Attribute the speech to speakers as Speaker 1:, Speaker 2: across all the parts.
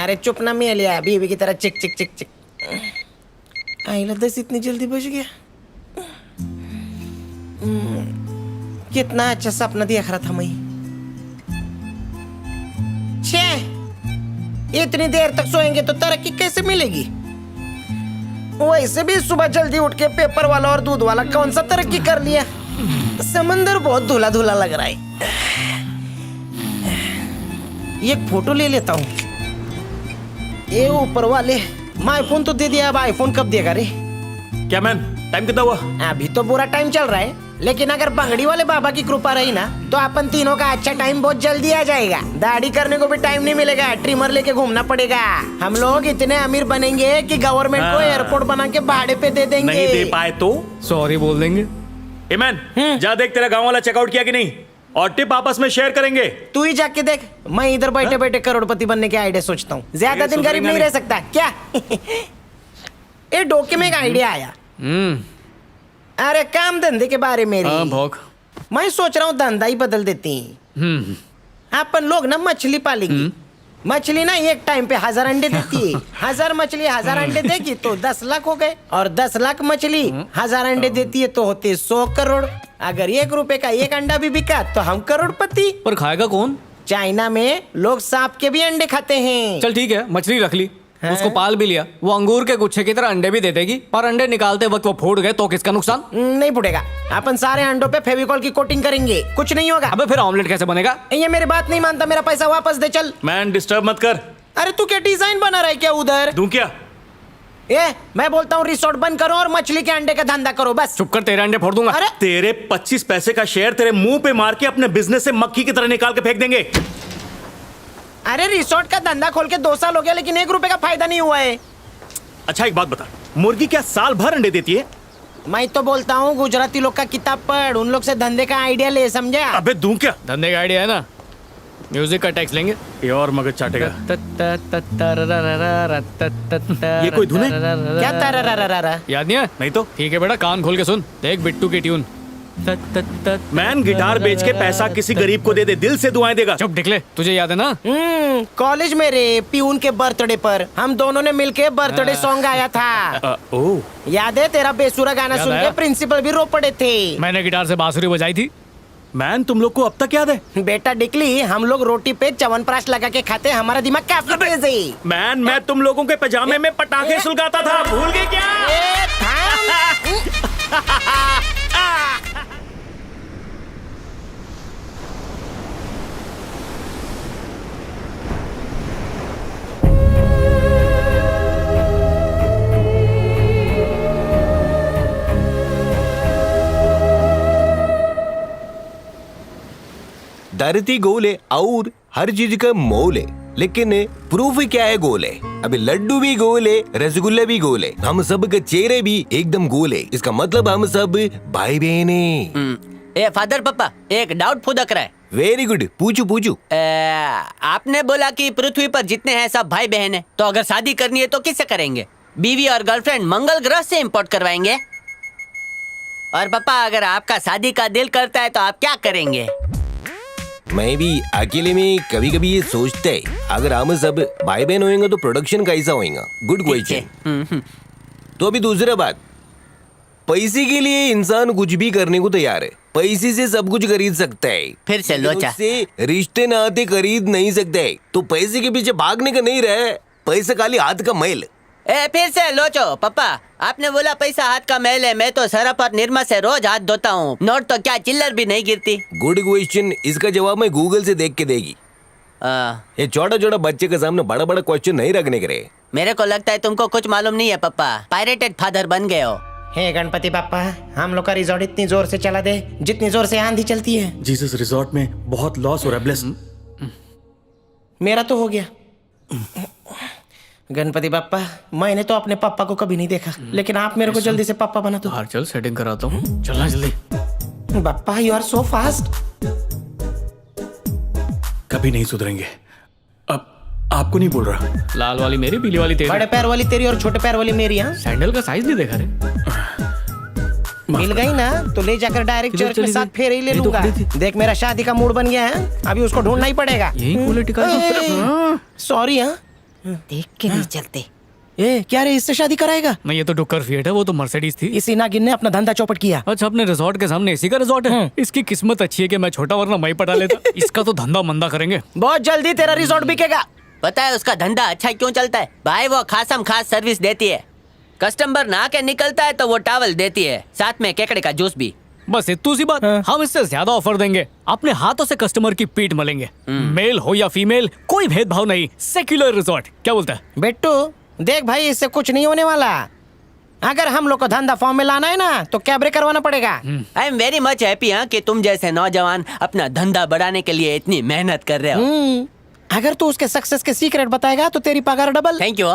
Speaker 1: अरे चुप ना मैं लिया बीवी की तरह चिक चिक चिक चिक। आईला 10 इतनी जल्दी बज गया। कितना अच्छा सपना देख रहा था मैं। छे इतनी देर तक सोएंगे तो तरक्की कैसे मिलेगी? वैसे भी सुबह जल्दी उठ के पेपर वाला और दूध वाला कौन सा तरक्की कर लिया। समंदर बहुत धुला धुला लग रहा है। एक फोटो ले लेता हूँ। ये ऊपर वाले माय फोन तो दे दिया, अब आईफोन कब देगा रे?
Speaker 2: क्या मैन, टाइम कितना हुआ?
Speaker 1: अभी तो बुरा टाइम चल रहा है, लेकिन अगर बंगड़ी वाले बाबा की कृपा रही ना तो अपन तीनों का अच्छा टाइम बहुत जल्दी आ जाएगा। दाढ़ी करने को भी टाइम नहीं मिलेगा, ट्रिमर लेके घूमना पड़ेगा। हम लोग इतने अमीर बनेंगे कि गवर्नमेंट को एयरपोर्ट बना के भाड़े पे दे देंगे।
Speaker 2: नहीं दे पाए तो
Speaker 3: सॉरी बोल देंगे।
Speaker 2: ए मैन, जा देख तेरा गांव वाला चेकआउट किया कि नहीं, और टिप आपस में शेयर करेंगे।
Speaker 1: तू ही जाके देख, मैं इधर बैठे बैठे करोड़पति बनने के आइडिया सोचता हूँ। ज्यादा दिन गरीब नहीं रह सकता क्या? ये डोके में एक आइडिया आया। अरे काम धंधे के बारे में
Speaker 3: हाँ भौक।
Speaker 1: मैं सोच रहा हूँ धंधा ही बदल देती। अपन लोग ना मछली पालेंगे। मछली ना एक टाइम पे 1000 अंडे देती है। 1000 मछली 1000 अंडे देगी तो 10 लाख हो गए, और 10 लाख मछली 1000 अंडे देती है तो होते 100 करोड़। अगर 1 रुपए का 1 अंडा भी बिका तो हम करोड़पति।
Speaker 3: पर खाएगा कौन?
Speaker 1: चाइना में लोग सांप के भी अंडे खाते हैं।
Speaker 3: चल ठीक है, मछली रख ली, उसको पाल भी लिया। वो अंगूर के गुच्छे की तरह अंडे भी दे देगी, और अंडे निकालते वक्त वो फूट गए तो किसका नुकसान?
Speaker 1: नहीं फूटेगा। अपन सारे अंडों पे फेविकॉल की कोटिंग करेंगे, कुछ नहीं होगा।
Speaker 3: अबे फिर ऑमलेट कैसे बनेगा?
Speaker 1: ये मेरी बात नहीं मानता, मेरा पैसा वापस दे चल।
Speaker 2: मैन डिस्टर्ब मत कर।
Speaker 1: अरे तू क्या डिजाइन बना रहा है क्या उधर?
Speaker 2: दूं क्या?
Speaker 1: मैं बोलता हूँ रिसोर्ट बंद करो और मछली के अंडे का धंधा करो बस।
Speaker 3: चुप कर, तेरे अंडे फोड़ दूंगा।
Speaker 1: अरे
Speaker 2: तेरे 25 पैसे का शेयर तेरे मुंह पे मार के अपने बिजनेस से मक्खी की तरह निकाल के फेंक देंगे।
Speaker 1: अरे रिसोर्ट का धंधा खोल के 2 साल हो गया, लेकिन 1 रुपए का फायदा नहीं हुआ है।
Speaker 2: अच्छा एक बात बता, मुर्गी क्या साल भर अंडे देती है?
Speaker 1: मैं तो बोलता हूँ गुजराती लोग का किताब पढ़, उन लोग से धंधे का आइडिया ले, समझा?
Speaker 2: अबे दूं क्या?
Speaker 3: धंधे का आइडिया है ना, म्यूजिक का टैक्स लेंगे।
Speaker 2: ये और मगज चाटेगा। ये कोई धुन है?
Speaker 1: क्या तारा?
Speaker 3: याद नहीं है?
Speaker 2: नहीं तो।
Speaker 3: ठीक है बेटा, कान खोल के सुन, देख बिट्टू की ट्यून।
Speaker 2: मैन गिटार बेच के पैसा किसी गरीब को दे दे, दिल से दुआएं देगा।
Speaker 3: चुप निकले, तुझे याद है ना?
Speaker 1: कॉलेज में रे प्यून के बर्थडे पर हम दोनों ने मिलके बर्थडे सॉन्ग गाया था।
Speaker 2: ओह
Speaker 1: याद है? तेरा बेसुरा गाना सुन के प्रिंसिपल भी रो पड़े थे।
Speaker 3: मैंने गिटार से बांसुरी बजाई थी।
Speaker 2: मैन तुम लोग को अब तक याद है?
Speaker 1: बेटा डिकली, हम लोग रोटी पे च्यवनप्राश लगा के खाते, हमारा दिमाग काफी तेज है।
Speaker 2: मैन मैं तुम लोगों के पजामे में पटाखे सुलगाता था, भूल गए क्या?
Speaker 4: धरती गोल है और हर चीज का मोल है, लेकिन प्रूफ क्या है गोल है? अभी लड्डू भी गोल है, रसगुल्ला भी गोल है, हम सब के चेहरे भी एकदम गोल है। इसका मतलब हम सब भाई बहन हैं।
Speaker 5: ए फादर पापा, एक डाउट फुदक रहा है।
Speaker 4: वेरी गुड, पूछू पूछू।
Speaker 5: आपने बोला कि पृथ्वी पर जितने हैं सब भाई बहन हैं, तो अगर शादी करनी है तो किससे करेंगे? बीवी और गर्लफ्रेंड मंगल ग्रह से इंपोर्ट करवाएंगे? और पापा अगर आपका शादी का दिल करता है तो आप क्या करेंगे?
Speaker 4: मैं भी अकेले में कभी कभी ये सोचता है, अगर हम सब भाई बहन होएंगे तो प्रोडक्शन कैसा होएगा? Good question. तो अभी दूसरा बात, पैसे के लिए इंसान कुछ भी करने को तैयार है। पैसे से सब कुछ खरीद सकता है,
Speaker 5: फिर से लोचा।
Speaker 4: उससे रिश्ते नाते खरीद नहीं सकता है। तो पैसे के पीछे भागने का नहीं रहा, पैसा खाली हाथ का मैल।
Speaker 5: फिर से लोचो। पापा आपने बोला पैसा हाथ का मैल है, मैं तो सरफ और निरमा से रोज हाथ धोता हूँ, नोट तो क्या चिल्लर भी नहीं गिरती।
Speaker 4: गुड क्वेश्चन, इसका जवाब मैं गूगल से देख के देगी। ये छोटा छोटा बच्चे के सामने बड़ा बड़ा क्वेश्चन नहीं रखने के रहे।
Speaker 5: मेरे को लगता है तुमको कुछ मालूम नहीं है पापा, पायरेटेड फादर बन गए हो।
Speaker 1: हे गणपति पापा, हम लोग का रिजॉर्ट इतनी जोर से चला दे जितनी जोर से आंधी चलती है।
Speaker 2: जीसस रिजॉर्ट में बहुत लॉस हो रहा है, ब्लेस।
Speaker 1: मेरा तो हो गया। गणपति पापा, मैंने तो अपने पापा को कभी नहीं देखा, लेकिन आप मेरे को जल्दी से पापा बना दो।
Speaker 3: बाहर चल, सेटिंग कराता हूँ, चलना जल्दी।
Speaker 1: पापा यू आर सो फास्ट।
Speaker 2: कभी नहीं सुधरेंगे। अब आपको नहीं बोल रहा।
Speaker 3: लाल वाली मेरी, पीली वाली तेरी।
Speaker 1: बड़े पैर वाली तेरी और छोटे पैर वाली मेरी। हाँ
Speaker 3: सैंडल का साइज नहीं देखा रे?
Speaker 1: मिल गई ना तो ले जाकर डायरेक्ट चर्च में साथ फेरे ही ले लूंगा। देख मेरा शादी का मूड बन गया है, अभी उसको ढूंढना ही पड़ेगा।
Speaker 3: यही क्वालिटी का।
Speaker 1: सॉरी। हाँ
Speaker 5: देख के नहीं चलते।
Speaker 1: ए क्या रे, इससे शादी कराएगा?
Speaker 3: मैं ये तो डुक्कर फिएट है, वो तो मर्सिडीज थी।
Speaker 1: इसी नागिन ने अपना धंधा चौपट किया।
Speaker 3: अच्छा, अपने रिजॉर्ट के सामने इसी का रिजॉर्ट है। इसकी किस्मत अच्छी है कि मैं छोटा, वरना मैं ही पटा लेता। इसका तो धंधा मंदा करेंगे।
Speaker 1: बहुत जल्दी तेरा रिजॉर्ट बिकेगा।
Speaker 5: पता है उसका धंधा अच्छा क्यों चलता है भाई? वो खासम खास सर्विस देती है। कस्टमर नहा के निकलता है तो वो टॉवल देती है, साथ में केकड़े का जूस भी।
Speaker 3: बस इतनी सी बात। हम इससे ज्यादा ऑफर देंगे। अपने हाथों से कस्टमर की पीठ मलेंगे। मेल हो या फीमेल, कोई भेदभाव नहीं। सेक्युलर रिजॉर्ट, क्या बोलता है?
Speaker 1: बेट्टू देख भाई, इससे कुछ नहीं होने वाला। अगर हम लोग को धंधा फॉर्म में लाना है ना, तो कैबरे करवाना पड़ेगा।
Speaker 5: I am very much happy कि तुम जैसे नौजवान अपना धंधा बढ़ाने के लिए इतनी मेहनत कर रहे हो।
Speaker 1: अगर तू उसके सक्सेस के सीक्रेट बताएगा तो तेरी पगार डबल।
Speaker 5: Thank you.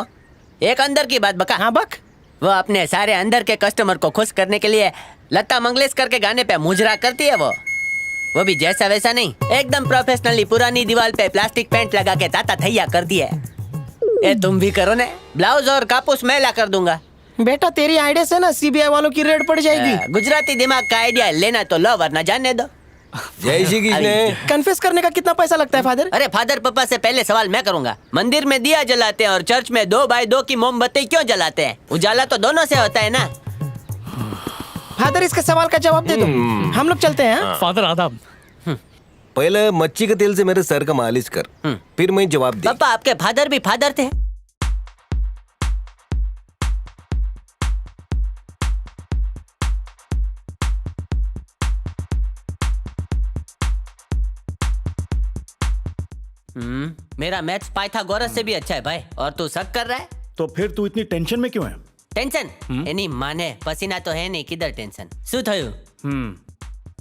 Speaker 5: एक अंदर की बात बका।
Speaker 1: हाँ बक।
Speaker 5: वो अपने सारे अंदर के कस्टमर को खुश करने के लिए लता मंगेशकर के गाने पे मुजरा करती है। वो भी जैसा वैसा नहीं, एकदम प्रोफेशनली पुरानी दीवार पे प्लास्टिक पेंट लगा के ताता थैया करती है। ए तुम भी करो ना, ब्लाउज और कापूस मैं ला कर दूंगा।
Speaker 1: बेटा तेरी आइडिया से ना सीबीआई वालों की रेड पड़ जाएगी।
Speaker 5: गुजराती दिमाग का आइडिया लेना तो लो, वरना जाने दो।
Speaker 4: जय श्री कृष्ण।
Speaker 1: कन्फेस करने का कितना पैसा लगता है फादर?
Speaker 5: अरे फादर पापा से पहले सवाल मैं करूंगा। मंदिर में दिया जलाते हैं और चर्च में 2 बाय 2 की मोमबत्ती क्यों जलाते हैं? उजाला तो दोनों से होता है ना।
Speaker 1: फादर इसके सवाल का जवाब दे दो, हम लोग चलते हैं।
Speaker 3: फादर आदाब।
Speaker 4: पहले मच्छी के तेल से मेरे सर का मालिश कर, फिर मैं जवाब दे।
Speaker 5: पापा आपके फादर भी फादर थे। मेरा मैथ्स पाइथागोरस से भी अच्छा है भाई। और तू शक कर रहा है?
Speaker 2: तो फिर तू इतनी टेंशन में क्यों है?
Speaker 5: टेंशन एनी माने पसीना तो है नहीं, किधर टेंशन? શું થયું?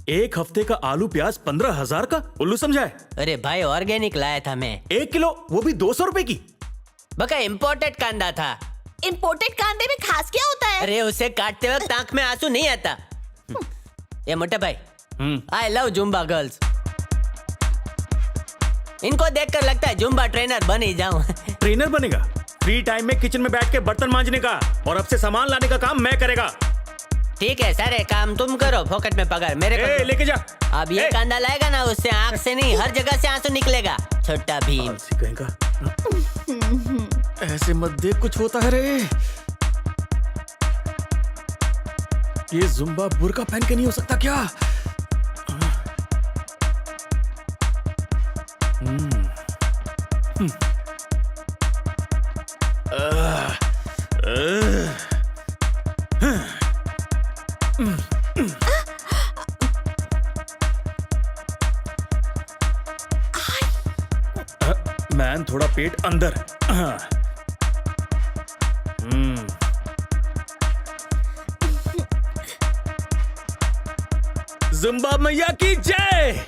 Speaker 2: एक हफ्ते का आलू प्याज 15,000 का उल्लू समझा है?
Speaker 5: अरे भाई ऑर्गेनिक लाया था मैं।
Speaker 2: 1 किलो, वो भी 200 रुपए की।
Speaker 5: बका इम्पोर्टेड कांदा था।
Speaker 6: इम्पोर्टेड कांदे में खास क्या होता है?
Speaker 5: अरे उसे काटते वक्त आंख में आंसू नहीं आता। ये मोटे भाई, आई लव जुम्बा गर्ल्स। इनको देखकर लगता है जुम्बा ट्रेनर बन ही जाऊं।
Speaker 2: ट्रेनर बनेगा? फ्री टाइम में किचन में बैठ के बर्तन मांजने का और अब से सामान लाने का काम मैं करेगा।
Speaker 5: ठीक है, सारे काम तुम करो, फोकट में पगार मेरे को दो।
Speaker 2: लेके जा।
Speaker 5: अब ये कांदा लाएगा ना, उससे आंख से नहीं हर जगह से आंसू निकलेगा। छोटा भीम।
Speaker 2: कहेगा ऐसे मत देख, कुछ होता है रे। ये जुम्बा बुर्का पहन के नहीं हो सकता क्या? मैन थोड़ा पेट अंदर। जुम्बा मैया की जय।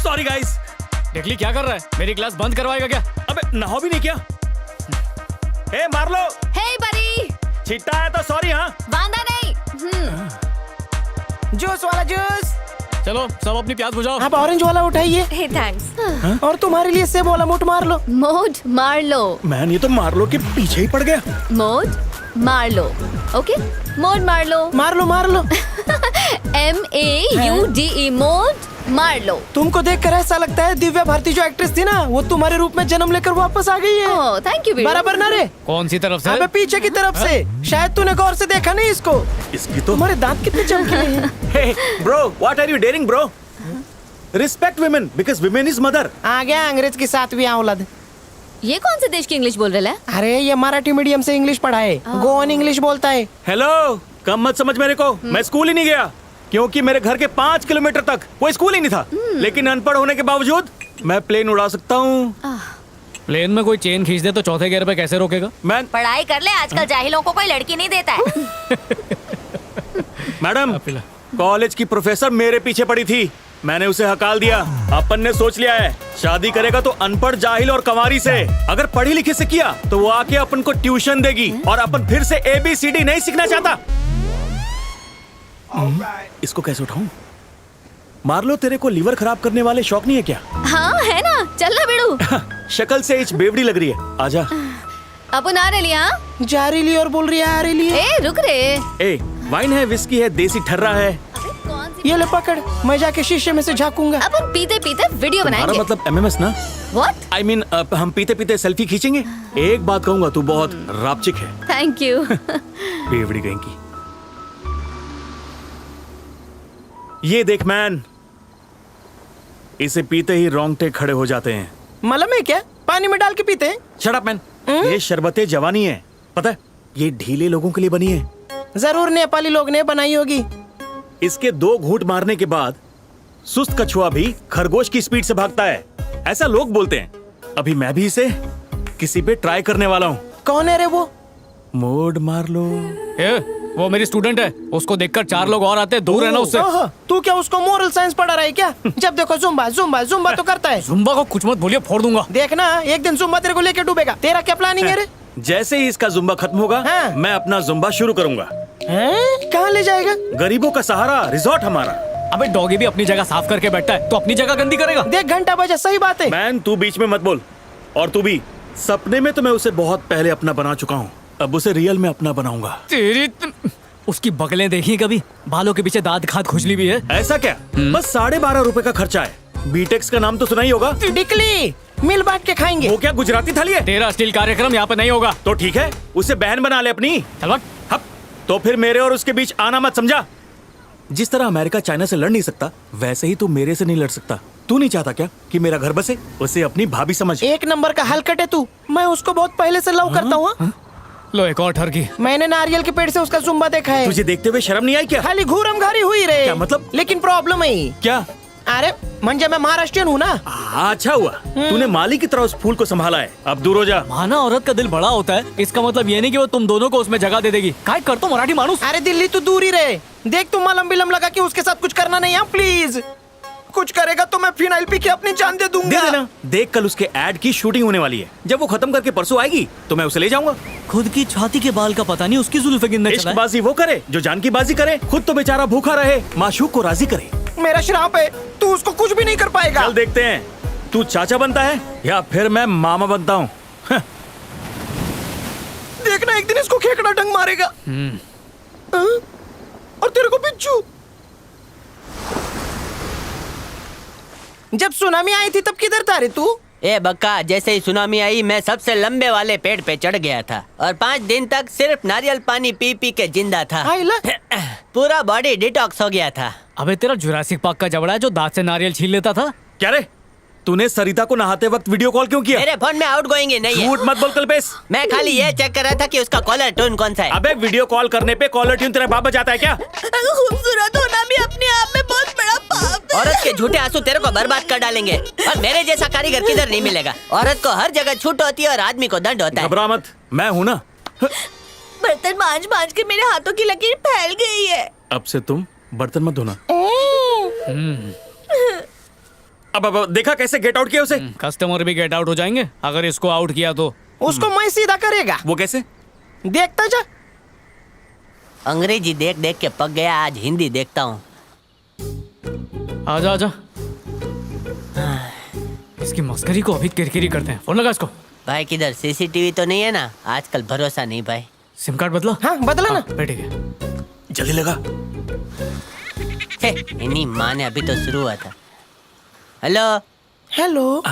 Speaker 2: Sorry guys.
Speaker 3: देखली क्या कर रहा है? मेरी क्लास बंद करवाएगा क्या?
Speaker 2: अबे नहा भी नहीं क्या? ए मार लो।
Speaker 6: हे बड़ी,
Speaker 2: छिट्टा है तो सॉरी। हाँ
Speaker 6: बांधा नहीं।
Speaker 1: जूस वाला जूस।
Speaker 3: चलो सब अपनी प्यास बुझाओ।
Speaker 1: आप ऑरेंज वाला उठाइए।
Speaker 6: हे थैंक्स।
Speaker 1: और तुम्हारे लिए सेब वाला मोट मार लो।
Speaker 6: मोड मार लो।
Speaker 2: मैन ये तो मार लो के पीछे ही पड़ गया।
Speaker 6: मोड मार लो। ओके, मोड मार लो।
Speaker 1: मार लो मार लो।
Speaker 6: MAUDE मोड मार लो।
Speaker 1: तुमको देखकर ऐसा लगता है दिव्या भारती जो एक्ट्रेस थी ना, वो तुम्हारे रूप में जन्म लेकर वापस आ गई है।
Speaker 6: Oh thank you.
Speaker 1: बराबर ना रे?
Speaker 3: कौन सी तरफ से?
Speaker 1: अबे पीछे की तरफ से। शायद तूने गौर से देखा नहीं इसको।
Speaker 2: इसकी तो
Speaker 1: तुम्हारे दांत कितने चमकीले हैं।
Speaker 2: Hey, bro, what are you daring, bro? Respect women because women is mother.
Speaker 1: आ गया अंग्रेज की 7वीं औलाद।
Speaker 6: ये कौन से देश की इंग्लिश बोल रहे हैं?
Speaker 1: अरे ये मराठी मीडियम से इंग्लिश पढ़ा है, गोवन इंग्लिश बोलता है।
Speaker 2: हेलो, कम मत समझ मेरे को। मैं स्कूल ही नहीं गया क्योंकि मेरे घर के 5 किलोमीटर तक कोई स्कूल ही नहीं था। लेकिन अनपढ़ होने के बावजूद मैं प्लेन उड़ा सकता हूँ।
Speaker 3: प्लेन में कोई चेन खींच दे तो चौथे गियर पे कैसे रोकेगा?
Speaker 2: मैं
Speaker 6: पढ़ाई कर ले, आजकल जाहिलों को कोई लड़की नहीं देता है।
Speaker 2: मैडम, कॉलेज की प्रोफेसर मेरे पीछे पड़ी थी, मैंने उसे हकाल दिया। अपन ने सोच लिया है शादी करेगा तो अनपढ़, जाहिल और कंवारी से। अगर पढ़ी लिखी से किया तो वो आके अपन को ट्यूशन देगी और अपन फिर से ABCD नहीं सीखना चाहता। इसको कैसे उठाऊं? मार लो, तेरे को लीवर खराब करने वाले शौक नहीं है क्या?
Speaker 6: हाँ है ना, चल ना बेड़ू।
Speaker 2: शक्ल से इच बेवड़ी लग रही है, आजा।
Speaker 6: अपन आ रही हाँ?
Speaker 1: जा रही और बोल रही है आ रही है।
Speaker 6: ए रुक रे।
Speaker 2: ए वाइन है, विस्की है, देसी ठर्रा है।
Speaker 6: अबे कौन सी
Speaker 1: ये ले पकड़, मैं जाके शीशे में से झांकूंगा।
Speaker 6: अपन पीते पीते वीडियो
Speaker 2: तुम्हारा
Speaker 6: बनाएंगे।
Speaker 2: मतलब MMS ना?
Speaker 6: व्हाट?
Speaker 2: आई मीन हम पीते पीते सेल्फी खींचेंगे। एक बात कहूंगा, तू बहुत रापचिक है।
Speaker 6: Thank you.
Speaker 2: बेवड़ी गई की। ये देख मैन, इसे पीते ही रोंगटे खड़े हो जाते हैं।
Speaker 1: मालूम है क्या, पानी में डाल के पीते हैं।
Speaker 2: शट अप मैन, ये शरबते जवानी है, पता है? ये ढीले लोगों के लिए बनी है।
Speaker 1: जरूर नेपाली लोग ने बनाई होगी।
Speaker 2: इसके 2 घूंट मारने के बाद सुस्त कछुआ भी खरगोश की स्पीड से भागता है, ऐसा लोग बोलते हैं। अभी मैं भी इसे किसी पे ट्राई करने वाला हूँ।
Speaker 1: कौन है रे वो?
Speaker 2: मोड मार लो।
Speaker 3: वो मेरी स्टूडेंट है, उसको देखकर 4 लोग और आते हैं, दूर रहना उससे।
Speaker 1: ओहो, तू क्या उसको मोरल साइंस पढ़ा रहा है क्या? जब देखो जुम्बा जुम्बा जुम्बा तो करता है।
Speaker 3: जुम्बा को कुछ मत बोलिए, फोड़ दूंगा।
Speaker 1: देखना एक दिन जुम्बा तेरे को लेके डूबेगा। तेरा क्या प्लानिंग है रे?
Speaker 2: जैसे ही इसका जुम्बा खत्म होगा,
Speaker 1: हाँ।
Speaker 2: मैं अपना जुम्बा शुरू करूंगा।
Speaker 1: कहाँ ले जाएगा?
Speaker 2: गरीबों का सहारा रिजॉर्ट हमारा।
Speaker 3: अबे डॉगी भी अपनी जगह साफ करके बैठा है, तो अपनी जगह गंदी करेगा।
Speaker 1: देख घंटा बजा, सही बात है।
Speaker 2: मैन तू बीच में मत बोल। और तू भी, सपने में तो मैं उसे बहुत पहले अपना बना चुका हूँ, अब उसे रियल में अपना बनाऊंगा।
Speaker 3: उसकी बगलें देखी कभी? बालों के पीछे दांत खाद खुजली भी है।
Speaker 2: ऐसा क्या? बस 12.5 रुपए का खर्चा है। बीटेक्स का नाम तो सुना ही होगा।
Speaker 1: डिकली मिल बांट के खाएंगे।
Speaker 2: वो क्या गुजराती थाली है?
Speaker 3: तेरा स्टील कार्यक्रम यहाँ पे नहीं होगा।
Speaker 2: तो ठीक है, उसे बहन बना ले अपनी।
Speaker 3: चल भाग।
Speaker 2: हप, तो फिर मेरे और उसके बीच आना मत, समझा? जिस तरह अमेरिका चाइना से लड़ नहीं सकता, वैसे ही तू मेरे से नहीं लड़ सकता। तू नहीं चाहता क्या कि मेरा घर बसे? उसे अपनी भाभी समझ।
Speaker 1: एक नंबर का हलकट है तू। मैं उसको बहुत पहले से लव करता हूँ।
Speaker 3: लो एक और ठरकी।
Speaker 1: मैंने नारियल के पेड़ से उसका जुम्बा देखा है।
Speaker 2: तुझे देखते हुए शर्म नहीं आई क्या?
Speaker 1: खाली घूरम घारी हुई रे।
Speaker 2: क्या मतलब?
Speaker 1: लेकिन प्रॉब्लम है
Speaker 2: क्या?
Speaker 1: अरे म्हणजे मैं महाराष्ट्रियन हूँ ना।
Speaker 2: अच्छा हुआ तूने माली की तरह उस फूल को संभाला है। अब दूर हो जा।
Speaker 3: माना औरत का दिल बड़ा होता है, इसका मतलब ये नहीं कि वो तुम दोनों को उसमें जगह दे देगी। काय कर तो मराठी मानुस।
Speaker 1: अरे दिल्ली तू दूर ही रहे। देख तुम मलम बिलम लगा कि उसके साथ कुछ करना नहीं है प्लीज। कुछ करेगा तो मैं फिनाइल पी के अपनी जान दे दूंगा।
Speaker 2: दे देना। देख कल उसके एड की शूटिंग होने वाली है। जब वो खत्म करके परसों आएगी तो मैं उसे ले जाऊंगा।
Speaker 3: खुद की छाती के बाल का पता नहीं, उसकी जुल्फे गिनने चला है।
Speaker 2: इश्कबाजी वो करे जो जान की बाजी करे। खुद तो बेचारा भूखा रहे, माशूक को राजी करे।
Speaker 1: मेरा श्राप है, तू उसको कुछ भी नहीं कर पाएगा।
Speaker 2: चल देखते हैं, तू चाचा बनता है या फिर मैं मामा बनता हूँ।
Speaker 1: देखना एक दिन इसको खेकड़ा डंग मारेगा। हाँ? और तेरे को बिच्छू। जब सुनामी आई थी तब किधर था रे तू?
Speaker 5: ए बक्का, जैसे ही सुनामी आई मैं सबसे लंबे वाले पेड़ पे चढ़ गया था और 5 दिन तक सिर्फ नारियल पानी पी पी के जिंदा था।
Speaker 1: आइला।
Speaker 5: पूरा बॉडी डिटॉक्स हो गया था।
Speaker 3: अबे तेरा जुरासिक पार्क का जबड़ा है जो दांत से नारियल छील लेता था।
Speaker 2: क्या रे, तूने सरिता को नहाते वक्त वीडियो कॉल क्यों किया?
Speaker 5: मेरे फोन में आउटगोइंग नहीं है।
Speaker 2: झूठ मत बोल कल्पेश।
Speaker 5: मैं खाली ये चेक कर रहा था कि उसका कॉलर टोन कौन सा है।
Speaker 2: अबे वीडियो कॉल करने पे कॉलर ट्यून तेरा बाप बजाता है क्या?
Speaker 6: खूबसूरत होना भी अपने आप में बहुत बड़ा पाप है।
Speaker 5: औरत के झूठे आंसू तेरे को बर्बाद कर डालेंगे और मेरे जैसा कारीगर किधर नहीं मिलेगा। औरत को हर जगह छूट होती है और आदमी को दंड होता है।
Speaker 2: घबरा मत, मैं हूँ ना।
Speaker 6: बर्तन मांज मांज के मेरे हाथों की लकीर फैल गई है।
Speaker 2: अब से तुम बर्तन मत धोना। अब देखा कैसे गेट आउट किया उसे?
Speaker 3: कस्टमर भी गेट आउट हो जाएंगे अगर इसको आउट किया तो।
Speaker 1: उसको मैं सीधा करेगा।
Speaker 2: वो कैसे?
Speaker 1: देखता जा।
Speaker 5: अंग्रेजी देख देख के पक गया, आज हिंदी देखता हूँ।
Speaker 3: आजा आजा। इसकी मस्करी को अभी किरकिरी करते हैं। फोन लगा इसको।
Speaker 5: भाई किधर सीसीटीवी तो नहीं है ना? आजकल भरोसा नहीं भाई।
Speaker 3: सिम कार्ड बदला?
Speaker 1: हाँ बदला ना।
Speaker 3: ठीक है।
Speaker 2: जल्दी लगा।
Speaker 5: इन्हीं माँ ने अभी तो शुरू हुआ था। हेलो।
Speaker 1: हेलो,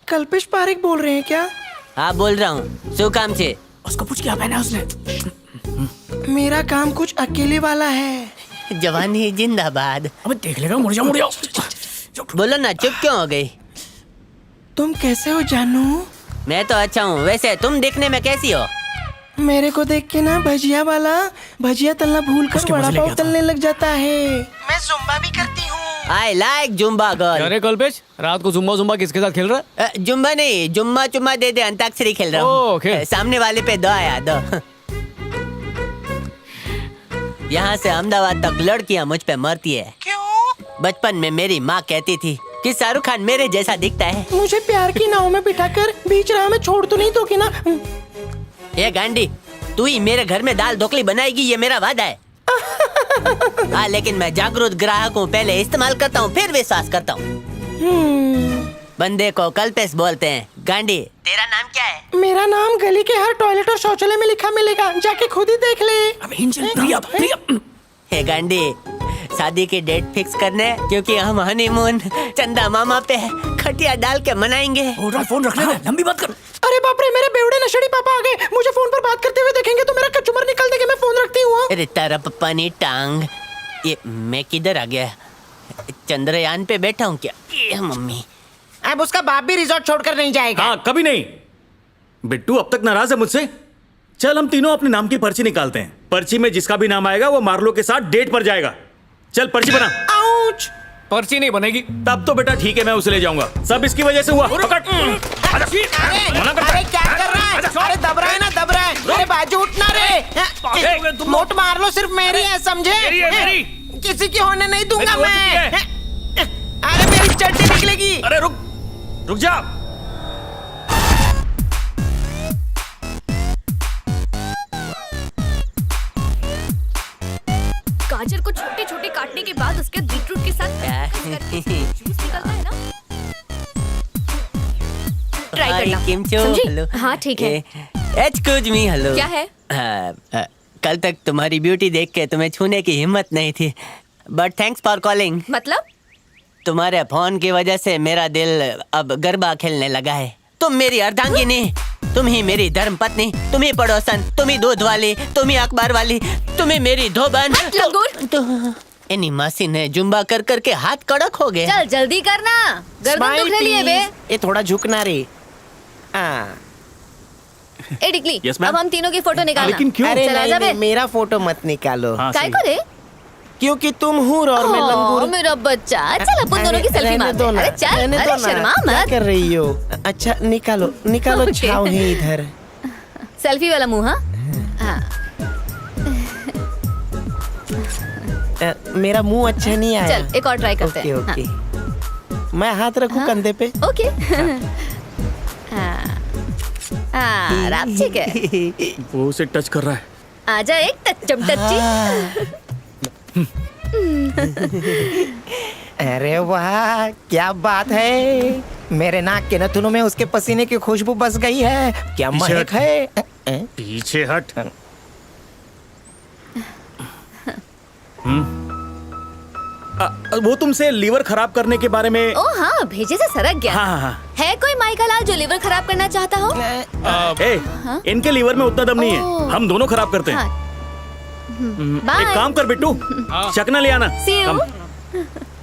Speaker 1: कल्पेश पारेख बोल रहे हैं क्या?
Speaker 5: हाँ बोल रहा हूँ। शू काम से?
Speaker 3: उसको पूछ क्या पहना है उसने?
Speaker 1: मेरा काम कुछ अकेले वाला है।
Speaker 5: जवानी जिंदाबाद।
Speaker 3: अबे देख लेगा, मुड़ जाओ मुड़ जाओ।
Speaker 5: बोलो ना, चुप क्यों हो गई?
Speaker 1: तुम कैसे हो जानू?
Speaker 5: मैं तो अच्छा हूँ, वैसे तुम देखने में कैसी हो?
Speaker 1: मेरे को देख के ना भजिया वाला भजिया तलना भूल कर
Speaker 3: उसके
Speaker 1: वड़ा
Speaker 3: मजे ले
Speaker 1: पाव
Speaker 3: गया था।
Speaker 1: तलने लग जाता है। मैं जुम्बा भी करती हूँ।
Speaker 5: I like Zumba girl.
Speaker 3: अरे कल्पेश, रात को जुम्बा जुम्बा किसके साथ खेल रहा है?
Speaker 5: जुम्बा नहीं, जुम्मा चुम्मा दे दे, अंताक्षरी खेल रहा
Speaker 3: ओ,
Speaker 5: हूँ।
Speaker 3: खेल।
Speaker 5: सामने वाले पे दो आया दो। यहाँ से अहमदाबाद तक लड़कियाँ मुझ पे मरती है।
Speaker 1: क्यों?
Speaker 5: बचपन में मेरी माँ कहती थी कि शाहरुख खान मेरे जैसा दिखता है।
Speaker 1: मुझे प्यार की नाव में बिठाकर बीच राह में छोड़ तो नहीं दोगे ना?
Speaker 5: ये गांडी, तू ही मेरे घर में दाल ढोकली बनाएगी, ये मेरा वादा है। हाँ लेकिन मैं जागरूक ग्राहक हूँ, पहले इस्तेमाल करता हूँ फिर विश्वास करता हूँ। बंदे को कल्पेश बोलते हैं। गांडी, तेरा नाम क्या है?
Speaker 1: मेरा नाम गली के हर टॉयलेट और शौचालय में लिखा मिलेगा, जाके खुद ही देख ले।
Speaker 3: अबे इंजन प्रिया प्रिया।
Speaker 5: हे गांडी, शादी की डेट फिक्स करने, क्योंकि हम हनीमून चंदा मामा पे खटिया डाल के मनाएंगे।
Speaker 3: फोन रख ले, लंबी बात कर।
Speaker 1: अरे बाप रे, मेरे बेवड़े नशेड़ी पापा आ गए। मुझे फोन पर बात करते हुए देखेंगे तो मेरा कचुमर निकल देंगे। मैं फोन रखती हूँ।
Speaker 5: अरे तारा पप्पा ने टांग, ये मैं किधर आ गया? चंद्रयान पे बैठा हूँ क्या? ये मम्मी,
Speaker 1: अब उसका बाप भी रिजॉर्ट छोड़कर नहीं जाएगा।
Speaker 2: हाँ, कभी नहीं। बिट्टू अब तक नाराज है मुझसे। चल हम तीनों अपने नाम की पर्ची निकालते हैं। पर्ची में जिसका भी नाम आएगा वो मार्लो के साथ डेट पर जाएगा। चल पर्ची बना।
Speaker 1: आउच!
Speaker 3: पर्ची नहीं बनेगी।
Speaker 2: तब तो बेटा ठीक है, मैं उसे ले जाऊंगा। सब इसकी वजह से हुआ। पकड़। मना करता
Speaker 1: अरे क्या कर रहा है? अरे दब रहा है ना, दब रहा है। अरे बाजू उठना रे। मोट मार लो, सिर्फ मेरी है, समझे?
Speaker 2: मेरी।
Speaker 1: किसी की होने नहीं दूंगा
Speaker 2: हो चुकी है।
Speaker 1: मैं। अरे मेरी चड्डी निकलेगी।
Speaker 2: अरे रुक जा।
Speaker 6: गाजर को छोटे छोटे काटने के बाद उसके बीटरूट के साथ जूस निकलता है ना। ट्राई
Speaker 5: हाय
Speaker 6: करना,
Speaker 5: किमचो,
Speaker 6: समझी?
Speaker 5: हेलो।
Speaker 6: हाँ ठीक है।
Speaker 5: Excuse me, hello.
Speaker 6: क्या है?
Speaker 5: कल तक तुम्हारी ब्यूटी देख के तुम्हें छूने की हिम्मत नहीं थी, बट थैंक्स फॉर कॉलिंग।
Speaker 6: मतलब?
Speaker 5: तुम्हारे फोन की वजह से मेरा दिल अब गरबा खेलने लगा है। तुम मेरी अर्धांगिनी, तुम ही मेरी धर्म पत्नी, तुम ही पड़ोसन, तुम ही दूध वाली, तुम ही अखबार वाली, तुम ही मेरी धोबन।
Speaker 6: लंगूर।
Speaker 5: एनी मासी ने जुम्बा कर करके हाथ कड़क हो गए।
Speaker 6: चल जल्दी करना, गर्दन दुख रही है बे।
Speaker 1: ये थोड़ा झुकना रे।
Speaker 6: ए डिकली,
Speaker 2: Yes, ma'am.
Speaker 6: अब हम तीनों की फोटो निकालना।
Speaker 2: लेकिन क्यों?
Speaker 1: अरे
Speaker 6: चल आजा
Speaker 1: नहीं,
Speaker 6: बे।
Speaker 1: मेरा फोटो मत निकालो।
Speaker 2: हाँ,
Speaker 6: काय
Speaker 2: सही।
Speaker 6: को रे?
Speaker 1: क्योंकि तुम हूर और मैं लंगूर।
Speaker 6: मेरा बच्चा, चल अपन दोनों की
Speaker 1: अरे,
Speaker 6: सेल्फी
Speaker 1: रहने
Speaker 6: मारते
Speaker 1: दो
Speaker 6: हैं।
Speaker 1: ना,
Speaker 6: अरे चल,
Speaker 1: रहने दो
Speaker 6: अरे
Speaker 1: ना।
Speaker 6: शर्मा
Speaker 1: क्या
Speaker 6: मत।
Speaker 1: कर रही हो? अच्छा निकालो निकालो,
Speaker 6: Okay.
Speaker 1: छाव है इधर।
Speaker 6: सेल्फी वाला मुंह। हाँ
Speaker 1: मेरा मुंह अच्छा नहीं आया।
Speaker 6: चल एक और ट्राई करते
Speaker 1: ओके
Speaker 6: हैं।
Speaker 1: ओके। मैं हाथ रखूं कंधे पे?
Speaker 6: ओके। हाँ, रात ठीक है।
Speaker 2: वो उसे टच कर रहा है।
Speaker 6: आजा एक टच्चम टच्ची।
Speaker 1: अरे वाह, क्या बात है। मेरे नाक के नथुनों में उसके पसीने की खुशबू बस गई है। क्या
Speaker 2: पीछे
Speaker 1: महक
Speaker 2: हट।
Speaker 1: है।
Speaker 2: पीछे हट। वो तुमसे लीवर खराब करने के बारे में।
Speaker 6: ओ हाँ, भेजे से सरक गया।
Speaker 2: हाँ हाँ
Speaker 6: है कोई माइका लाल जो लिवर खराब करना चाहता हो?
Speaker 2: हाँ। इनके लीवर में उतना दम नहीं है,
Speaker 6: ओह।
Speaker 2: हम दोनों खराब करते हैं।
Speaker 6: हाँ।
Speaker 2: एक
Speaker 6: बाय।
Speaker 2: काम कर बिट्टू, चकना ले आना।
Speaker 6: See you।
Speaker 2: कम।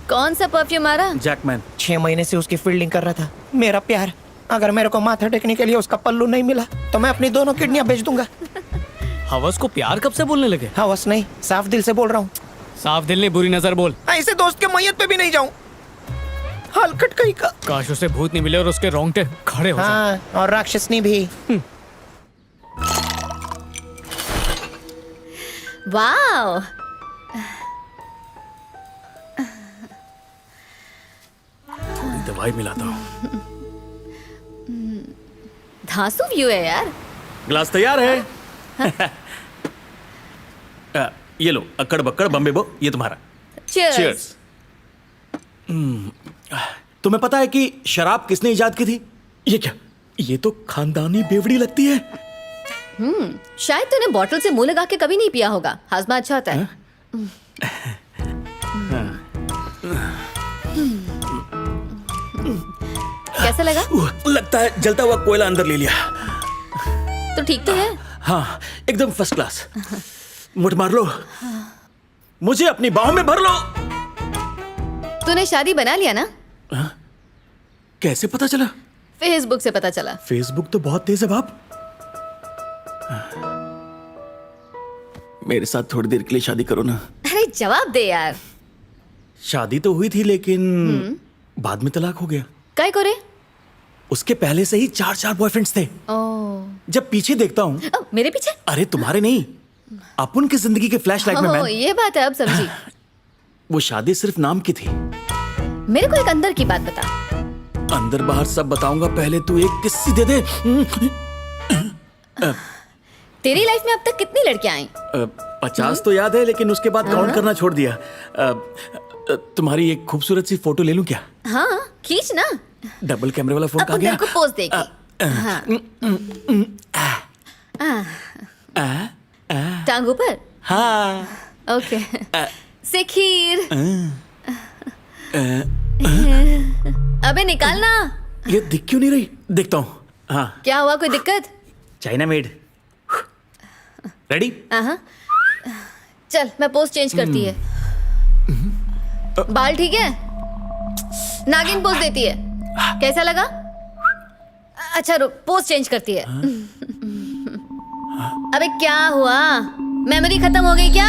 Speaker 6: कौन सा परफ्यूम आ रहा?
Speaker 2: जैकमैन।
Speaker 1: 6 महीने से उसकी फील्डिंग कर रहा था मेरा प्यार। अगर मेरे को माथा टेकने के लिए उसका पल्लू नहीं मिला तो मैं अपनी दोनों किडनियां बेच दूंगा।
Speaker 3: हवस को प्यार कब से बोलने लगे?
Speaker 1: हवस नहीं, साफ दिल से बोल रहा हूँ।
Speaker 3: साफ दिल नहीं, बुरी नजर बोल।
Speaker 1: ऐसे दोस्त के मैयत पे भी नहीं जाऊं। हलकट कहीं का।
Speaker 3: काश उसे भूत नहीं मिले और उसके रोंगटे खड़े हो जाएं।
Speaker 1: हाँ, और राक्षसनी भी।
Speaker 6: वाओ,
Speaker 2: दवाई मिलाता हूँ।
Speaker 6: धांसू व्यू है यार।
Speaker 2: गिलास तैयार है। ये लो, अक्कड़ बक्कड़ बम्बे बो, ये तुम्हारा।
Speaker 6: Cheers।
Speaker 2: चीयर्स। तुम्हें पता है कि शराब किसने इजाद की थी? ये क्या? ये तो खानदानी बेवड़ी लगती है।
Speaker 6: शायद तूने बॉटल से मुंह लगा के कभी नहीं पिया होगा। हाजमा अच्छा होता है। कैसा लगा?
Speaker 2: लगता है जलता हुआ कोयला अंदर ले लिया।
Speaker 6: तो ठीक तो है।
Speaker 2: हाँ, एकदम फर्स्ट क्लास। मुठ मार लो, मुझे अपनी बाहों में भर लो।
Speaker 6: तूने शादी बना लिया ना?
Speaker 2: कैसे पता चला?
Speaker 6: फेसबुक से पता चला।
Speaker 2: फेसबुक तो बहुत तेज है बाप। मेरे साथ थोड़ी देर के लिए शादी करो ना।
Speaker 6: अरे जवाब दे यार।
Speaker 2: शादी तो हुई थी लेकिन बाद में तलाक हो गया।
Speaker 6: काय करे?
Speaker 2: उसके पहले से ही 4 बॉयफ्रेंड्स थे।
Speaker 6: ओह,
Speaker 2: जब पीछे देखता हूँ,
Speaker 6: मेरे पीछे?
Speaker 2: अरे तुम्हारे नहीं, अपन की जिंदगी के फ्लैशलाइट में
Speaker 6: ओह,
Speaker 2: मैन।
Speaker 6: ये बात है, अब समझी।
Speaker 2: वो शादी सिर्फ नाम की थी।
Speaker 6: मेरे को एक अंदर की बात बता।
Speaker 2: अंदर बाहर सब बताऊंगा, पहले तू एक किस्सी दे दे।
Speaker 6: तेरी लाइफ में अब तक कितनी लड़कियां आई?
Speaker 2: 50 तो याद है, लेकिन उसके बाद काउंट करना छोड़ दिया। तुम्हारी एक खूबसूरत सी फोटो ले लूं क्या?
Speaker 6: हाँ, खींच ना।
Speaker 2: डबल कैमरे वाला फोन
Speaker 6: अब
Speaker 2: कहाँ गया?
Speaker 6: तेरे को पोज देगी। हाँ। टांग ऊपर।
Speaker 2: हाँ,
Speaker 6: ओके खीर अबे निकाल ना।
Speaker 2: ये दिख क्यों नहीं रही? देखता हूँ। हाँ,
Speaker 6: क्या हुआ, कोई दिक्कत?
Speaker 2: China made. रेडी?
Speaker 6: चल मैं पोज चेंज करती है। बाल ठीक है? नागिन पोज देती है, कैसा लगा? अच्छा रुक, पोज चेंज करती है। अबे क्या हुआ, मेमोरी खत्म हो गई क्या?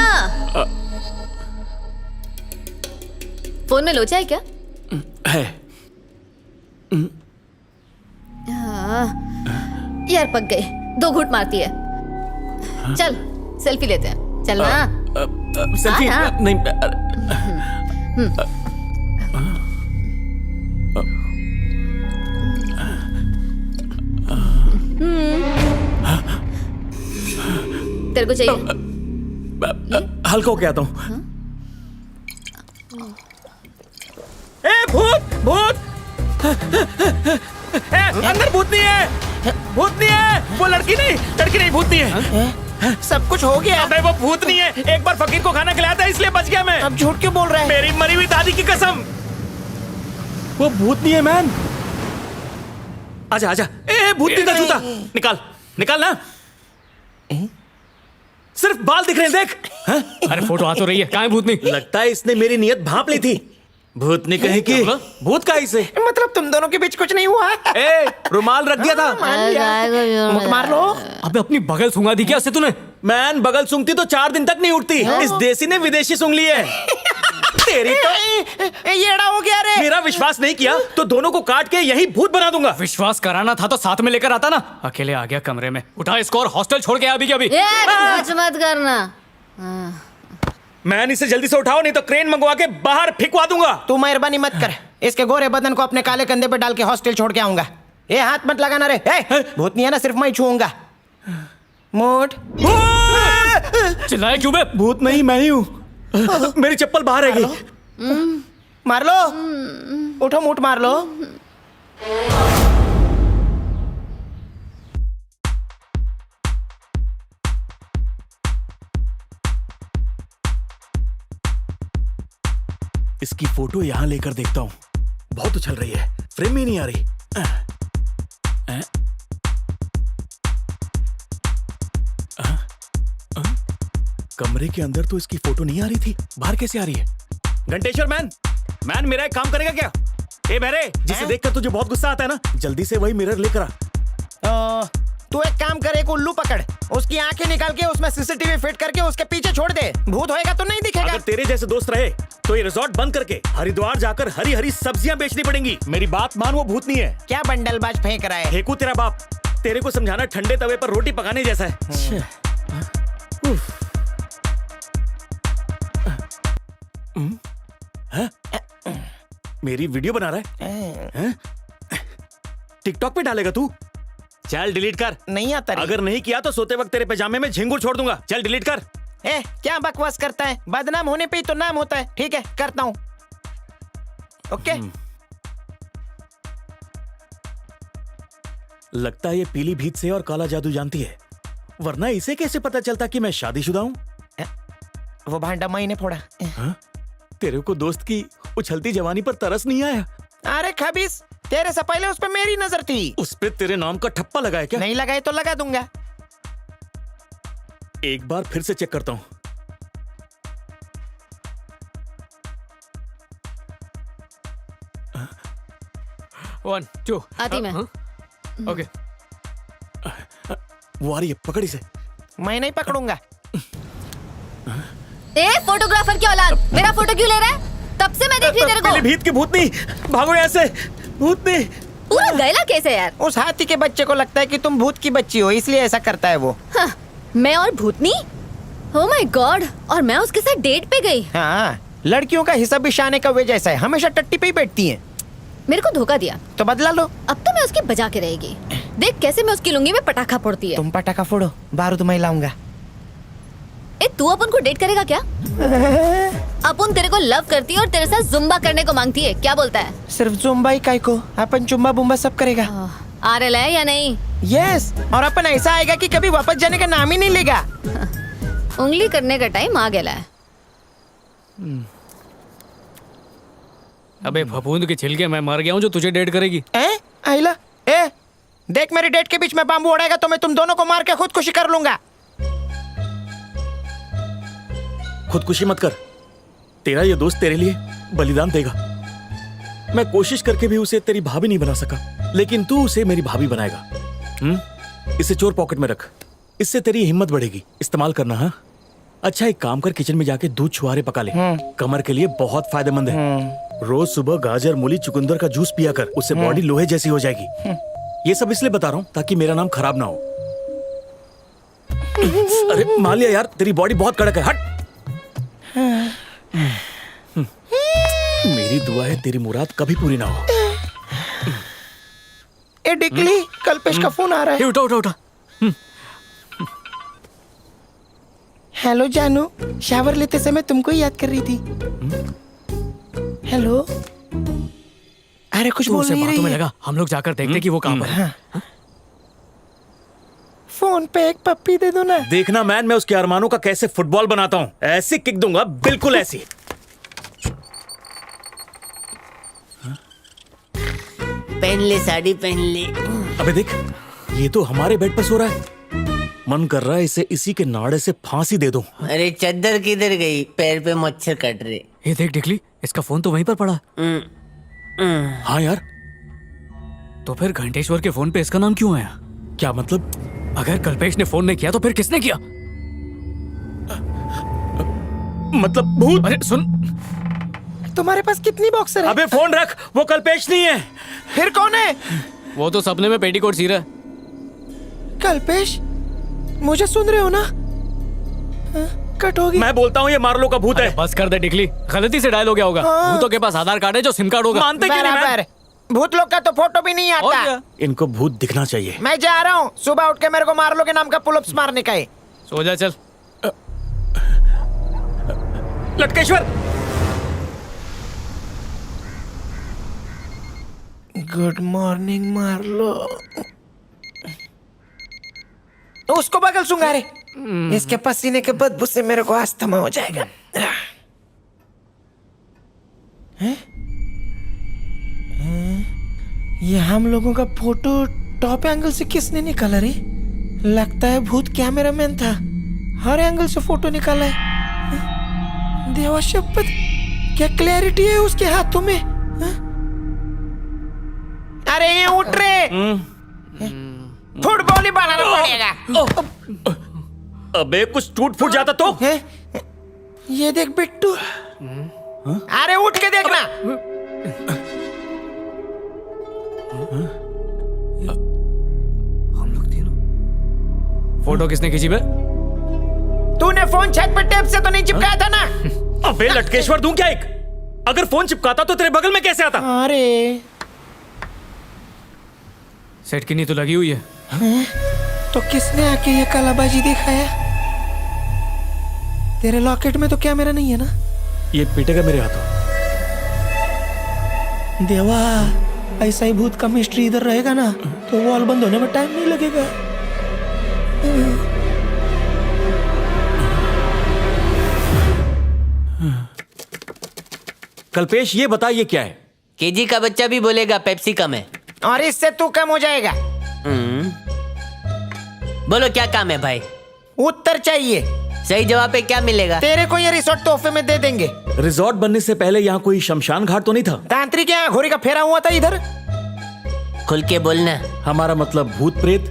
Speaker 6: फोन में लोचा है क्या?
Speaker 2: है।
Speaker 6: यार पक गई, 2 घूंट मारती है। चल सेल्फी लेते हैं, चल ना।
Speaker 2: सेल्फी
Speaker 6: हाँ।
Speaker 2: नहीं।
Speaker 6: तेरे को चाहिए?
Speaker 2: हल्का होके आता हूँ। ए भूत भूत! ए, अंदर भूतनी है, भूतनी है। वो लड़की नहीं भूतनी है।
Speaker 1: सब कुछ हो गया।
Speaker 2: अबे वो भूतनी है, एक बार फकीर को खाना खिलाया था इसलिए बच गया मैं।
Speaker 1: अब झूठ क्यों बोल रहा है?
Speaker 2: मेरी मरी हुई दादी की कसम, वो भूतनी है मैन। आजा आजा। ए भूतनी का जूता निकाल, निकाल ना। सिर्फ बाल दिख रहे हैं, देख। हाँ?
Speaker 3: अरे फोटो आ तो रही है, कहाँ है भूतनी?
Speaker 2: लगता है इसने मेरी नियत भांप ली थी। भूतनी कहीं की भूत का इसे।
Speaker 1: मतलब तुम दोनों के बीच कुछ नहीं हुआ?
Speaker 2: ए रुमाल रख दिया था।
Speaker 1: मुख मार लो।
Speaker 3: अबे अपनी बगल सूंघा दी क्या उससे तूने?
Speaker 2: मैन बगल सूंघती तो 4 दिन तक नहीं उठती। इस देसी ने विदेशी सूंघ ली है। तेरी तो
Speaker 1: ये एड़ा हो गया रे।
Speaker 2: मेरा विश्वास नहीं किया तो दोनों को काट के यही भूत बना दूंगा।
Speaker 3: विश्वास कराना था तो साथ में लेकर आता ना। अकेले आ गया कमरे में, उठा इसको और हॉस्टल छोड़ के आ अभी के अभी।
Speaker 6: मत करना।
Speaker 2: मैन इसे जल्दी से उठाओ, नहीं तो क्रेन मंगवा के बाहर फेंकवा दूंगा।
Speaker 1: तू मेहरबानी मत कर, इसके गोरे बदन को अपने काले कंधे पे डाल के हॉस्टल छोड़ के आऊंगा। ए हाथ मत लगाना रे। भूतनी है ना, सिर्फ मैं ही छूऊंगा। मोट
Speaker 3: चिल्लाए क्यों बे?
Speaker 2: भूत नहीं, मैं ही हूँ। मेरी चप्पल बाहर रह गई।
Speaker 1: मार लो, उठो मूठ मार लो।
Speaker 2: इसकी फोटो यहां लेकर देखता हूं। बहुत उछल रही है, फ्रेम ही नहीं आ रही। कमरे के अंदर तो इसकी फोटो नहीं आ रही थी, बाहर कैसे आ रही है? घंटेश्वर मैन, मैन मेरा एक काम करेगा क्या? ए बहरे, जिसे देखकर तुझे बहुत गुस्सा आता है ना, जल्दी से वही मिरर लेकर आ।
Speaker 1: तू एक काम कर, एक उल्लू पकड़, उसकी आंखें निकाल के उसमें सीसीटीवी फिट करके उसके पीछे छोड़ दे। भूत होएगा तो नहीं दिखेगा।
Speaker 2: अगर तेरे जैसे दोस्त रहे तो ये रिजॉर्ट बंद करके हरिद्वार जाकर हरी हरी सब्जियां बेचनी पड़ेंगी। मेरी बात मान, वो भूत नहीं है।
Speaker 1: क्या बंडलबाज फेंक रहा है?
Speaker 2: फेंकू तेरा बाप। तेरे को समझाना ठंडे तवे पर रोटी पकाने जैसा है। मेरी वीडियो बना रहा है? टिकटॉक पे डालेगा तू? चल डिलीट कर।
Speaker 1: नहीं आता रे।
Speaker 2: अगर नहीं किया तो सोते वक्त तेरे पैजामे में झिंगुर छोड़ दूंगा। चल डिलीट कर।
Speaker 1: ए क्या बकवास करता है? बदनाम होने पे ही तो नाम होता है। ठीक है, करता हूँ। ओके।
Speaker 2: लगता है ये पीली भीत से और काला जादू जानती है, वरना इसे कैसे पता चलता कि मैं शादीशुदा हूँ?
Speaker 1: वो भांडा माई ने फोड़ा।
Speaker 2: तेरे को दोस्त की उछलती जवानी पर तरस नहीं आया?
Speaker 1: अरे खबीस, तेरे से पहले उस पे मेरी नजर थी।
Speaker 2: उस पे तेरे नाम का ठप्पा लगाया क्या?
Speaker 1: नहीं लगाए तो लगा दूंगा।
Speaker 2: एक बार फिर से चेक करता हूँ।
Speaker 3: वन टू
Speaker 6: आती मैं।
Speaker 3: ओके।
Speaker 2: वो आ रही है, पकड़ इसे।
Speaker 1: मैं नहीं पकड़ूंगा।
Speaker 6: ए फोटोग्राफर की औलाद, मेरा फोटो क्यों ले रहा है? तब से मैं देख रही तेरे
Speaker 2: पीली
Speaker 6: को।
Speaker 2: भीत की भूतनी, भागो यहाँ से। भूतनी
Speaker 6: पूरा गैला कैसे यार?
Speaker 1: उस हाथी के बच्चे को लगता है कि तुम भूत की बच्ची हो, इसलिए ऐसा करता है वो।
Speaker 6: हाँ, मैं और भूतनी? ओह माय गॉड, और मैं उसके साथ डेट पे गई।
Speaker 1: हाँ, लड़कियों का हिसाब भी शाने का वे जैसा है, हमेशा टट्टी पे ही बैठती हैं।
Speaker 6: मेरे को धोखा दिया
Speaker 1: तो बदला लो।
Speaker 6: अब तो मैं उसकी बजा के रहेगी। देख कैसे मैं उसकी लुंगी में पटाखा फोड़ती है।
Speaker 1: तुम पटाखा फोड़ो, बारूद मैं लाऊंगा।
Speaker 6: ए तू अपन को डेट करेगा क्या? अपन तेरे को लव करती है और तेरे साथ जुम्बा करने को मांगती है, क्या बोलता है?
Speaker 1: सिर्फ जुम्बा ही काय को, अपन चुम्बा बुम्बा सब करेगा।
Speaker 6: आ रहा है या नहीं?
Speaker 1: यस, और अपन ऐसा आएगा कि कभी वापस जाने का नाम ही नहीं लेगा।
Speaker 6: उंगली करने का टाइम आ गया है।
Speaker 3: अबे फफूंद के छिलके, मैं मर गया हूँ जो तुझे डेट करेगी।
Speaker 1: आइला ए देख, मेरी डेट के बीच में बाम्बू उड़ाएगा तो मैं तुम दोनों को मार के खुदकुशी कर लूंगा।
Speaker 2: खुदकुशी मत कर, तेरा ये दोस्त तेरे लिए बलिदान देगा। मैं कोशिश करके भी उसे तेरी भाभी नहीं बना सका, लेकिन तू उसे मेरी भाभी बनाएगा। इसे चोर पॉकेट में रख, इससे तेरी हिम्मत बढ़ेगी। इस्तेमाल करना। हाँ अच्छा, एक काम कर, किचन में जाके दूध छुहारे पका ले, कमर के लिए बहुत फायदेमंद है। रोज सुबह गाजर, मूली, चुकंदर का जूस पिया कर, उससे बॉडी लोहे जैसी हो जाएगी। ये सब इसलिए बता रहा हूँ ताकि मेरा नाम खराब ना हो। अरे मान लिया यार, तेरी बॉडी बहुत कड़क है, हट। मेरी दुआ है तेरी मुराद कभी पूरी ना हो।
Speaker 1: ए डिकली, कल्पेश का फोन आ रहा है।
Speaker 3: उठा उठा उठा।
Speaker 1: हेलो जानू, शावर लेते समय तुमको ही याद कर रही थी। हेलो, अरे कुछ बोल नहीं रही
Speaker 3: में
Speaker 1: है।
Speaker 3: लगा, हम लोग जाकर देखते कि वो कहाँ पर है।
Speaker 1: फोन पे एक पप्पी दे दो ना।
Speaker 2: देखना मैन, मैं उसके अरमानों का कैसे फुटबॉल बनाता हूँ। ऐसे किक दूंगा, बिल्कुल ऐसी।
Speaker 5: पहन ले साड़ी, पहन ले।
Speaker 2: अबे देख, ये तो हमारे बेड पर सो रहा है। मन कर रहा है इसे इसी के नाड़े से फांसी दे दूं।
Speaker 5: अरे चद्दर किधर गई? पैर पे मच्छर कट रहे।
Speaker 3: ये देख डिकली, इसका फोन तो वहीं पर पड़ा।
Speaker 2: हाँ यार,
Speaker 3: तो फिर घंटेश्वर के फोन पे इसका नाम क्यों आया?
Speaker 2: क्या मतलब?
Speaker 3: अगर कल्पेश ने फोन नहीं किया तो फिर किसने किया?
Speaker 2: मतलब भूत।
Speaker 3: अरे सुन,
Speaker 1: तुम्हारे पास कितनी बॉक्सर है?
Speaker 2: अबे फोन रख, वो कल्पेश नहीं है।
Speaker 1: फिर कौन है?
Speaker 3: वो तो सपने में पेटीकोट सी रहा है।
Speaker 1: कल्पेश, मुझे सुन रहे हो ना? कट होगी।
Speaker 2: मैं बोलता हूँ ये मार्लो का भूत है।
Speaker 3: बस कर दे डिकली, गलती से डायल हो गया होगा।
Speaker 1: हाँ।
Speaker 3: भूतों के पास आधार कार्ड है जो सिम कार्ड होगा।
Speaker 2: मानते क्यों नहीं?
Speaker 1: बराबर, भूत लोग का तो फोटो भी नहीं
Speaker 3: और
Speaker 1: आता।
Speaker 3: क्या?
Speaker 2: इनको भूत दिखना चाहिए।
Speaker 1: मैं जा रहा हूँ, सुबह उठ के मेरे को मार्लो के नाम का पुलअप्स मारने का है।
Speaker 3: सो जा चल।
Speaker 2: लटकेश्वर,
Speaker 1: गुड मॉर्निंग मार्लो। उसको बगल सूंगा रे, इसके पसीने के बदबू से मेरे को अस्थमा हो जाएगा। हैं? ये हम लोगों का फोटो टॉप एंगल से किसने निकाला रे? लगता है भूत कैमरामैन था, हर एंगल से फोटो निकाला है। देवा शपथ, क्या क्लैरिटी है उसके हाथों में। अरे ये उठ रे, फुटबॉल ही बनाना पड़ेगा।
Speaker 2: अबे कुछ टूट फूट जाता तो?
Speaker 1: हैं? ये देख बिट्टू, अरे उठ के देखना।
Speaker 3: हम लोग तीनों। फोटो किसने खींची बे?
Speaker 1: तूने फोन छत पर टेप से तो नहीं चिपकाया था ना?
Speaker 2: अबे लटकेश्वर, दूं क्या एक? अगर फोन चिपकाता तो तेरे बगल में कैसे आता?
Speaker 1: अरे
Speaker 3: सेट की नहीं तो लगी हुई है।
Speaker 1: तो किसने आके ये कालाबाजी दिखाया? तेरे लॉकेट में तो कैमरा नहीं है ना?
Speaker 2: ये पीटेगा मेरे हाथों।
Speaker 1: देवा, ऐसा ही भूत का मिस्ट्री इधर रहेगा ना तो वॉल बंद होने में टाइम नहीं लगेगा।
Speaker 2: कल्पेश, ये बता ये क्या है?
Speaker 5: केजी का बच्चा भी बोलेगा पेप्सी कम है।
Speaker 1: और इससे तू कम हो जाएगा।
Speaker 5: बोलो क्या काम है भाई?
Speaker 1: उत्तर चाहिए।
Speaker 5: सही जवाब पे क्या मिलेगा?
Speaker 1: तेरे को ये रिसोर्ट तोहफे में दे देंगे।
Speaker 2: रिजॉर्ट बनने से पहले यहाँ कोई शमशान घाट तो नहीं था?
Speaker 1: तांत्रिक यहाँ घोड़ी का फेरा हुआ था इधर।
Speaker 5: खुल के बोलना।
Speaker 2: हमारा मतलब भूत प्रेत।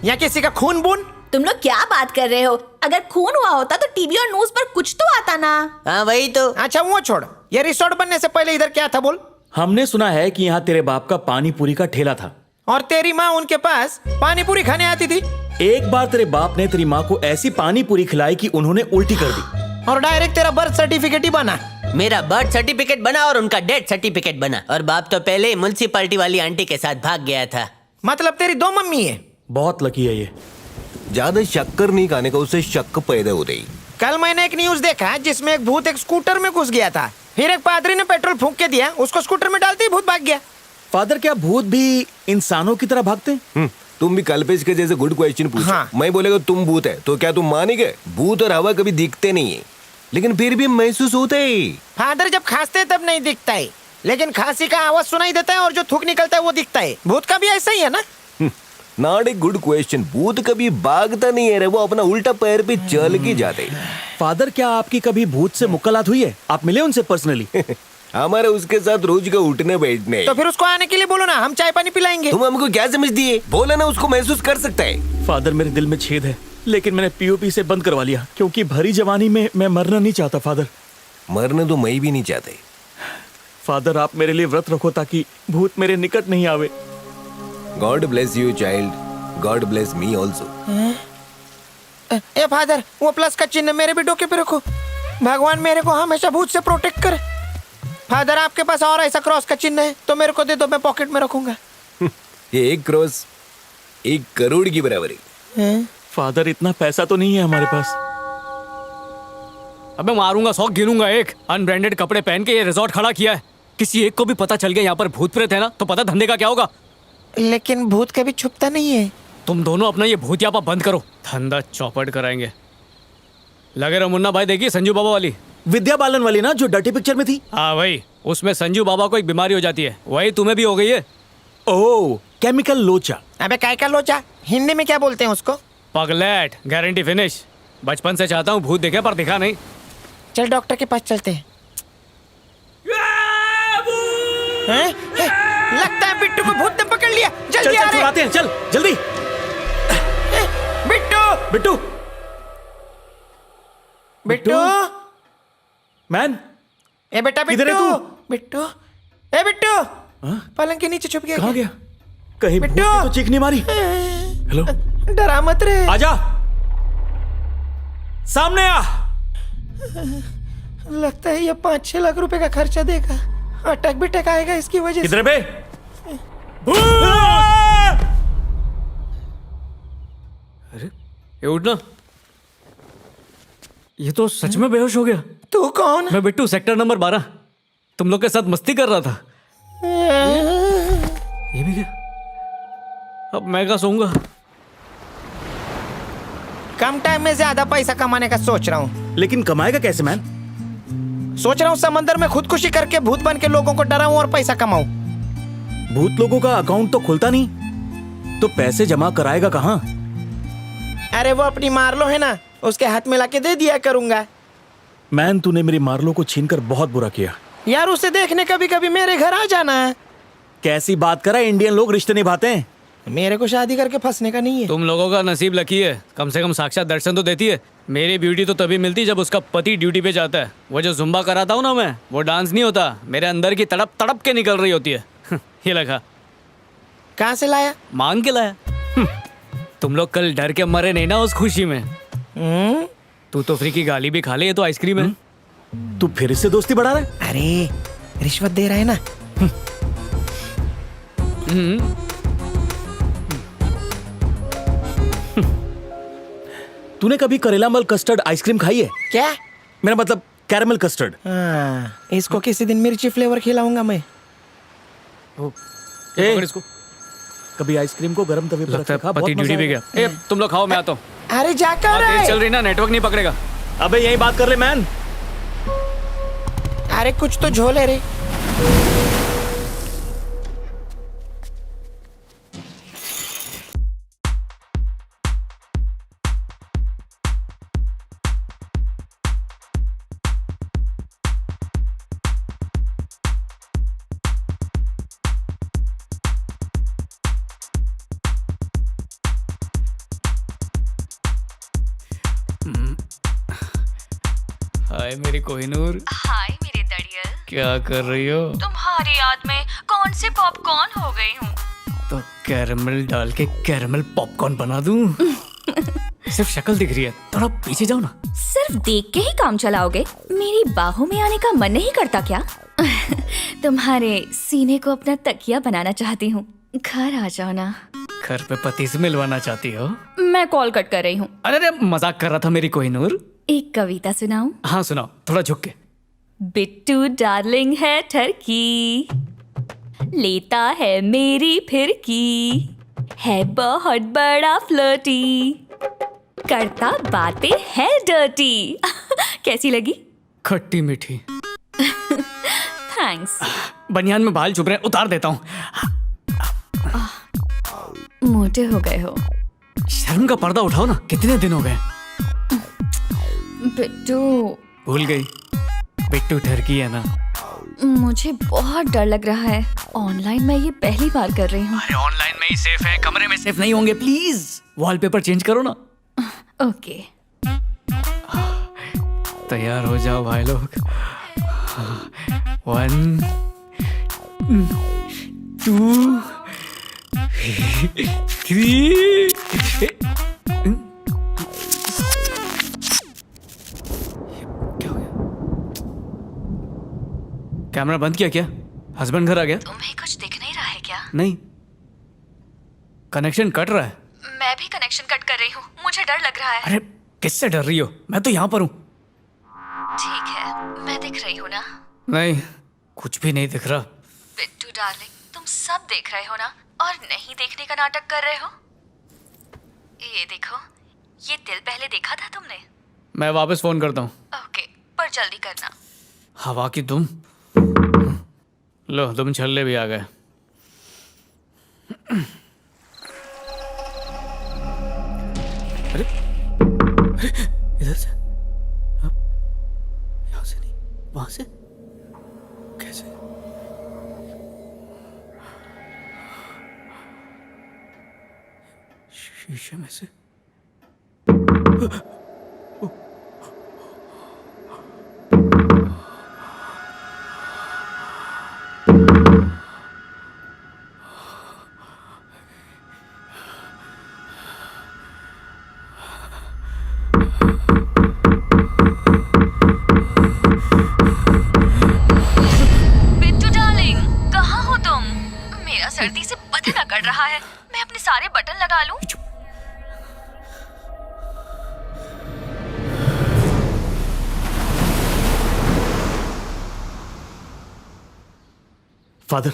Speaker 1: या किसी का खून बून।
Speaker 6: तुम लोग क्या बात कर रहे हो? अगर खून हुआ होता तो टीवी और न्यूज पर कुछ तो आता ना।
Speaker 5: हाँ वही तो।
Speaker 1: अच्छा वो छोड़, ये रिसोर्ट बनने से पहले इधर क्या था बोल?
Speaker 2: हमने सुना है कि यहाँ तेरे बाप का पानी पूरी का ठेला था
Speaker 1: और तेरी माँ उनके पास पानी पूरी खाने आती थी।
Speaker 2: एक बार तेरे बाप ने तेरी माँ को ऐसी पानी पूरी खिलाई कि उन्होंने उल्टी कर दी
Speaker 1: और डायरेक्ट तेरा बर्थ सर्टिफिकेट ही बना।
Speaker 5: मेरा बर्थ सर्टिफिकेट बना और उनका डेथ सर्टिफिकेट बना। और बाप तो पहले ही म्युनिसिपैलिटी वाली आंटी के साथ भाग गया था।
Speaker 1: मतलब तेरी दो मम्मी है।
Speaker 2: बहुत लकी है ये।
Speaker 4: ज्यादा शक्कर नहीं खाने का, उससे शक पैदा हो रही।
Speaker 1: कल मैंने एक न्यूज देखा जिसमें एक भूत एक स्कूटर में घुस गया था, फिर एक पादरी ने पेट्रोल फूंक के दिया, उसको स्कूटर में डालते ही भूत भाग गया।
Speaker 2: फादर, क्या भूत भी इंसानों की तरह भागते हैं?
Speaker 4: तुम भी कल्पेश के जैसे गुड क्वेश्चन पूछो।
Speaker 1: हाँ।
Speaker 4: मैं बोलेगा तुम भूत है तो क्या तुम मानेंगे? भूत और हवा कभी दिखते नहीं है। लेकिन फिर भी महसूस होता है।
Speaker 1: फादर जब खांसते हैं तब नहीं दिखता है, लेकिन खांसी का आवाज सुनाई देता है और जो थूक निकलता है वो दिखता है। भूत का भी ऐसा ही है ना?
Speaker 4: Not a good question. भूत कभी भागता नहीं है रे, वो अपना उल्टा पैर पे चल के जाते।
Speaker 2: फादर, क्या आपकी कभी भूत से मुलाकात हुई है? आप मिले उनसे पर्सनली?
Speaker 4: हमारा उसके साथ रोज का उठने बैठने।
Speaker 1: तो फिर उसको आने के लिए बोलो ना, हम चाय पानी पिलाएंगे।
Speaker 4: तुम हमको क्या समझती है? बोला ना, उसको महसूस कर सकता है।
Speaker 2: फादर, मेरे दिल में छेद है, लेकिन मैंने पीओपी से बंद करवा लिया क्योंकि भरी जवानी में मैं मरना नहीं चाहता। फादर,
Speaker 4: मरने तो मैं भी नहीं चाहते।
Speaker 2: फादर, आप मेरे लिए व्रत रखो ताकि भूत मेरे निकट नहीं आवे।
Speaker 4: God bless you child, God bless me also.
Speaker 1: A father, वो प्लस का चिन्ह मेरे भी डोके पे रखो। भगवान मेरे को हमेशा भूत से प्रोटेक्ट करे। फादर, आपके पास और ऐसा क्रॉस का चिन्ह है तो मेरे को दे दो, मैं पॉकेट में रखूंगा।
Speaker 4: ये एक क्रॉस 1 करोड़ की बराबर है।
Speaker 2: फादर, इतना पैसा तो नहीं है हमारे पास।
Speaker 3: अबे मारूंगा, 100 गिनूंगा। एक अनब्रांडेड कपड़े पहन के ये रिजॉर्ट खड़ा किया है। किसी एक को भी पता चल गया यहाँ पर भूत प्रेत है ना, तो पता धंधे का क्या होगा।
Speaker 1: लेकिन भूत कभी छुपता नहीं है।
Speaker 3: तुम दोनों अपना ये भूतियापा बंद करो, धंधा चौपट कराएंगे। लगे रहो मुन्ना भाई, देखिए संजू बाबा वाली,
Speaker 2: विद्या बालन वाली ना, जो डर्टी पिक्चर में थी।
Speaker 3: हाँ भाई, उसमें संजू बाबा को एक बीमारी हो जाती है, वही तुम्हें भी हो गई है।
Speaker 2: ओह, केमिकल लोचा।
Speaker 1: अबे काय का लोचा, हिंदी में क्या बोलते हैं उसको?
Speaker 3: Pagglait, guarantee finish. बचपन से चाहता हूँ भूत दिखे पर दिखा नहीं।
Speaker 1: चल डॉक्टर के पास चलते हैं। हैं? लगता है बिट्टू को भूत ने पकड़ लिया।
Speaker 2: चल
Speaker 1: जल्दी
Speaker 2: चल
Speaker 1: आ रे।
Speaker 2: छुड़ाते हैं, चल जल्दी।
Speaker 1: बिट्टू,
Speaker 2: बिट्टू,
Speaker 1: बिट्टू,
Speaker 2: मैन,
Speaker 1: ए बेटा
Speaker 2: किधर है
Speaker 1: बिट्टू,
Speaker 2: तू?
Speaker 1: बिट्टू, ए बिट्टू,
Speaker 2: हाँ?
Speaker 1: पलंग के नीचे छुप गया।
Speaker 2: कहाँ गया? कहीं भूत ने
Speaker 1: बिट्टू।
Speaker 2: तो चीख नहीं मारी? हेलो,
Speaker 1: डरा मत रे।
Speaker 2: आजा, सामने आ।
Speaker 1: लगता है ये 5-6 लाख रुपए का खर्चा देगा। अटैक भी आएगा इसकी वजह से।
Speaker 2: किधर है बे?
Speaker 3: अरे ये उठना, ये तो सच में बेहोश हो गया।
Speaker 1: तू कौन?
Speaker 3: मैं बिट्टू, सेक्टर नंबर 12, तुम लोग के साथ मस्ती कर रहा था। ये भी क्या? अब मैं क्या सोऊंगा?
Speaker 1: कम टाइम में ज्यादा पैसा कमाने का सोच रहा हूँ।
Speaker 2: लेकिन कमाएगा कैसे मैन?
Speaker 1: सोच रहा हूँ समंदर में खुदकुशी करके भूत बन के लोगों को डराऊं और पैसा कमाऊं।
Speaker 2: भूत लोगों का अकाउंट तो खुलता नहीं, तो पैसे जमा कराएगा कहाँ?
Speaker 1: अरे वो अपनी मार्लो है ना, उसके हाथ में लाके दे दिया करूंगा।
Speaker 2: मैन, तूने मेरी मार्लो को छीनकर बहुत बुरा किया।
Speaker 1: यार उसे देखने कभी कभी मेरे घर आ जाना।
Speaker 2: कैसी बात करा, इंडियन लोग रिश्ते निभाते हैं।
Speaker 1: मेरे को शादी करके फंसने का नहीं है।
Speaker 3: तुम लोगों का नसीब लकी है, कम से कम साक्षात दर्शन तो देती है। मेरी ब्यूटी तो तभी मिलती जब उसका पति ड्यूटी पे जाता है। वो जो जुम्बा कराता हूँ ना मैं, वो डांस नहीं होता, मेरे अंदर की तड़प तड़प के निकल रही होती है। ये लगा।
Speaker 1: कहाँ से लाया?
Speaker 3: मांग के लाया। तुम लोग कल डर के मरे नहीं ना उस खुशी में। तू तो फ्री की गाली भी खा ले, ये तो आइसक्रीम है।
Speaker 2: तू फिर इससे दोस्ती बढ़ा रहा है?
Speaker 1: अरे रिश्वत दे रहा है ना।
Speaker 2: तूने कभी करेला मल कस्टर्ड आइसक्रीम खाई है?
Speaker 1: क्या?
Speaker 2: मेरा मतलब कैरमल कस्टर्ड।
Speaker 1: हाँ, इसको किसी दिन मिर्ची फ्लेवर खिलाऊंगा मैं।
Speaker 3: पकड़ इसको।
Speaker 2: कभी आइसक्रीम को गरम तवे पर
Speaker 3: लगता है
Speaker 2: रखा,
Speaker 3: पति
Speaker 2: बहुत
Speaker 3: ड्यूटी
Speaker 2: मजा
Speaker 3: पे
Speaker 2: आएगा।
Speaker 3: गया। ए, तुम लोग खाओ, मैं आता हूँ।
Speaker 1: अरे जाकर
Speaker 3: तेज चल रही ना, नेटवर्क नहीं पकड़ेगा।
Speaker 2: अबे यही बात कर ले मैन।
Speaker 1: अरे कुछ तो झोले रे।
Speaker 3: हाय मेरी कोहिनूर,
Speaker 7: हाय मेरे दड़ियल,
Speaker 3: क्या कर रही हो?
Speaker 7: तुम्हारी याद में कौन से पॉपकॉर्न हो गई हूँ।
Speaker 3: तो कैरमल डाल के कैरमल पॉपकॉर्न बना दूं? सिर्फ शक्ल दिख रही है, थोड़ा पीछे जाओ ना।
Speaker 6: सिर्फ देख के ही काम चलाओगे? मेरी बाहों में आने का मन नहीं करता क्या? तुम्हारे सीने को अपना तकिया बनाना चाहती हूँ, घर आ जाओ ना।
Speaker 3: घर पे पति से मिलवाना चाहती हो?
Speaker 6: मैं कॉल कट कर रही हूँ।
Speaker 3: अरे मजाक कर रहा था मेरी कोहिनूर।
Speaker 6: एक कविता सुनाऊं?
Speaker 3: हाँ सुनाओ, थोड़ा झुक के।
Speaker 6: बिट्टू डार्लिंग है ठरकी, लेता है मेरी फिरकी, है बहुत बड़ा फ्लर्टी, करता बातें है डर्टी। कैसी लगी?
Speaker 3: खट्टी मीठी।
Speaker 6: थैंक्स।
Speaker 3: बनियान में बाल चुभ रहे हैं, उतार देता हूँ।
Speaker 6: मोटे हो गए हो।
Speaker 3: शर्म का पर्दा उठाओ ना, कितने दिन हो गए।
Speaker 6: बिट्टू,
Speaker 3: भूल गई, बिट्टू ठरकी है ना।
Speaker 6: मुझे बहुत डर लग रहा है। ऑनलाइन मैं ये पहली बार कर रही हूँ।
Speaker 3: अरे ऑनलाइन में ही सेफ है, कमरे में सेफ नहीं होंगे। प्लीज वॉलपेपर चेंज करो ना।
Speaker 6: ओके।
Speaker 3: तैयार हो जाओ भाई लोग। 1 2 3। क्या हो गया? कैमरा बंद किया क्या? हस्बैंड घर आ गया?
Speaker 6: तुम्हें कुछ दिख नहीं रहा है क्या?
Speaker 3: नहीं, कनेक्शन कट रहा है।
Speaker 6: मैं भी कनेक्शन कट कर रही हूँ, मुझे डर लग रहा है।
Speaker 3: अरे किससे डर रही हो? मैं तो यहाँ पर हूँ।
Speaker 6: ठीक है, मैं दिख रही हूँ ना?
Speaker 3: नहीं, कुछ भी नहीं दिख रहा।
Speaker 6: बिट्टू डार्लिंग, तुम सब देख रहे हो ना, और नहीं देखने का नाटक कर रहे हो? ये देखो, ये दिल पहले देखा था तुमने?
Speaker 3: मैं वापस फोन करता हूँ।
Speaker 6: ओके, पर जल्दी करना।
Speaker 3: हवा की दुम। लो, दुम छल्ले भी आ गए। अरे इधर से, यहाँ से नहीं, वहां से कैसे? शीशे में से।
Speaker 6: बिट्टू डार्लिंग, कहाँ हो तुम? मेरा सर्दी से बदन अकड़ रहा है। मैं अपने सारे बटन लगा लूं?
Speaker 2: फादर,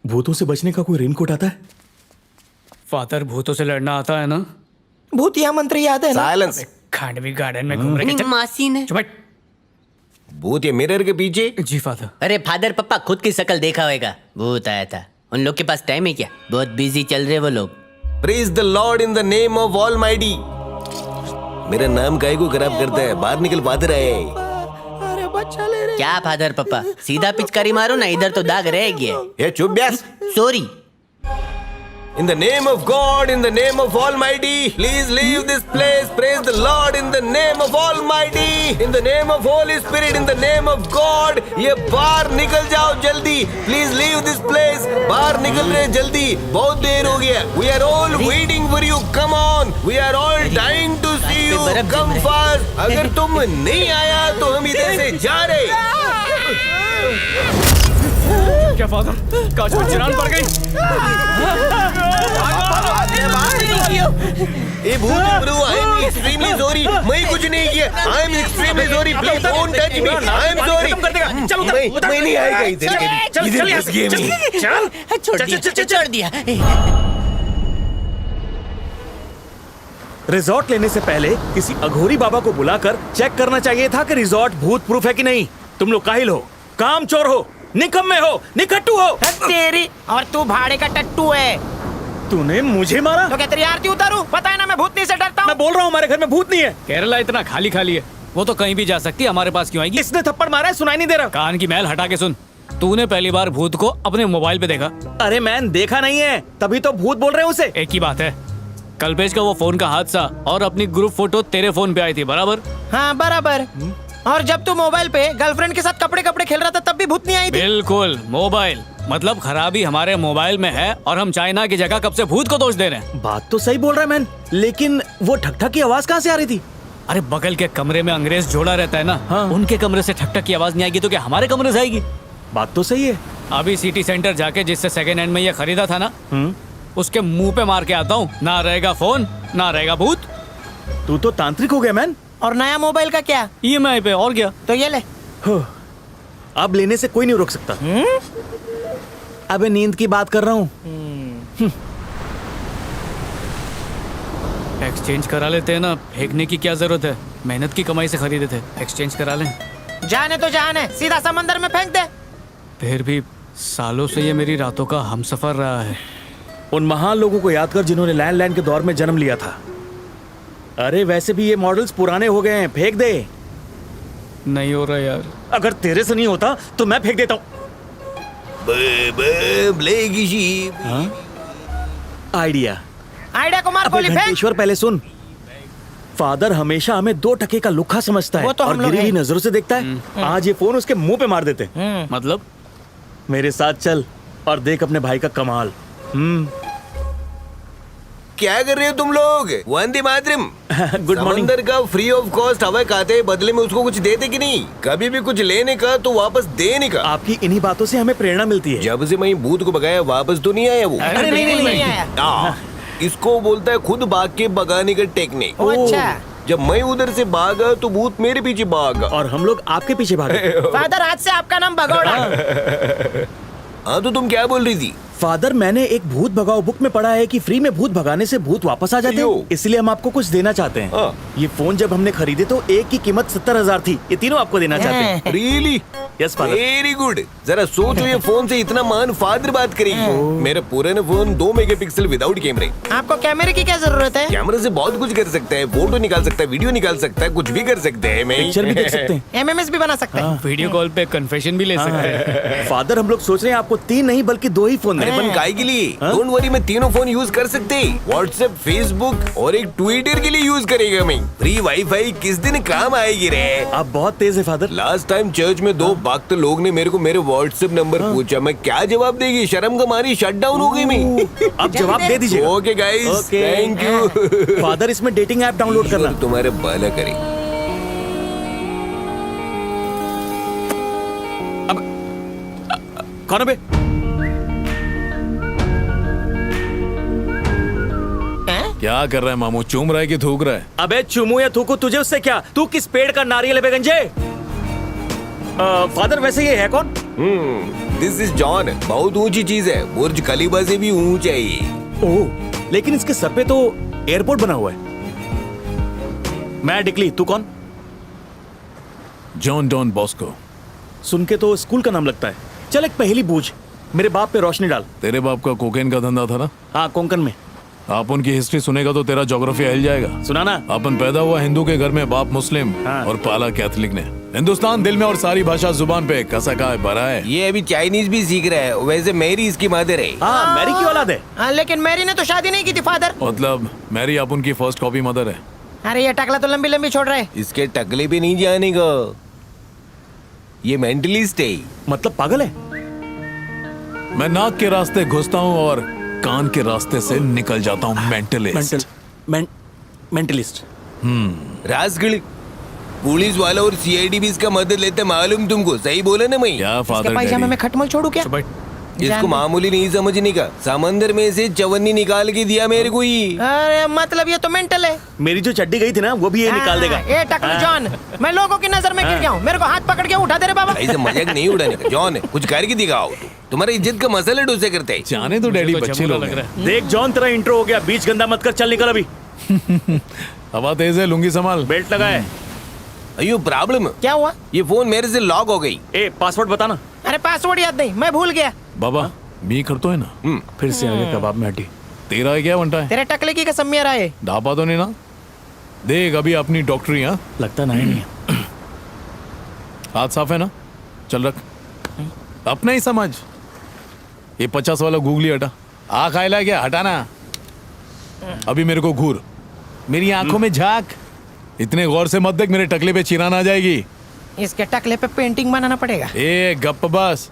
Speaker 2: भूतों से बचने का कोई रेनकोट आता है?
Speaker 3: फादर, भूतों से लड़ना आता है ना?
Speaker 1: भूतिया मंत्र याद है ना?
Speaker 4: साइलेंस।
Speaker 3: खांडवी गार्डन में घूम रहे
Speaker 5: अपनी
Speaker 3: हैं।
Speaker 5: मासी ने।
Speaker 3: चुप हट।
Speaker 4: भूत ये मिरर के पीछे।
Speaker 3: जी फादर।
Speaker 5: अरे फादर, पप्पा खुद की शक्ल देखा होगा। भूत आया था। उन लोग के पास टाइम है क्या? बहुत बिजी चल रहे वो लोग।
Speaker 4: Praise the Lord in the name of almighty. मेरा नाम काहे को खराब करता है? बाहर निकल, फादर आए।
Speaker 1: अरे बच्चा ले रहे।
Speaker 5: क्या फादर पप्पा, सीधा पिचकारी मारो ना, इधर तो दाग रह गया।
Speaker 4: ये चुप Beas.
Speaker 5: Sorry.
Speaker 4: In the name of God, in the name of Almighty, please leave this place. Praise the Lord in the name of Almighty, in the name of Holy Spirit, in the name of God. ये बाहर निकल जाओ जल्दी. Please leave this place. बाहर निकल रहे जल्दी. बहुत देर हो गया. We are all waiting for you. Come on. We are all dying to see you. Come fast. अगर तुम नहीं आया तो हम इधर से जा रहे.
Speaker 3: क्या फादर, कांच में चिरान पड़ गई?
Speaker 4: ए भूत bro, I am extremely sorry. मैं कुछ नहीं किया. I am extremely sorry. Please don't touch me. I am sorry. मैं नहीं आएगा इधर. इधर फंस गए मैं.
Speaker 5: छोड़ दिया।
Speaker 2: रिजॉर्ट लेने से पहले किसी अघोरी बाबा को बुलाकर चेक करना चाहिए था कि रिजॉर्ट भूत प्रूफ है कि नहीं। तुम लोग काहिल हो, कामचोर हो, निकम्मे हो, निकट्टू हो।
Speaker 1: तेरी और तू भाड़े का टट्टू है।
Speaker 2: तूने मुझे मारा?
Speaker 1: तो क्या तेरी आरती उतारूं? पता है ना मैं भूतनी से डरता हूँ।
Speaker 2: मैं बोल रहा हूँ हमारे घर में भूत नहीं है।
Speaker 3: केरला इतना खाली खाली है, वो तो कहीं भी जा सकती है, हमारे पास क्यों आएगी?
Speaker 2: इसने थप्पड़ मारा है, सुनाई नहीं दे रहा।
Speaker 3: कान की मैल हटा के सुन। तूने पहली बार भूत को अपने मोबाइल पे देखा?
Speaker 2: अरे मैंने देखा नहीं है, तभी तो भूत बोल रहे हैं उसे।
Speaker 3: एक ही बात है, कल्पेश का वो फोन का हादसा और अपनी ग्रुप फोटो तेरे फोन पे आई थी, बराबर?
Speaker 1: हाँ बराबर। और जब तू मोबाइल पे गर्लफ्रेंड के साथ कपड़े कपड़े खेल रहा था तब भी भूत नहीं आई थी।
Speaker 3: बिल्कुल, मोबाइल मतलब खराबी हमारे मोबाइल में है और हम चाइना की जगह कब से भूत को दोष दे रहे हैं।
Speaker 2: बात तो सही बोल रहा है मैन, लेकिन वो ठक ठक की आवाज कहाँ से आ रही थी?
Speaker 3: अरे बगल के कमरे में अंग्रेज जोड़ा रहता है ना,
Speaker 2: हाँ।
Speaker 3: उनके कमरे से ठक ठक की आवाज नहीं आएगी तो क्या हमारे कमरे से आएगी?
Speaker 2: बात तो सही है।
Speaker 3: अभी सिटी सेंटर जाके जिससे सेकेंड हैंड में ये खरीदा था ना, उसके मुंह पे मार के आता हूँ, ना रहेगा फोन ना रहेगा भूत।
Speaker 2: तू तो तांत्रिक हो गया मैन।
Speaker 1: और नया मोबाइल का क्या?
Speaker 3: EMI पे, और क्या?
Speaker 1: तो ये ले।
Speaker 2: अब लेने से कोई नहीं रोक सकता। अबे नींद की बात कर रहा हूँ।
Speaker 3: एक्सचेंज करा लेते हैं ना, फेंकने की क्या जरूरत है? मेहनत की कमाई से खरीदे थे, एक्सचेंज करा लें।
Speaker 1: जाने तो जान है, सीधा समंदर में फेंक दे।
Speaker 3: फिर भी सालों से ये मेरी रातों का हमसफर रहा है।
Speaker 2: उन महान लोगों को याद कर जिन्होंने लैंडलाइन के दौर में जन्म लिया था। अरे वैसे भी ये मॉडल्स पुराने हो गए हैं, फेंक दे।
Speaker 3: नहीं हो रहा यार।
Speaker 2: अगर तेरे से नहीं होता तो मैं फेंक देता हूँ। आइडिया
Speaker 1: आइडिया को मार
Speaker 2: अबे
Speaker 1: गोली फेंक।
Speaker 2: घंटेश्वर, पहले सुन। फादर हमेशा हमें 2 टके का लुक्खा समझता है
Speaker 1: वो तो हम
Speaker 2: और
Speaker 1: लोग
Speaker 2: गिरी हुई
Speaker 1: हैं।
Speaker 2: नजरों से देखता है। आज ये फोन उसके मुंह पे मार देते।
Speaker 3: मतलब
Speaker 2: मेरे साथ चल और देख अपने भाई का कमाल।
Speaker 4: क्या कर रहे हो तुम लोग? वंदे मातरम।
Speaker 2: Good morning.
Speaker 4: समंदर का फ्री ऑफ कॉस्ट हवा खाते हैं, बदले में उसको कुछ देते कि नहीं? कभी भी कुछ लेने का तो वापस देने का।
Speaker 2: आपकी इन्हीं बातों से हमें प्रेरणा मिलती है।
Speaker 4: जब से मैं भूत को भगाया वापस तो नहीं आया वो।
Speaker 1: अरे नहीं आया।
Speaker 4: इसको बोलता है खुद भाग के भगाने का टेक्निक।
Speaker 1: ओ, अच्छा।
Speaker 4: जब मैं उधर से भागा तो भूत मेरे पीछे भागा।
Speaker 2: और हम लोग आपके पीछे भागे।
Speaker 1: फादर, आज से आपका नाम भगोड़ा।
Speaker 4: हाँ तो तुम क्या बोल रही थी?
Speaker 2: फादर, मैंने एक भूत भगाओ बुक में पढ़ा है कि फ्री में भूत भगाने से भूत वापस आ जाते हैं। इसलिए हम आपको कुछ देना चाहते हैं।
Speaker 4: हाँ।
Speaker 2: ये फोन जब हमने खरीदे तो एक की कीमत 70,000 थी। ये तीनों आपको देना चाहते हैं।
Speaker 4: Really?
Speaker 2: Yes father.
Speaker 4: Very good. जरा सोचो, ये फोन से इतना महान फादर बात करेगी। मेरा पुराना फोन 2 मेगापिक्सल विदाउट कैमरे।
Speaker 1: आपको कैमरे की क्या जरूरत है?
Speaker 4: कैमरे से बहुत कुछ कर सकता है, फोटो निकाल सकता है, वीडियो निकाल सकता है, कुछ भी कर सकते हैं। मैं
Speaker 2: पिक्चर भी देख सकते हैं।
Speaker 1: एमएमएस भी बना सकते हैं।
Speaker 3: वीडियो कॉल पे कन्फेशन भी ले सकते हैं।
Speaker 2: फादर, हम लोग सोच रहे हैं आपको 3 नहीं बल्कि 2 ही फोन
Speaker 4: अरे
Speaker 2: दें।
Speaker 4: अपन काय के लिए? डोंट वरी, मैं तीनों फोन यूज कर सकते हैं। व्हाट्सएप, फेसबुक और एक ट्विटर के लिए यूज करेगा मैं। फ्री वाईफाई किस दिन काम आएगी रे?
Speaker 2: आप बहुत तेज है फादर।
Speaker 4: लास्ट टाइम चर्च में 2 भक्त लोग ने मेरे को मेरे व्हाट्सएप नंबर पूछा, मैं क्या जवाब देगी? शर्म का मारी शट डाउन हो गई मैं।
Speaker 2: आप जवाब दे दीजिए।
Speaker 4: Okay guys, thank you.
Speaker 2: Father, इसमें डेटिंग ऐप डाउनलोड करना।
Speaker 4: तुम्हारे भला करे।
Speaker 2: कौन है बे?
Speaker 8: क्या कर रहा है मामू? चूम रहा है कि थूक रहा है?
Speaker 2: अबे चुमू या थूकू, तुझे उससे क्या? तू किस पेड़ का नारियल है बे गंजे? फादर, वैसे ये है कौन?
Speaker 4: This is John. बहुत ऊंची चीज है, बुर्ज खलीफा से भी ऊंचा है ये।
Speaker 2: ओह, लेकिन इसके सर पे तो एयरपोर्ट बना हुआ है। मैं डिकली, तू कौन?
Speaker 8: John Donne Bosco.
Speaker 2: सुन के तो स्कूल का नाम लगता है। चल एक पहेली पूछ, मेरे बाप पे रोशनी डाल।
Speaker 8: तेरे बाप का कोकेन का धंधा था ना?
Speaker 2: हाँ, कोंकण में।
Speaker 8: अपन की हिस्ट्री सुनेगा तो तेरा ज्योग्राफी हिल जाएगा।
Speaker 2: सुनाना।
Speaker 8: अपन पैदा हुआ हिंदू के घर में, बाप मुस्लिम
Speaker 2: हाँ।
Speaker 8: और पाला कैथलिक ने। हिंदुस्तान दिल में और सारी भाषा जुबान पे, कसा का है, भरा है।
Speaker 4: ये अभी चाइनीज भी सीख रहा है। वैसे मैरी इसकी मदर है।
Speaker 2: हाँ, मैरी की औलाद है।
Speaker 1: हाँ, लेकिन मैरी ने तो शादी नहीं की थी फादर।
Speaker 8: मतलब मैरी अपन की फर्स्ट कॉपी मदर है।
Speaker 1: अरे ये टकला तो लंबी लंबी छोड़ रहा है।
Speaker 4: इसके टकले पे नहीं जाने का। ये मेंटलिस्ट है।
Speaker 2: मतलब पागल है।
Speaker 8: मैं नाक के रास्ते घुसता हूँ और कान के रास्ते से निकल जाता हूँ। मेंटलिस्ट।
Speaker 2: मेंटलिस्ट।
Speaker 4: राजगढ़ पुलिस वाला और सीआईडी भी इसका मदद लेते, मालूम तुमको? सही बोला ना मैं?
Speaker 8: क्या
Speaker 1: इसके
Speaker 8: फादर
Speaker 1: पायजामे
Speaker 8: डैडी?
Speaker 1: में खटमल छोड़ू क्या?
Speaker 4: इसको मामूली नहीं समझने का। समंदर में से चवन्नी निकाल के दिया मेरे को ही।
Speaker 1: अरे मतलब ये तो मेंटल है।
Speaker 2: मेरी जो चड्डी गई थी ना, वो भी ये निकाल देगा।
Speaker 1: ए टकलू जॉन, मैं लोगों की नजर में गिर गया हूँ। मेरे को हाथ पकड़ के उठा दे रे बाबा।
Speaker 4: ऐसे मजाक नहीं उड़ाने का। जॉन, कुछ करके दिखाओ। तुम्हारा इज्जत का मसला डोसे करते हैं।
Speaker 8: जाने तो डैडी,
Speaker 3: तो
Speaker 8: बच्चे
Speaker 3: जमुना
Speaker 8: लोग
Speaker 3: लग
Speaker 8: हैं।
Speaker 3: रहा है।
Speaker 2: देख जॉन, तेरा इंट्रो हो गया। बीच गंदा मत कर, चल निकल अभी।
Speaker 8: हवा तेज है, लुंगी संभाल।
Speaker 2: बेल्ट लगा है।
Speaker 4: अयो प्रॉब्लम।
Speaker 1: क्या हुआ?
Speaker 4: ये फोन मेरे से लॉक हो गई।
Speaker 2: ए, पासवर्ड बताना।
Speaker 1: अरे पासवर्ड याद नहीं, मैं भूल गया।
Speaker 8: बाबा मी करतो है ना?
Speaker 2: फिर से आगे कबाब में हड्डी।
Speaker 8: तेरा है क्या बनता है?
Speaker 1: तेरे टकले की कसम मेरा है।
Speaker 8: ढापा तो नहीं ना? देख अभी अपनी डॉक्टरी। हाँ,
Speaker 2: लगता नहीं है।
Speaker 8: हाथ साफ है ना? चल रख। अपना ही समझ। ये 50 वाला गूगली हटा। आ खाएला क्या? हटाना। अभी मेरे को घूर, मेरी आंखों में झांक। इतने गौर से मत देख, मेरे टकले पे चिरान आ जाएगी।
Speaker 1: इसके टकले पे पेंटिंग बनाना पड़ेगा।
Speaker 8: ए गप बस।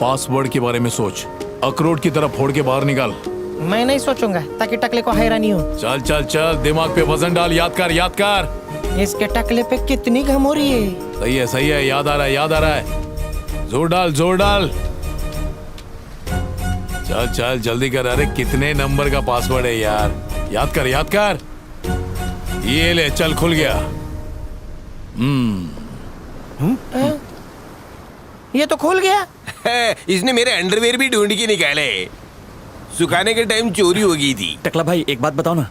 Speaker 8: पासवर्ड के बारे में सोच, अखरोट की तरह फोड़ के बाहर निकाल।
Speaker 1: मैं नहीं सोचूंगा ताकि टकले को हैरानी हो।
Speaker 8: चल चल चल, दिमाग पे वजन डाल। याद कर, याद कर।
Speaker 1: इसके टकले पे कितनी घम हो रही है।
Speaker 8: सही है, सही है। याद आ रहा है, याद आ रहा है। जोर डाल, जोर डाल। चल चल जल्दी कर। अरे कितने नंबर का पासवर्ड है यार? याद कर, याद कर। ये ले, चल खुल गया।
Speaker 1: ये तो खुल गया।
Speaker 4: इसने मेरे अंडरवेयर भी ढूंढ के निकाले। सुखाने के टाइम चोरी हो गई थी।
Speaker 2: टकला भाई, एक बात बताओ ना।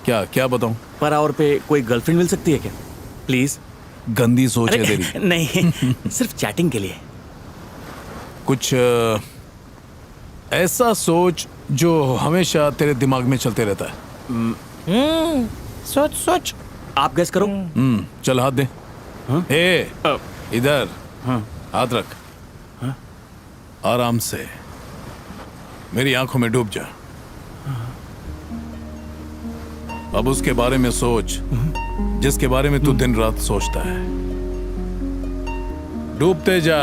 Speaker 8: क्या क्या बताऊं?
Speaker 2: पर आवर पे कोई गर्लफ्रेंड मिल सकती है क्या? प्लीज।
Speaker 8: गंदी सोच है तेरी।
Speaker 2: नहीं, सिर्फ चैटिंग के लिए।
Speaker 8: कुछ ऐसा सोच जो हमेशा तेरे दिमाग में चलते रहता है।
Speaker 1: सोच सोच।
Speaker 2: आप गैस करो।
Speaker 8: चल हाथ दे। ए, इधर हाथ रख। आराम से मेरी आंखों में डूब जा। अब उसके बारे में सोच जिसके बारे में तू दिन रात सोचता है। डूबते जा।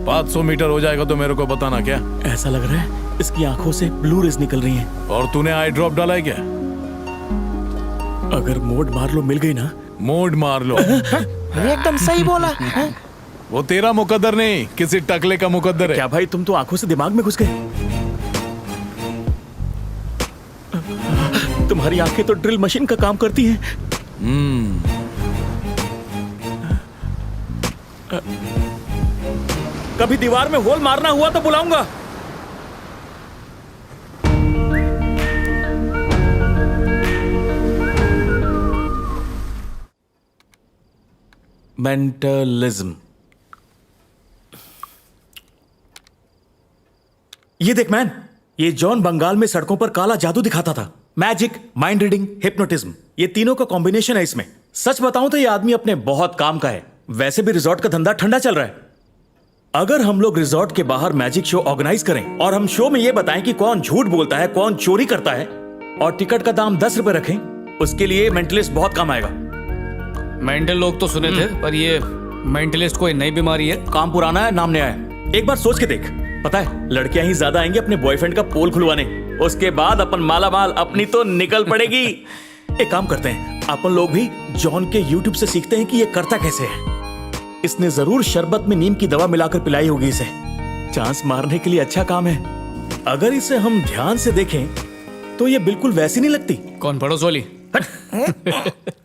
Speaker 8: 500 मीटर हो जाएगा तो मेरे को बताना। क्या
Speaker 2: ऐसा लग रहा है इसकी आंखों से ब्लू रेज निकल रही हैं।
Speaker 8: और तूने आई ड्रॉप डाला है क्या?
Speaker 2: अगर मोड मार लो मिल गई ना।
Speaker 8: मोड मार लो।
Speaker 1: एकदम सही बोला।
Speaker 8: वो तेरा मुकद्दर नहीं, किसी टकले का मुकद्दर है।
Speaker 2: क्या भाई तुम तो आंखों से दिमाग में घुस गए। तुम्हारी आंखें तो ड्रिल मशीन का काम करती हैं। कभी दीवार में होल मारना हुआ तो बुलाऊंगा। मेंटलिज्म। ये देख मैन, ये जॉन बंगाल में सड़कों पर काला जादू दिखाता था। मैजिक, माइंड रीडिंग, हिप्नोटिज्म, ये तीनों का कॉम्बिनेशन है इसमें। सच बताऊं तो ये आदमी अपने बहुत काम का है। वैसे भी रिजॉर्ट का धंधा ठंडा चल रहा है। अगर हम लोग रिजॉर्ट के बाहर मैजिक शो ऑर्गेनाइज करें और हम शो में ये बताएं कि कौन झूठ बोलता है, कौन चोरी करता है, और टिकट का दाम 10 रुपए रखें, उसके लिए मेंटलिस्ट बहुत काम आएगा।
Speaker 3: मेंटल लोग तो सुने थे, पर ये मेंटलिस्ट कोई नई बीमारी है।
Speaker 2: काम पुराना है, नाम नया है। एक बार सोच के देख, पता है लड़कियां ही ज्यादा आएंगी अपने बॉयफ्रेंड का पोल खुलवाने। उसके बाद अपन माला माल, अपनी तो निकल पड़ेगी। एक काम करते हैं, अपन लोग भी जॉन के यूट्यूब से सीखते हैं कि ये करता कैसे है। इसने जरूर शरबत में नीम की दवा मिलाकर पिलाई होगी इसे। चांस मारने के लिए अच्छा काम है। अगर इसे हम ध्यान से देखें तो ये बिल्कुल वैसी नहीं लगती।
Speaker 3: कौन पड़ोस वाली?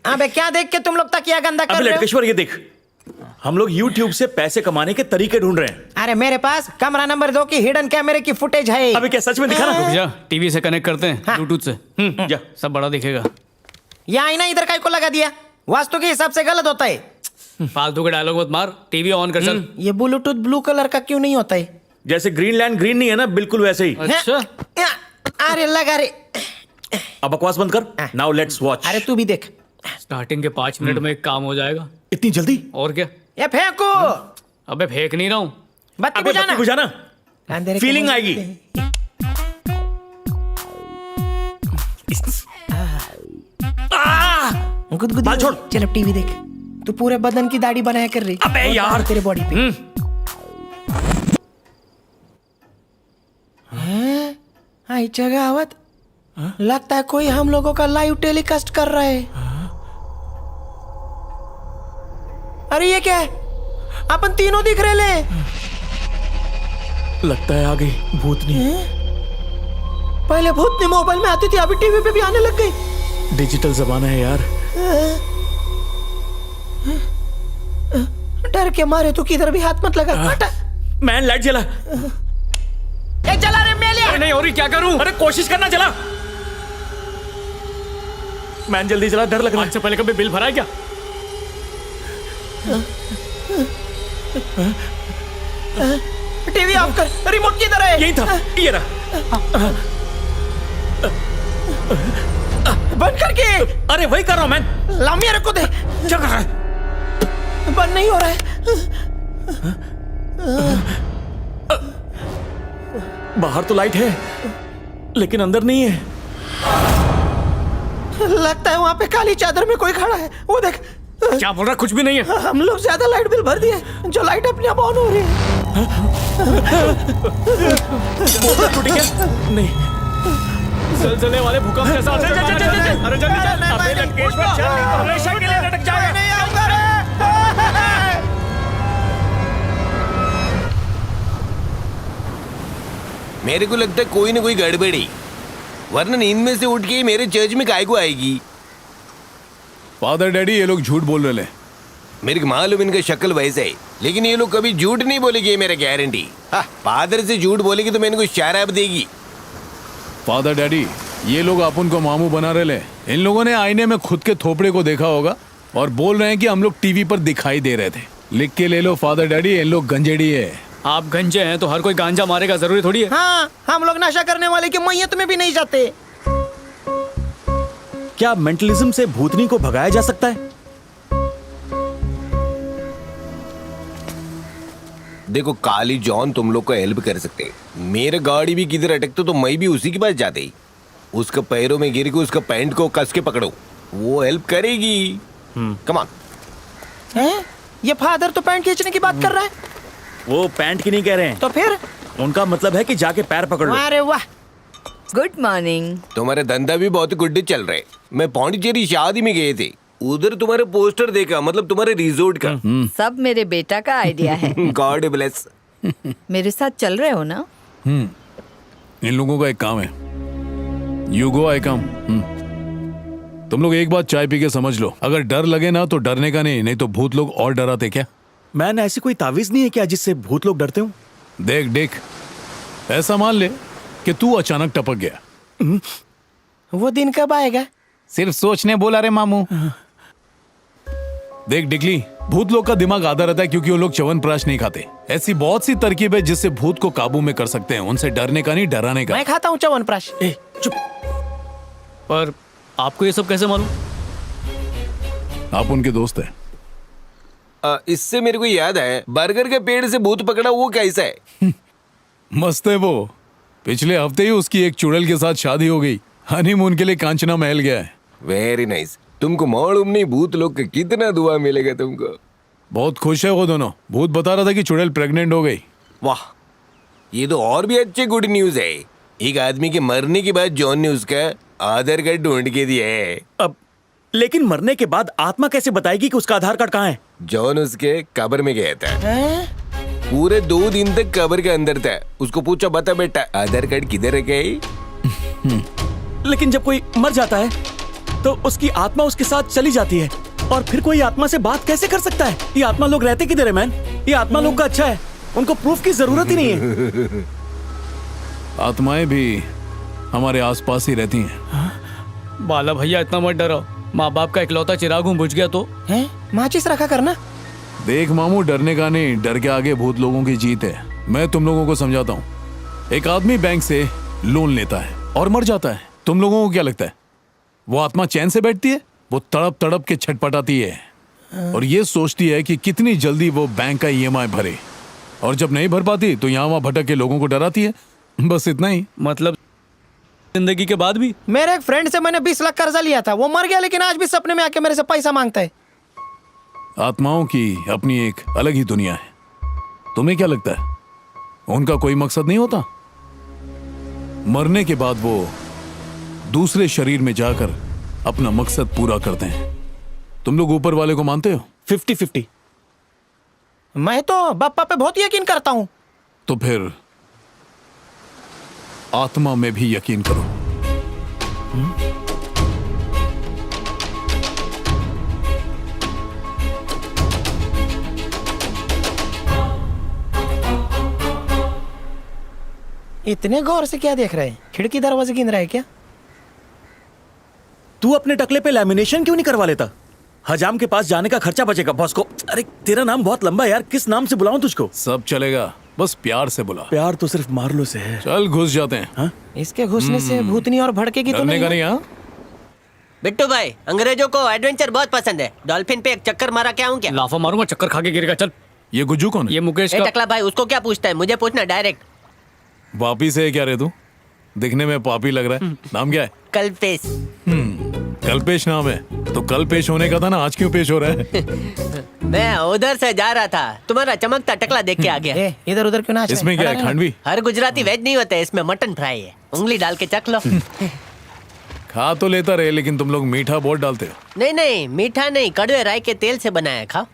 Speaker 1: अबे क्या देख के तुम लोग तकिया गंदा कर
Speaker 2: अबे
Speaker 1: रहे हो?
Speaker 2: लटकेश्वर ये देख, हम लोग YouTube से पैसे कमाने के तरीके ढूंढ रहे हैं।
Speaker 1: अरे मेरे पास कमरा नंबर 2 की हिडन कैमरे की फुटेज है।
Speaker 2: अबे क्या सच में दिखा ना?
Speaker 3: जा टीवी से कनेक्ट करते हैं,
Speaker 1: हाँ।
Speaker 3: ब्लूटूथ से।
Speaker 2: जा।
Speaker 3: सब बड़ा दिखेगा।
Speaker 1: ये आईना इधर काय को लगा दिया? वास्तु के हिसाब से गलत होता है।
Speaker 3: फालतू के डायलॉग मत मार, टीवी ऑन कर चल।
Speaker 1: ये ब्लूटूथ ब्लू कलर का क्यों नहीं होता है?
Speaker 2: जैसे ग्रीनलैंड ग्रीन नहीं है ना, बिल्कुल वैसे ही।
Speaker 3: अच्छा,
Speaker 1: अरे लगा रे।
Speaker 2: अब बकवास बंद कर। Now let's watch.
Speaker 1: अरे तू भी देख।
Speaker 3: स्टार्टिंग के 5 मिनट में एक काम हो जाएगा।
Speaker 2: इतनी जल्दी?
Speaker 3: और क्या?
Speaker 1: ये फेंको।
Speaker 3: अबे फेंक नहीं रहा हूँ।
Speaker 1: बत्ती
Speaker 2: अबे
Speaker 1: बुझाना।
Speaker 2: बत्ती बुझाना।
Speaker 1: अंधेरे के
Speaker 2: फीलिंग
Speaker 1: मजे-
Speaker 2: आएगी।
Speaker 1: गुदगुदी
Speaker 2: बाल छोड़।
Speaker 1: चल अब टीवी देख। तू पूरे बदन की दाढ़ी बनाया कर रही।
Speaker 2: अबे
Speaker 1: और
Speaker 2: यार।
Speaker 1: तेरे बॉडी पे। आई जगह आवत। लगता है कोई हम लोगों का लाइव टेलीकास्ट कर रहा है। अरे ये क्या है? अपन तीनों दिख रहे ले।
Speaker 2: लगता है आ गई भूतनी।
Speaker 1: पहले भूतनी मोबाइल में आती थी, अभी टीवी पे भी आने लग गई।
Speaker 2: डिजिटल जमाना है यार।
Speaker 1: डर के मारे तू किधर भी हाथ मत लगा। हटा।
Speaker 2: मैन लाइट जला।
Speaker 1: ए चला रे मेलिया।
Speaker 3: अरे नहीं हो रही, क्या करूं?
Speaker 2: अरे कोशिश करना, जला। मैन जल्दी चला, डर लग रहा है।
Speaker 3: आज से पहले कभी बिल भरा है क्या?
Speaker 1: टीवी ऑफ कर। रिमोट किधर है?
Speaker 2: यही था, ये रहा।
Speaker 1: बंद करके।
Speaker 2: अरे वही कर रहा हूं मैन।
Speaker 1: ला मेरे को दे।
Speaker 2: क्या कर रहा है?
Speaker 1: बंद नहीं हो रहा है।
Speaker 2: बाहर तो लाइट है लेकिन अंदर नहीं है।
Speaker 1: लगता है वहां पे काली चादर में कोई खड़ा है। वो देख।
Speaker 3: क्या बोल रहा? कुछ भी नहीं है।
Speaker 1: हम लोग ज्यादा लाइट बिल भर दिए। जो लाइट अपने आप ऑन हो रही है।
Speaker 2: टूटी क्या? नहीं।
Speaker 3: जलजले वाले भूकंप जैसा असर
Speaker 2: चल, चल,
Speaker 3: करवाना
Speaker 2: चल, चल,
Speaker 3: चाहते हैं।
Speaker 2: चल।
Speaker 3: अरे जल्दी चल।
Speaker 2: अबे लटकेश्वर, चल, नहीं तो हमेशा के लिए लटक जाएगा।
Speaker 1: नहीं आऊंगा रे।
Speaker 4: मेरे को लगता है कोई ना कोई गड़बड़ी, वरना नींद में से उठ के मेरे चर्च में काय को आएगी।
Speaker 8: फादर डैडी ये लोग झूठ बोल रहे हैं।
Speaker 4: मेरे को मालूम इनका शक्ल वैसे है, लेकिन ये लोग कभी झूठ नहीं बोलेगी, ये मेरा गारंटी। फादर से झूठ बोलेगी तो मैं इनको शराब देगी।
Speaker 8: फादर डैडी ये लोग अपन को मामू बना रहे ले। इन लोगों ने आईने में खुद के थोपड़े को देखा होगा और बोल रहे हैं कि हम लोग टीवी पर दिखाई दे रहे थे। लिख के ले लो फादर डैडी, इन लोग गंजेड़ी है।
Speaker 3: आप गंजे हैं तो हर कोई गांजा मारेगा जरूरी थोड़ी है।
Speaker 1: हाँ, हम लोग नशा करने वाले की मैयत में भी नहीं जाते।
Speaker 2: क्या मेंटलिज्म से भूतनी को भगाया जा सकता है?
Speaker 4: देखो काली जॉन तुम लोग को हेल्प कर सकते। मेरे गाड़ी भी किधर अटकते तो मैं भी उसी के पास जाते ही। उसके पैरों में गिर के उसका पैंट को कस के पकड़ो, वो हेल्प करेगी। Come on.
Speaker 1: हैं? ये फादर तो पैंट खींचने की बात कर रहा है।
Speaker 2: वो पैंट की नहीं कह रहे हैं,
Speaker 1: तो फिर?
Speaker 2: उनका मतलब है कि जाके पैर पकड़ लो।
Speaker 1: अरे वाह,
Speaker 9: गुड मॉर्निंग।
Speaker 4: तुम्हारे धंधा भी बहुत गुड्डे चल रहे। मैं पौंडीचेरी शादी में गए थे, उधर तुम्हारे पोस्टर देखा, मतलब तुम्हारे रिजोर्ट का।
Speaker 9: सब मेरे बेटा का आइडिया है।
Speaker 4: God bless.
Speaker 9: मेरे साथ चल रहे हो ना?
Speaker 8: इन लोगों का एक काम है, यू गो आई कम। तुम लोग एक बात चाय पी के समझ लो, अगर डर लगे ना तो डरने का नहीं तो भूत लोग और डराते क्या?
Speaker 2: मैंने ऐसी कोई तावीज नहीं है क्या जिससे भूत लोग डरते हो?
Speaker 8: देख देख, ऐसा मान ले कि तू अचानक टपक गया।
Speaker 1: वो दिन कब आएगा?
Speaker 10: सिर्फ सोचने बोला रे मामू।
Speaker 8: देख डिकली, भूत लोग का दिमाग आधा रहता है क्योंकि वो लोग च्यवनप्राश नहीं खाते। ऐसी बहुत सी तरकीब है जिससे भूत को काबू में कर सकते हैं। उनसे डरने का नहीं, डराने का।
Speaker 1: मैं खाता हूँ च्यवनप्राश।
Speaker 2: चुप।
Speaker 3: पर आपको ये सब कैसे मालूम?
Speaker 8: आप उनके दोस्त हैं।
Speaker 4: इससे मेरे को याद है, बर्गर के पेड़ से भूत पकड़ा वो कैसा है?
Speaker 8: मस्त है वो। पिछले हफ्ते ही उसकी एक चुड़ैल के साथ शादी हो गई। हनीमून के लिए कांचना महल गया है।
Speaker 4: Very nice. तुमको मालूम नहीं भूत लोग का कितना दुआ मिलेगा तुमको।
Speaker 8: बहुत खुश है वो दोनों। भूत बता रहा था कि चुड़ैल प्रेग्नेंट हो गई।
Speaker 4: वाह, ये तो और भी अच्छे गुड न्यूज है। एक आदमी के मरने के बाद जॉन ने उसका आधार कार्ड ढूंढ के दिया है।
Speaker 2: अब लेकिन मरने के बाद आत्मा कैसे बताएगी कि उसका आधार कार्ड कहाँ है?
Speaker 4: जॉन उसके कब्र में गया था।
Speaker 1: हैं?
Speaker 4: पूरे 2 दिन तक कब्र के अंदर था। उसको पूछा, बता बेटा आधार कार्ड किधर रखा है?
Speaker 2: लेकिन जब कोई मर जाता है तो उसकी आत्मा उसके साथ चली जाती है और फिर कोई आत्मा से बात कैसे कर सकता है? ये आत्मा लोग रहते किधर है मैन? ये आत्मा लोग का अच्छा है, उनको प्रूफ की जरूरत ही नहीं है।
Speaker 8: आत्माएं भी हमारे आसपास ही रहती हैं।
Speaker 3: बाला भैया इतना मत डरो, माँ बाप का इकलौता चिराग हूँ, बुझ गया तो।
Speaker 1: हैं? माचिस रखा करना।
Speaker 8: देख मामू, डरने का नहीं, डर के आगे भूत लोगों की जीत है। मैं तुम लोगों को समझाता हूँ। एक आदमी बैंक से लोन लेता है और मर जाता है। तुम लोगों को क्या लगता है वो आत्मा चैन से बैठती है? वो तड़प तड़प के छटपटाती है और ये सोचती है कि कितनी जल्दी वो बैंक का EMI भरे, और जब नहीं भर पाती तो यहाँ वहाँ भटक के लोगों को डराती है। बस इतना ही।
Speaker 3: मतलब जिंदगी के बाद भी?
Speaker 1: मेरे एक फ्रेंड से मैंने 20 लाख कर्जा लिया था, वो मर गया लेकिन आज भी सपने में आके मेरे से पैसा मांगता है।
Speaker 8: आत्माओं की अपनी एक अलग ही दुनिया है। तुम्हें क्या लगता है उनका कोई मकसद नहीं होता? मरने के बाद वो दूसरे शरीर में जाकर अपना मकसद पूरा करते हैं। तुम लोग ऊपर वाले को मानते हो?
Speaker 2: 50-50।
Speaker 1: मैं तो बाप्पा पे बहुत यकीन करता हूँ।
Speaker 8: तो फिर आत्मा में भी यकीन करो।
Speaker 1: इतने गौर से क्या देख रहे हैं? खिड़की दरवाजे गिन रहा है क्या?
Speaker 2: तू अपने टकले पे लैमिनेशन क्यों नहीं करवा लेता? हजाम के पास जाने का खर्चा बचेगा बॉस को। अरे तेरा नाम बहुत लंबा है यार, किस नाम से बुलाऊं तुझको?
Speaker 8: सब चलेगा, बस प्यार से बुला।
Speaker 2: प्यार तो सिर्फ मारलो से है।
Speaker 8: चल घुस जाते हैं।
Speaker 2: हाँ?
Speaker 1: इसके घुसने से भूतनी और भड़केगी तो
Speaker 8: डरने का
Speaker 1: नहीं?
Speaker 8: नहीं। हाँ,
Speaker 5: बिट्टू भाई, अंग्रेजों को एडवेंचर बहुत पसंद है। डॉल्फिन पे एक चक्कर मारा क्या हूँ क्या?
Speaker 3: लाफा मारूंगा, चक्कर खा के गिरेगा। चल।
Speaker 8: ये गुज्जू कौन है?
Speaker 3: ये मुकेश
Speaker 5: ए
Speaker 3: का।
Speaker 5: टकला भाई, उसको क्या पूछता है? मुझे पूछना डायरेक्ट।
Speaker 8: वापी से है क्या रे तू? दिखने में पापी लग रहा है। नाम क्या है?
Speaker 5: कल्पेश।
Speaker 8: कल्पेश नाम है तो कल पेश होने का था ना, आज क्यों पेश हो रहा है?
Speaker 5: मैं उधर से जा रहा था, तुम्हारा चमकता टकला देख के आ गया।
Speaker 1: ए, इधर उधर क्यों नाच रहे हैं?
Speaker 8: इसमें क्या है?
Speaker 1: खड़ा रहना।
Speaker 8: खांडवी?
Speaker 5: हर गुजराती वेज नहीं होता है, इसमें मटन फ्राई है। उंगली डाल के चख लो।
Speaker 8: खा तो लेता रहे, लेकिन तुम लोग मीठा बहुत डालते हो।
Speaker 5: नहीं नहीं, मीठा नहीं, कड़वे राई के तेल से बनाया है, खाओ।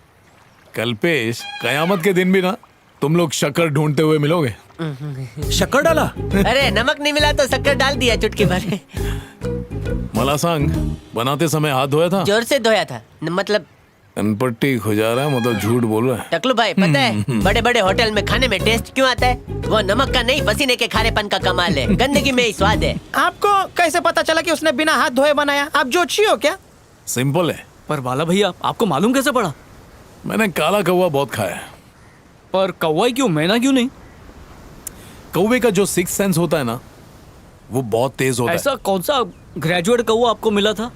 Speaker 8: कल्पेश, कयामत के दिन भी ना तुम लोग शक्कर ढूंढते हुए मिलोगे।
Speaker 2: शक्कर डाला?
Speaker 5: अरे नमक नहीं मिला तो शक्कर डाल दिया चुटकी भर।
Speaker 8: मलासांग बनाते समय हाथ धोया था?
Speaker 5: जोर से धोया था, मतलब
Speaker 8: अनपट्टी खुजा रहा है, मतलब झूठ बोल रहा है।
Speaker 5: टकलू भाई पता है बड़े बड़े होटल में खाने में टेस्ट क्यों आता है? वो नमक का नहीं, पसीने के खारेपन का कमाल है। गंदगी में ही स्वाद है।
Speaker 1: आपको कैसे पता चला कि उसने बिना हाथ धोए बनाया? आप जोशी हो क्या?
Speaker 8: सिंपल है,
Speaker 3: पर बाला भैया आपको मालूम कैसे पड़ा?
Speaker 8: मैंने काला कौवा बहुत खाया है।
Speaker 3: पर कौवा ही क्यों, मैना क्यों नहीं?
Speaker 8: कौवे का जो सिक्स सेंस होता है ना, वो बहुत तेज होता है।
Speaker 3: ऐसा कौन सा ग्रेजुएट कौवा आपको मिला था?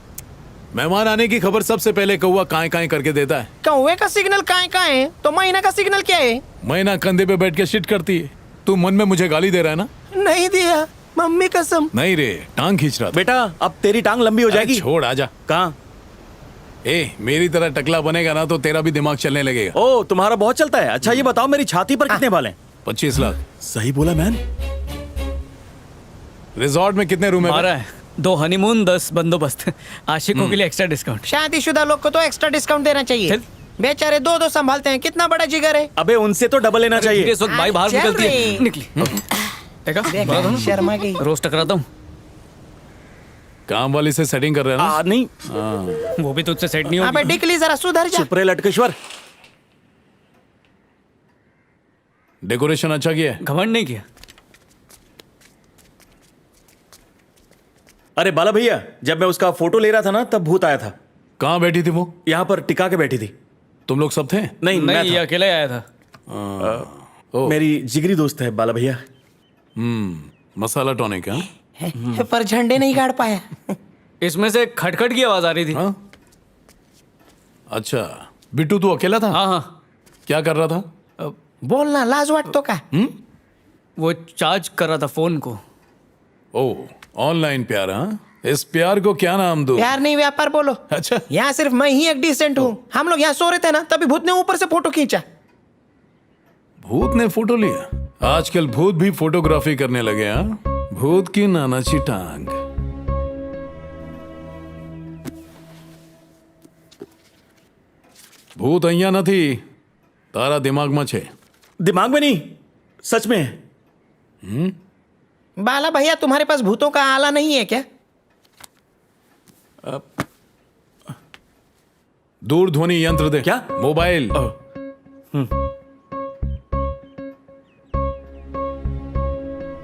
Speaker 8: मेहमान आने की खबर सबसे पहले कौवा काए काए करके देता है।
Speaker 1: कौवे का सिग्नल काए है, तो महीना का सिग्नल क्या है?
Speaker 8: मैना कंधे पे बैठ के शिट करती है। तू मन में मुझे गाली दे रहा है ना?
Speaker 1: नहीं दिया, मम्मी कसम।
Speaker 8: नहीं रे, टांग खींच रहा था।
Speaker 2: बेटा अब तेरी टांग लंबी हो जाएगी।
Speaker 8: छोड़, आजा।
Speaker 2: कहाँ?
Speaker 8: ए, मेरी तरह टकला बनेगा ना तो तेरा भी दिमाग चलने लगेगा।
Speaker 2: ओ, तुम्हारा बहुत चलता है। अच्छा ये बताओ, मेरी छाती पर कितने बाल हैं?
Speaker 8: 25 लाख।
Speaker 2: सही बोला मैन।
Speaker 8: रिजॉर्ट में कितने रूम है?
Speaker 3: 12 है, 2 हनीमून, 10 बंदोबस्त। आशिकों के लिए एक्स्ट्रा डिस्काउंट।
Speaker 1: शादीशुदा लोग को तो एक्स्ट्रा डिस्काउंट देना चाहिए।
Speaker 3: चल।
Speaker 1: बेचारे दो दो संभालते हैं, कितना बड़ा जिगर है।
Speaker 2: अबे उनसे तो डबल लेना चाहिए।
Speaker 3: इस वक्त भाई बाहर
Speaker 1: चल
Speaker 3: निकलती है,
Speaker 1: रे।
Speaker 3: निकली। देखा, बोला था ना?
Speaker 1: शर्मा गई।
Speaker 3: रोज टकराता हूँ।
Speaker 8: काम वाली से सेटिंग कर रहे हैं ना?
Speaker 2: नहीं,
Speaker 3: वो भी तुझसे सेट नहीं
Speaker 1: अबे
Speaker 3: होगी।
Speaker 1: डिकली जरा सुधर जा।
Speaker 2: चुप रहे लटकेश्वर।
Speaker 8: डेकोरेशन अच्छा किया है?
Speaker 3: घमंड नहीं किया।
Speaker 2: अरे बाला भैया, जब मैं उसका फोटो ले रहा था ना, तब भूत आया था।
Speaker 8: कहाँ बैठी थी वो?
Speaker 2: यहाँ पर टिका के बैठी थी।
Speaker 8: तुम लोग सब थे?
Speaker 2: नहीं, मैं
Speaker 3: नहीं, ये
Speaker 2: था।
Speaker 3: अकेले आया था।
Speaker 8: ओ,
Speaker 2: मेरी जिगरी दोस्त है बाला भैया।
Speaker 8: मसाला टॉनिक है?
Speaker 1: पर झंडे नहीं गाड़ पाया।
Speaker 3: इसमें से खटखट की आवाज आ रही थी।
Speaker 8: हाँ? अच्छा, बिट्टू तू अकेला था?
Speaker 3: हाँ हाँ,
Speaker 8: क्या कर रहा था?
Speaker 1: बोलना लाज वाटतो का?
Speaker 3: वो चार्ज कर रहा था फोन को।
Speaker 8: ओ, ऑनलाइन प्यार। हाँ, इस प्यार को क्या नाम दूं?
Speaker 1: प्यार नहीं व्यापार बोलो।
Speaker 8: अच्छा,
Speaker 1: यहाँ सिर्फ मैं ही एक डिसेंट हूँ। हम लोग यहाँ सो रहे थे ना, तभी भूत ने ऊपर से फोटो खींचा।
Speaker 8: भूत ने फोटो लिया? आजकल भूत भी फोटोग्राफी करने लगे। हाँ, भूत की नानाची टांग। भूत અહીંયા નથી, તારા દિમાગમાં છે।
Speaker 2: दिमाग में नहीं, सच में है।
Speaker 1: बाला भैया तुम्हारे पास भूतों का आला नहीं है क्या?
Speaker 8: दूरध्वनि यंत्र दे।
Speaker 2: क्या?
Speaker 8: मोबाइल।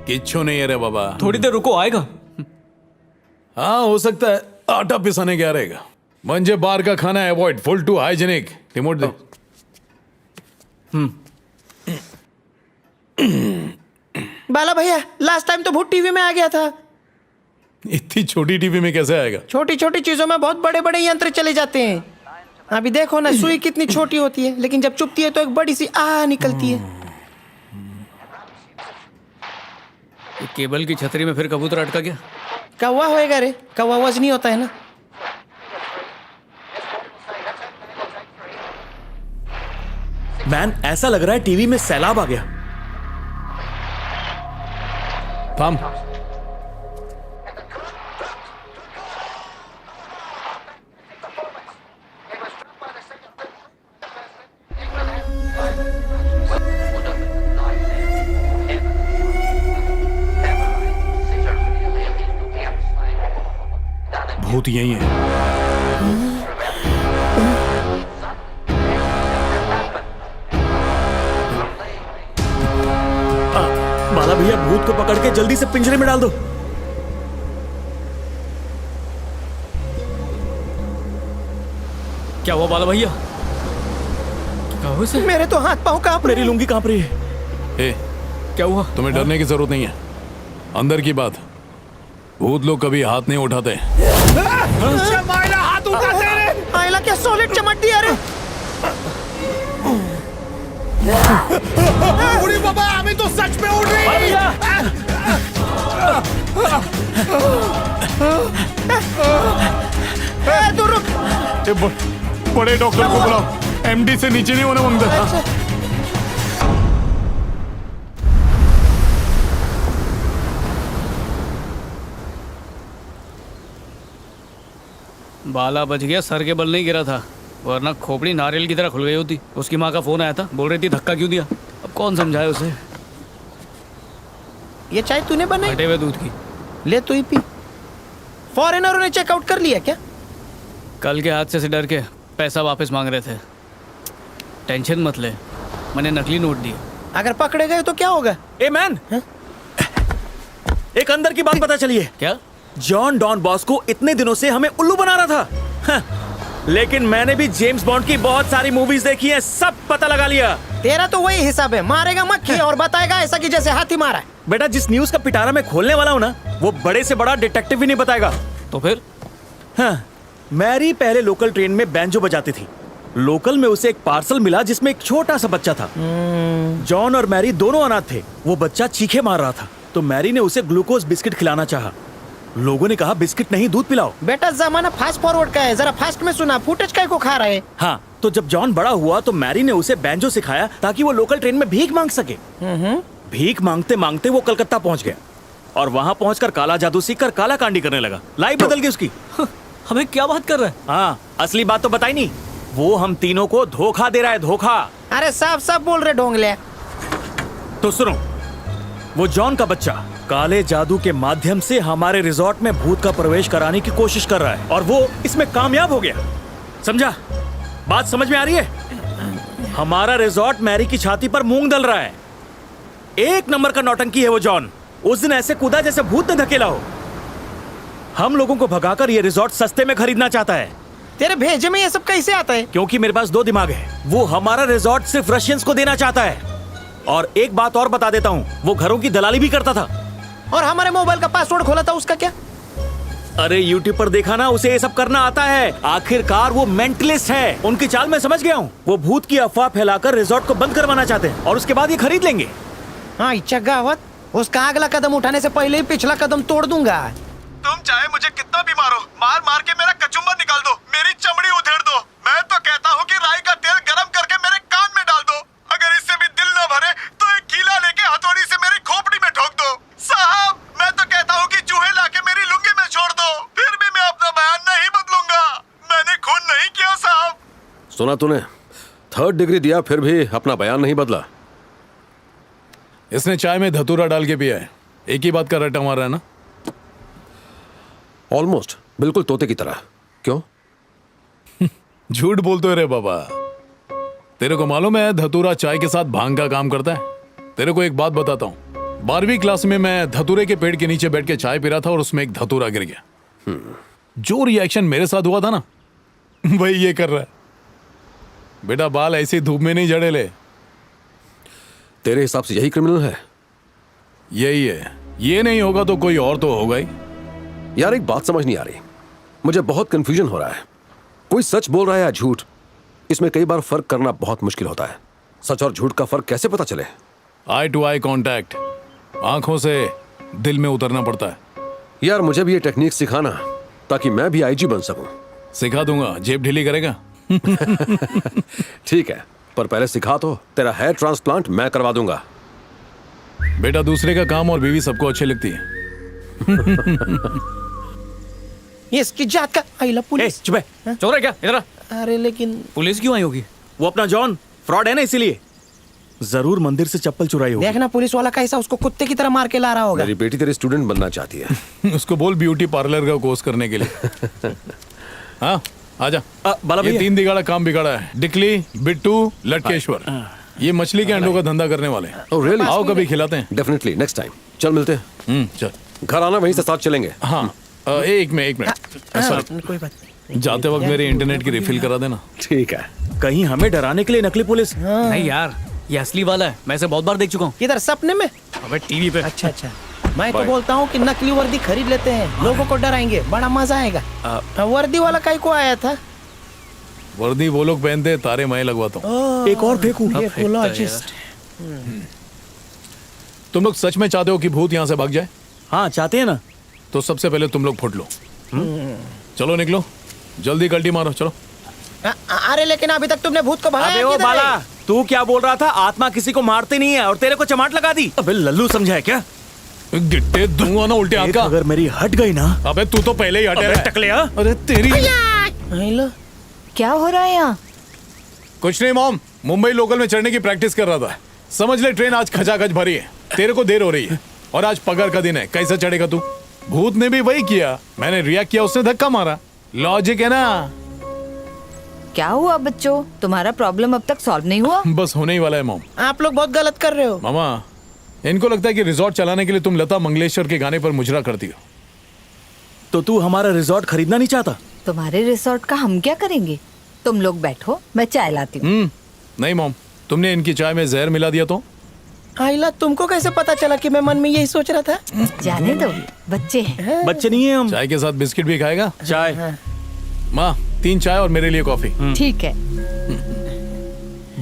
Speaker 8: किच्छु नहीं है रे बाबा।
Speaker 3: थोड़ी देर रुको, आएगा।
Speaker 8: हाँ, हो सकता है आटा पिसाने क्या रहेगा। मंजे बाहर का खाना avoid, full to hygienic. Remote दे।
Speaker 1: बाला भैया लास्ट टाइम तो भूत टीवी में आ गया था।
Speaker 8: इतनी छोटी टीवी में कैसे आएगा?
Speaker 1: छोटी छोटी चीजों में बहुत बड़े बड़े यंत्र चले जाते हैं। अभी देखो ना, सुई कितनी छोटी होती है, लेकिन जब चुभती है तो एक बड़ी सी आ निकलती है।
Speaker 3: ये केबल की छतरी में फिर कबूतर अटका गया।
Speaker 1: कौवा होएगा रे, कौवा वजनी होता है ना।
Speaker 2: मैन, ऐसा लग रहा है टीवी में सैलाब आ गया।
Speaker 8: थाम। भूत यही है।
Speaker 2: बाला भैया, भूत को पकड़ के जल्दी से पिंजरे में डाल दो।
Speaker 3: क्या हुआ बाला भैया? क्या हुआ इसे?
Speaker 1: मेरे तो हाथ पाँव कांप रहे।
Speaker 2: मेरी लुंगी कांप रही है।
Speaker 8: ए,
Speaker 3: क्या हुआ?
Speaker 8: तुम्हें डरने की जरूरत नहीं है। अंदर की बात, भूत लोग कभी हाथ नहीं उठाते।
Speaker 1: हाथ उठाते रे। आयला क्या सॉलिड चमक दिया रे।
Speaker 8: उड़ी बाबा, हमें तो सच में उड़ रही।
Speaker 1: तू रुक।
Speaker 8: बड़े डॉक्टर को बुलाओ, एमडी से नीचे नहीं होने मांगता।
Speaker 3: बाला बच गया, सर के बल नहीं गिरा था, वरना खोपड़ी नारियल की तरह खुल गई होती। उसकी माँ का फोन आया था, बोल रही थी धक्का क्यों दिया। अब कौन समझाए उसे।
Speaker 1: ये चाय तूने बनाई?
Speaker 3: फटे हुए दूध की।
Speaker 1: ले तू ही पी। फॉरेनरों ने चेकआउट कर लिया क्या?
Speaker 3: कल के हादसे से डर के पैसा वापस मांग रहे थे। टेंशन मत ले, मैंने नकली नोट दिए।
Speaker 1: अगर पकड़े गए तो क्या होगा?
Speaker 2: ए मैन, एक अंदर की बात पता चली है।
Speaker 3: क्या?
Speaker 2: जॉन डॉन बॉस्को इतने दिनों से हमें उल्लू बना रहा था। लेकिन मैंने भी जेम्स बॉन्ड की बहुत सारी मूवीज देखी है, सब पता लगा लिया।
Speaker 1: तेरा तो वही हिसाब है, मारेगा मक्खी और बताएगा ऐसा कि जैसे हाथी मारा है।
Speaker 2: बेटा, जिस न्यूज का पिटारा मैं खोलने वाला हूँ ना, वो बड़े से बड़ा डिटेक्टिव भी नहीं बताएगा।
Speaker 3: तो फिर?
Speaker 2: हाँ, मैरी पहले लोकल ट्रेन में बैंजो बजाती थी। लोकल में उसे एक पार्सल मिला जिसमें एक छोटा सा बच्चा था। जॉन और मैरी दोनों अनाथ थे। वो बच्चा चीखे मार रहा था, तो मैरी ने उसे ग्लूकोज बिस्किट खिलाना चाहा। लोगों ने कहा बिस्किट नहीं, दूध पिलाओ।
Speaker 1: बेटा जमाना फास्ट फॉरवर्ड का है, जरा फास्ट में सुना, फुटेज काय को खा रहा है।
Speaker 2: हाँ, तो जब जॉन बड़ा हुआ तो मैरी ने उसे बैंजो सिखाया ताकि वो लोकल ट्रेन में भीख मांग सके। भीख मांगते मांगते वो कलकत्ता पहुंच गया और वहां पहुंचकर काला जादू सीखकर काला कांडी करने लगा। लाइफ बदल गई उसकी।
Speaker 3: हमें क्या बात कर रहा है?
Speaker 2: हाँ, असली बात तो बताई नहीं। वो हम तीनों को धोखा दे रहा है, धोखा।
Speaker 1: अरे साफ साफ बोल रहे ढोंगले।
Speaker 2: तो सुनो, वो जॉन का बच्चा काले जादू के माध्यम से हमारे रिजॉर्ट में भूत का प्रवेश कराने की कोशिश कर रहा है और वो इसमें कामयाब हो गया। समझा? बात समझ में आ रही है? हमारा रिजॉर्ट मैरी की छाती पर मूंग दल रहा है। एक नंबर का नौटंकी है वो जॉन। उस दिन ऐसे कूदा जैसे भूत ने धकेला हो। हम लोगों को भगाकर ये रिजॉर्ट सस्ते में खरीदना चाहता है।
Speaker 1: तेरे भेजे में ये सब कैसे आता है?
Speaker 2: क्योंकि मेरे पास दो दिमाग है। वो हमारा रिजॉर्ट सिर्फ रशियंस को देना चाहता है। और एक बात और बता देता हूँ, वो घरों की दलाली भी करता था।
Speaker 1: और हमारे मोबाइल का पासवर्ड खोला था, उसका क्या?
Speaker 2: अरे यूट्यूब पर देखा ना, उसे ये सब करना आता है। आखिरकार वो मेंटलिस्ट है। उनकी चाल मैं समझ गया हूँ। वो भूत की अफवाह फैलाकर रिजॉर्ट को बंद करवाना चाहते हैं और उसके बाद ये खरीद लेंगे।
Speaker 1: हाँ, इच्छा गावत, उसका अगला कदम उठाने से पहले ही पिछला कदम तोड़ दूंगा।
Speaker 11: तुम चाहे मुझे कितना भी मारो, मार मार के मेरा कचुम्बर निकाल दो, मेरी चमड़ी उधेड़ दो। मैं तो कहता हूँ कि राई का तेल गरम करके मेरे कान में डाल दो। अगर इससे भी दिल न भरे तो एक कीला लेके हथौड़ी से मेरी खोपड़ी में ठोक दो। साहब, मैं तो कहता हूँ कि चूहे लाके मेरी लुंगी में छोड़ दो, फिर भी मैं अपना बयान नहीं बदलूंगा। मैंने खून नहीं किया साहब।
Speaker 12: सुना तूने? 3rd डिग्री दिया फिर भी अपना बयान नहीं बदला।
Speaker 8: इसने चाय में धतूरा डाल के पिया है। एक ही बात का रट्टा मार रहा है ना?
Speaker 12: ऑलमोस्ट बिल्कुल तोते की तरह। क्यों?
Speaker 8: झूठ बोलते रे बाबा। तेरे को मालूम है धतूरा चाय के साथ भांग का काम करता है? तेरे को एक बात बताता हूँ। 12वीं क्लास में मैं धतूरे के पेड़ के नीचे बैठ के चाय पी रहा था और उसमें एक धतूरा गिर गया। जो रिएक्शन मेरे साथ हुआ था ना, वही ये कर रहा है। बेटा, बाल ऐसे धूप में नहीं जड़े ले।
Speaker 12: तेरे हिसाब से यही क्रिमिनल है?
Speaker 8: यही है। ये नहीं होगा तो कोई और तो होगा ही।
Speaker 12: यार, एक बात समझ नहीं आ रही। मुझे बहुत कंफ्यूजन हो रहा है। कोई सच बोल रहा है या झूठ, इसमें कई बार फर्क करना बहुत मुश्किल होता है। सच और झूठ का फर्क कैसे पता चले?
Speaker 8: आई टू आई कांटेक्ट, आंखों से दिल में उतरना पड़ता है।
Speaker 12: यार, मुझे भी ये टेक्निक सिखाना ताकि मैं भी आईजी बन सकूं।
Speaker 8: सिखा दूंगा। जेब ढीली करेगा?
Speaker 12: ठीक है, पर पहले सिखा तो। तेरा हेयर ट्रांसप्लांट मैं करवा दूंगा।
Speaker 8: बेटा, दूसरे का काम और बीवी सबको अच्छी लगती है।
Speaker 1: इसकी जात का आइला पुलिस।
Speaker 2: चुप है। चोर है क्या? इधर आ।
Speaker 1: अरे लेकिन
Speaker 3: पुलिस क्यों आई होगी?
Speaker 2: वो अपना जॉन फ्रॉड है ना, इसीलिए। जरूर मंदिर से चप्पल चुराई होगी।
Speaker 1: देखना पुलिस वाला कैसा उसको कुत्ते की तरह मार के ला रहा होगा।
Speaker 12: मेरी बेटी तेरी स्टूडेंट बनना चाहती है।
Speaker 8: उसको बोल ब्यूटी पार्लर का कोर्स करने के लिए। हाँ, आजा।
Speaker 2: बाला
Speaker 8: ये
Speaker 2: भैया।
Speaker 8: 3 दिगाड़ा काम बिगाड़ा है। डिकली, बिट्टू, लटकेश्वर, ये मछली के अंडों का धंधा करने वाले हैं।
Speaker 12: Oh, really?
Speaker 8: आओ कभी खिलाते हैं।
Speaker 12: Definitely, next time. चल मिलते हैं।
Speaker 8: चल।
Speaker 12: घर आना, वहीं से साथ चलेंगे।
Speaker 8: हाँ, एक मिनट। सॉरी,
Speaker 1: कोई बात नहीं।
Speaker 8: जाते वक्त मेरे इंटरनेट की रिफिल करा देना।
Speaker 12: ठीक है।
Speaker 2: कहीं हमें डराने के लिए नकली पुलिस?
Speaker 3: नहीं यार, ये असली वाला है। मैं इसे बहुत बार देख चुका हूँ।
Speaker 1: किधर, सपने में?
Speaker 3: अबे टीवी पे।
Speaker 1: अच्छा अच्छा। मैं तो बोलता हूँ कि नकली वर्दी खरीद लेते हैं, लोगों को डराएंगे, बड़ा मजा आएगा। वर्दी वाला काहे को आया था?
Speaker 8: वर्दी वो लोग पहनते, तारे मैं लगवाता हूँ।
Speaker 2: एक और फेंकू।
Speaker 8: तुम लोग सच में चाहते हो कि भूत यहाँ से भाग जाए?
Speaker 2: हाँ, चाहते हैं ना।
Speaker 8: तो सबसे पहले तुम लोग फुट लो। चलो निकलो, जल्दी कल्टी मारो, चलो।
Speaker 1: अरे लेकिन अभी तक तुमने भूत को भगाया
Speaker 2: अबे ओ
Speaker 1: किधर
Speaker 2: बाला,
Speaker 1: है?
Speaker 2: तू क्या बोल रहा था? आत्मा किसी को मारती नहीं है और तेरे को चमाट लगा दी। अबे लल्लू समझा है क्या?
Speaker 8: गिट्टे दूंगा ना उल्टे हाथ का।
Speaker 2: अगर मेरी हट गई ना।
Speaker 8: अबे तू तो पहले ही हटे
Speaker 2: अबे
Speaker 8: है।
Speaker 2: टकलिया।
Speaker 8: अरे तेरी।
Speaker 9: क्या हो रहा है यहाँ?
Speaker 8: कुछ नहीं मॉम, मुंबई लोकल में चढ़ने की प्रैक्टिस कर रहा था। समझ ले ट्रेन आज खचाखच भरी है, तेरे को देर हो रही है और आज पगार का दिन है, कैसे चढ़ेगा तू? भूत ने भी वही किया, मैंने रिएक्ट किया, उसने धक्का मारा। लॉजिक है ना?
Speaker 9: क्या हुआ बच्चों, तुम्हारा प्रॉब्लम अब तक सॉल्व नहीं हुआ?
Speaker 8: बस होने ही वाला है मॉम।
Speaker 1: आप लोग बहुत गलत कर रहे हो।
Speaker 8: मामा, इनको लगता है कि रिजॉर्ट चलाने के लिए तुम लता मंगेशकर के गाने पर मुजरा करती हो।
Speaker 2: तो तू हमारा रिजॉर्ट खरीदना नहीं चाहता?
Speaker 9: तुम्हारे रिसोर्ट का हम क्या करेंगे? तुम लोग बैठो, मैं चाय लाती हूँ।
Speaker 8: नहीं मॉम, तुमने इनकी चाय में जहर मिला दिया तो?
Speaker 1: आइला, तुमको कैसे पता चला कि मैं मन में यही सोच रहा था?
Speaker 9: जाने दो, बच्चे हैं।
Speaker 2: बच्चे नहीं है हम।
Speaker 8: चाय के साथ बिस्किट भी खाएगा?
Speaker 2: चाय।
Speaker 8: माँ, 3 चाय और मेरे लिए कॉफी।
Speaker 9: ठीक है।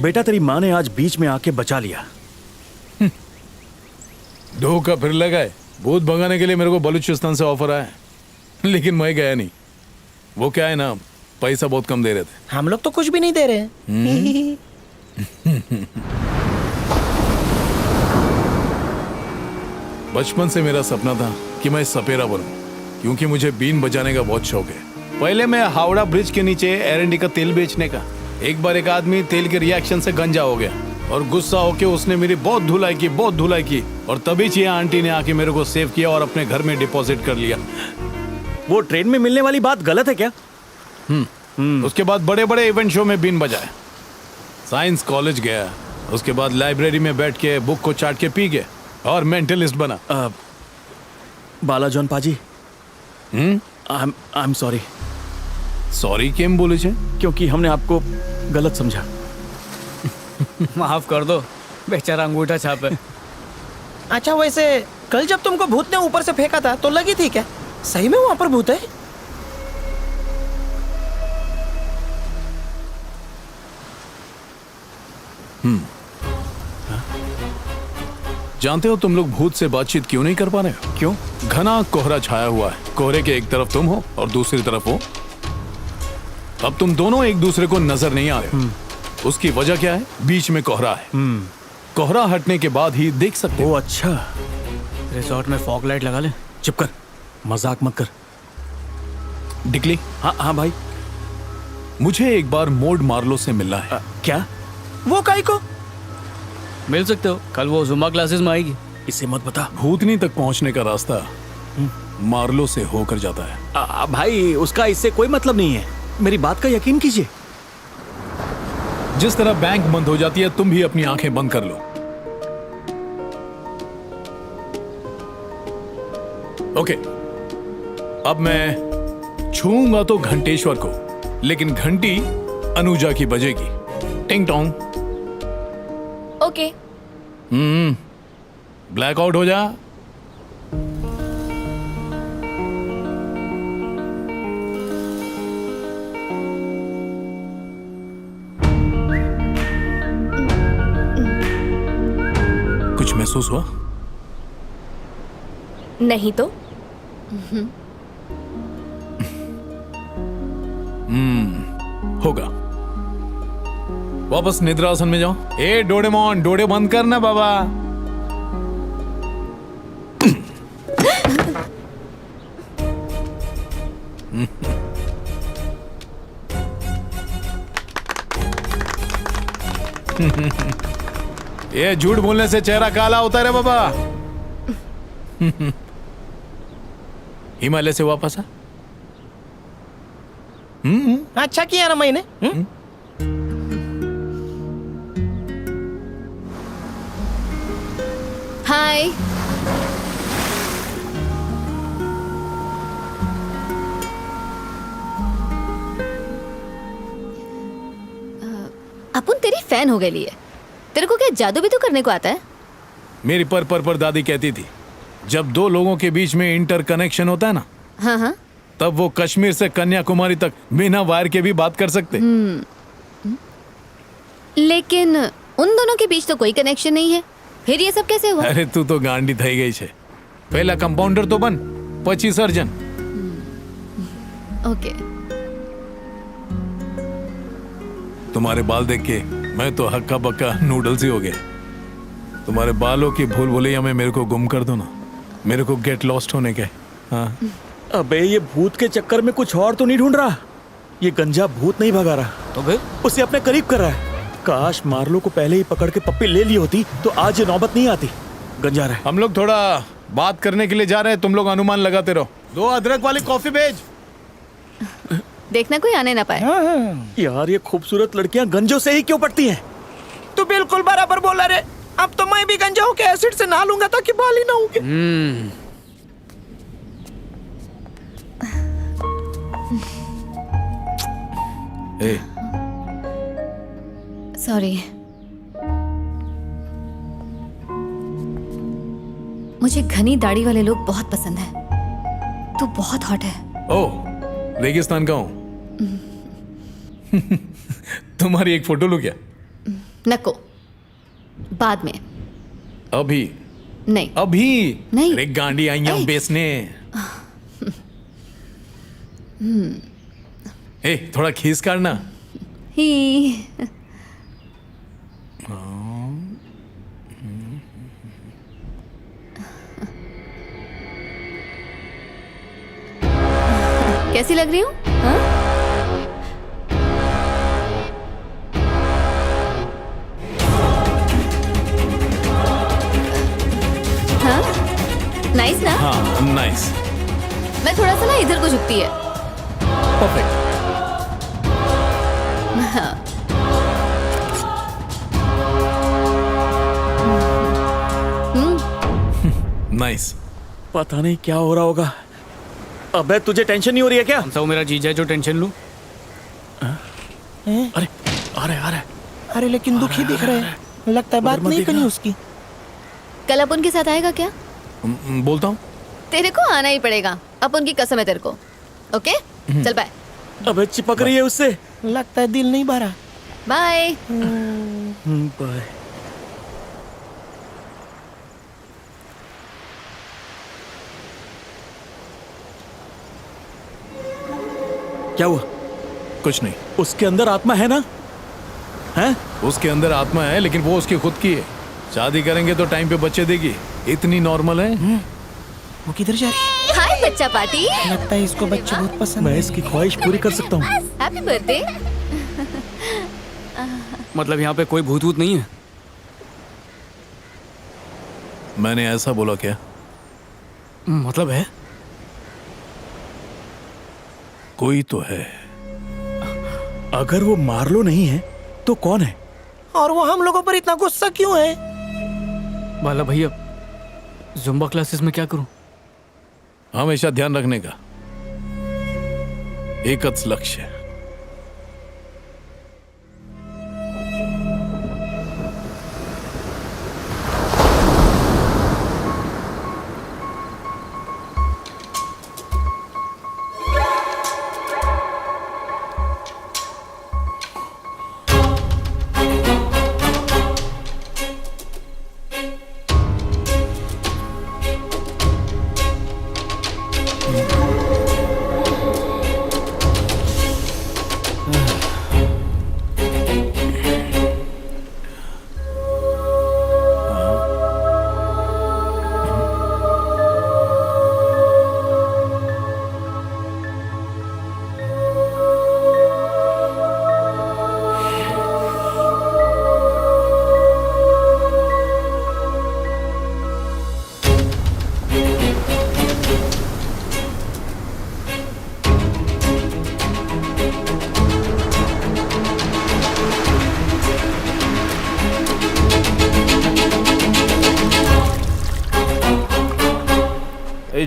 Speaker 2: बेटा, तेरी माँ ने आज बीच में आके बचा लिया।
Speaker 8: धोखा फिर लगाए। भूत भगाने के लिए मेरे को बलूचिस्तान से ऑफर आया, लेकिन मैं गया नहीं। वो क्या है ना, पैसा बहुत कम दे रहे थे।
Speaker 1: हम लोग तो कुछ भी नहीं दे रहे।
Speaker 8: बचपन से मेरा सपना था कि मैं सपेरा बनूं, क्योंकि मुझे बीन बजाने का बहुत शौक है। पहले मैं हावड़ा ब्रिज के नीचे एरंडी का तेल बेचने का। एक बार एक आदमी तेल के रिएक्शन से गंजा हो गया और गुस्सा होके उसने मेरी बहुत धुलाई की और तभी चिया आंटी ने आके मेरे को सेव किया और अपने घर में डिपॉजिट कर लिया।
Speaker 2: वो ट्रेन में मिलने वाली बात गलत है क्या?
Speaker 8: उसके बाद बड़े बड़े इवेंट शो में बीन बजाए। साइंस कॉलेज गया, उसके बाद लाइब्रेरी में बैठ के बुक को चाट के पी गया और मेंटलिस्ट बना।
Speaker 2: बाला जॉन पाजी, आई एम सॉरी।
Speaker 8: सॉरी केम बोले छे?
Speaker 2: क्योंकि हमने आपको गलत समझा।
Speaker 3: माफ कर दो, बेचारा अंगूठा छाप है।
Speaker 1: अच्छा, वैसे कल जब तुमको भूत ने ऊपर से फेंका था तो लगी थी क्या? सही में वहां पर भूत है?
Speaker 8: जानते हो तुम लोग भूत से बातचीत क्यों नहीं कर पा रहे हो?
Speaker 2: क्यों?
Speaker 8: घना कोहरा छाया हुआ है। कोहरे के एक तरफ तुम हो और दूसरी तरफ हो। अब तुम दोनों एक दूसरे को नजर नहीं आ रहे हो। उसकी वजह क्या है? बीच में कोहरा है। कोहरा हटने के बाद ही देख सकते हो।
Speaker 2: अच्छा,
Speaker 3: रिसोर्ट में फॉग लाइट लगा ले।
Speaker 2: चुप कर, मजाक मत कर।
Speaker 8: डिकली,
Speaker 2: हाँ भाई,
Speaker 8: मुझे एक बार मोड मार्लो से मिलना है।
Speaker 2: क्या?
Speaker 1: वो काई को?
Speaker 3: मिल सकते हो, कल वो जुम्बा क्लासेस में आएगी।
Speaker 2: इसे मत बता।
Speaker 8: भूतनी तक पहुंचने का रास्ता मार्लो से होकर जाता है।
Speaker 2: भाई, उसका इससे कोई मतलब नहीं है। मेरी बात का यकीन कीजिए।
Speaker 8: जिस तरह बैंक बंद हो जाती है, तुम भी अपनी आंखें बंद कर लो। ओके, अब मैं छूंगा तो घंटेश्वर को, लेकिन घंटी अनुजा की बजेगी। टिंग टोंग।
Speaker 6: ओके।
Speaker 8: ब्लैकआउट हो जा। कुछ महसूस हुआ?
Speaker 6: नहीं तो।
Speaker 8: होगा। वापस निद्रासन में जाओ। ए डोरेमोन, डोरे बंद करना बाबा। ये झूठ बोलने से चेहरा काला होता है बाबा। हिमालय से वापस आ।
Speaker 1: अच्छा किया ना मैंने।
Speaker 6: हाय। अपुन तेरी फैन हो गई है। तेरे को क्या जादू भी तो करने को आता है?
Speaker 8: मेरी पर दादी कहती थी, जब दो लोगों के बीच में इंटर कनेक्शन होता है ना,
Speaker 6: हाँ,
Speaker 8: तब वो कश्मीर से कन्याकुमारी तक बिना वायर के भी बात कर सकते।
Speaker 6: लेकिन उन दोनों के बीच तो कोई कनेक्शन नहीं है, फिर ये सब कैसे हुआ?
Speaker 8: अरे तू तो गांडी થઈ गई छे। पहला कंपाउंडर तो बन, પછી सर्जन।
Speaker 6: ओके।
Speaker 8: तुम्हारे बाल देख के मैं तो हक्का बक्का नूडल्स ही हो गया। तुम्हारे बालों की भूल भुलैया में मेरे को गुम कर दो ना, मेरे को गेट लॉस्ट होने के। हाँ।
Speaker 2: अबे, ये भूत के चक्कर में कुछ और तो नहीं ढूंढ रहा? ये गंजा भूत नहीं भगा रहा
Speaker 3: तो फिर
Speaker 2: उसे अपने करीब कर रहा है। काश मार्लो को पहले ही पकड़ के पप्पी ले ली होती तो आज ये नौबत नहीं आती। गंजा रहा है।
Speaker 8: हम लोग थोड़ा बात करने के लिए जा रहे हैं, तुम लोग अनुमान लगाते रहो। 2 अदरक वाली कॉफी भेज।
Speaker 13: देखना कोई आने ना पाए।
Speaker 2: यार ये खूबसूरत लड़कियां गंजों से ही क्यों पड़ती हैं?
Speaker 1: तू बिल्कुल बराबर बोला रे। अब तो मैं भी गंजा होके एसिड से नहा लूंगा ताकि बाल ही ना होंगे।
Speaker 8: ए,
Speaker 13: सॉरी, मुझे घनी दाढ़ी वाले लोग बहुत पसंद है। तू बहुत हॉट है।
Speaker 8: ओ रेगिस्तान का हूँ। तुम्हारी एक फोटो लूं क्या?
Speaker 13: नको, बाद में।
Speaker 8: अभी
Speaker 13: नहीं।
Speaker 8: अभी
Speaker 13: नहीं।
Speaker 8: अरे गांडी आई हैं बेचने। ए थोड़ा खींच काटना।
Speaker 13: ही कैसी लग रही हूँ? हाँ? हाँ? नाइस ना?
Speaker 8: हाँ नाइस।
Speaker 13: मैं थोड़ा सा ना इधर को झुकती है।
Speaker 8: परफेक्ट।
Speaker 13: हाँ।
Speaker 8: नाइस।
Speaker 2: पता नहीं क्या हो रहा होगा। अबे तुझे टेंशन नहीं हो रही है क्या?
Speaker 3: वो मेरा जीजा है जो टेंशन लूं।
Speaker 2: अरे अरे
Speaker 1: अरे लेकिन दुखी दिख रहे हैं। लगता है बात नहीं करनी उसकी।
Speaker 13: कल अपन के साथ आएगा क्या?
Speaker 8: बोलता हूँ।
Speaker 13: तेरे को आना ही पड़ेगा। अपन की कसम है तेरे को। ओके चल बाय।
Speaker 2: अबे चिपक रही है उससे।
Speaker 1: लगता है दिल नहीं भरा।
Speaker 13: बाय।
Speaker 2: बाय। क्या हुआ?
Speaker 8: कुछ नहीं।
Speaker 2: उसके अंदर आत्मा है ना? हैं?
Speaker 8: उसके अंदर आत्मा है लेकिन वो उसकी खुद की है। शादी करेंगे तो टाइम पे बच्चे देगी। इतनी नॉर्मल है।
Speaker 1: वो किधर जा रही है?
Speaker 13: हाय बच्चा पार्टी।
Speaker 1: लगता है इसको बच्चे बहुत पसंद
Speaker 2: मैं इसकी ख्वाहिश पूरी कर सकता हूँ।
Speaker 13: Happy birthday.
Speaker 3: मतलब यहाँ पे कोई भूत वूत नहीं है?
Speaker 8: मैंने ऐसा बोला क्या?
Speaker 3: मतलब है
Speaker 8: कोई तो है।
Speaker 2: अगर वो मार्लो नहीं है तो कौन है?
Speaker 1: और वो हम लोगों पर इतना गुस्सा क्यों है?
Speaker 3: बाला भैया जुम्बा क्लासेस में क्या करूं?
Speaker 8: हमेशा ध्यान रखने का एकच लक्ष्य।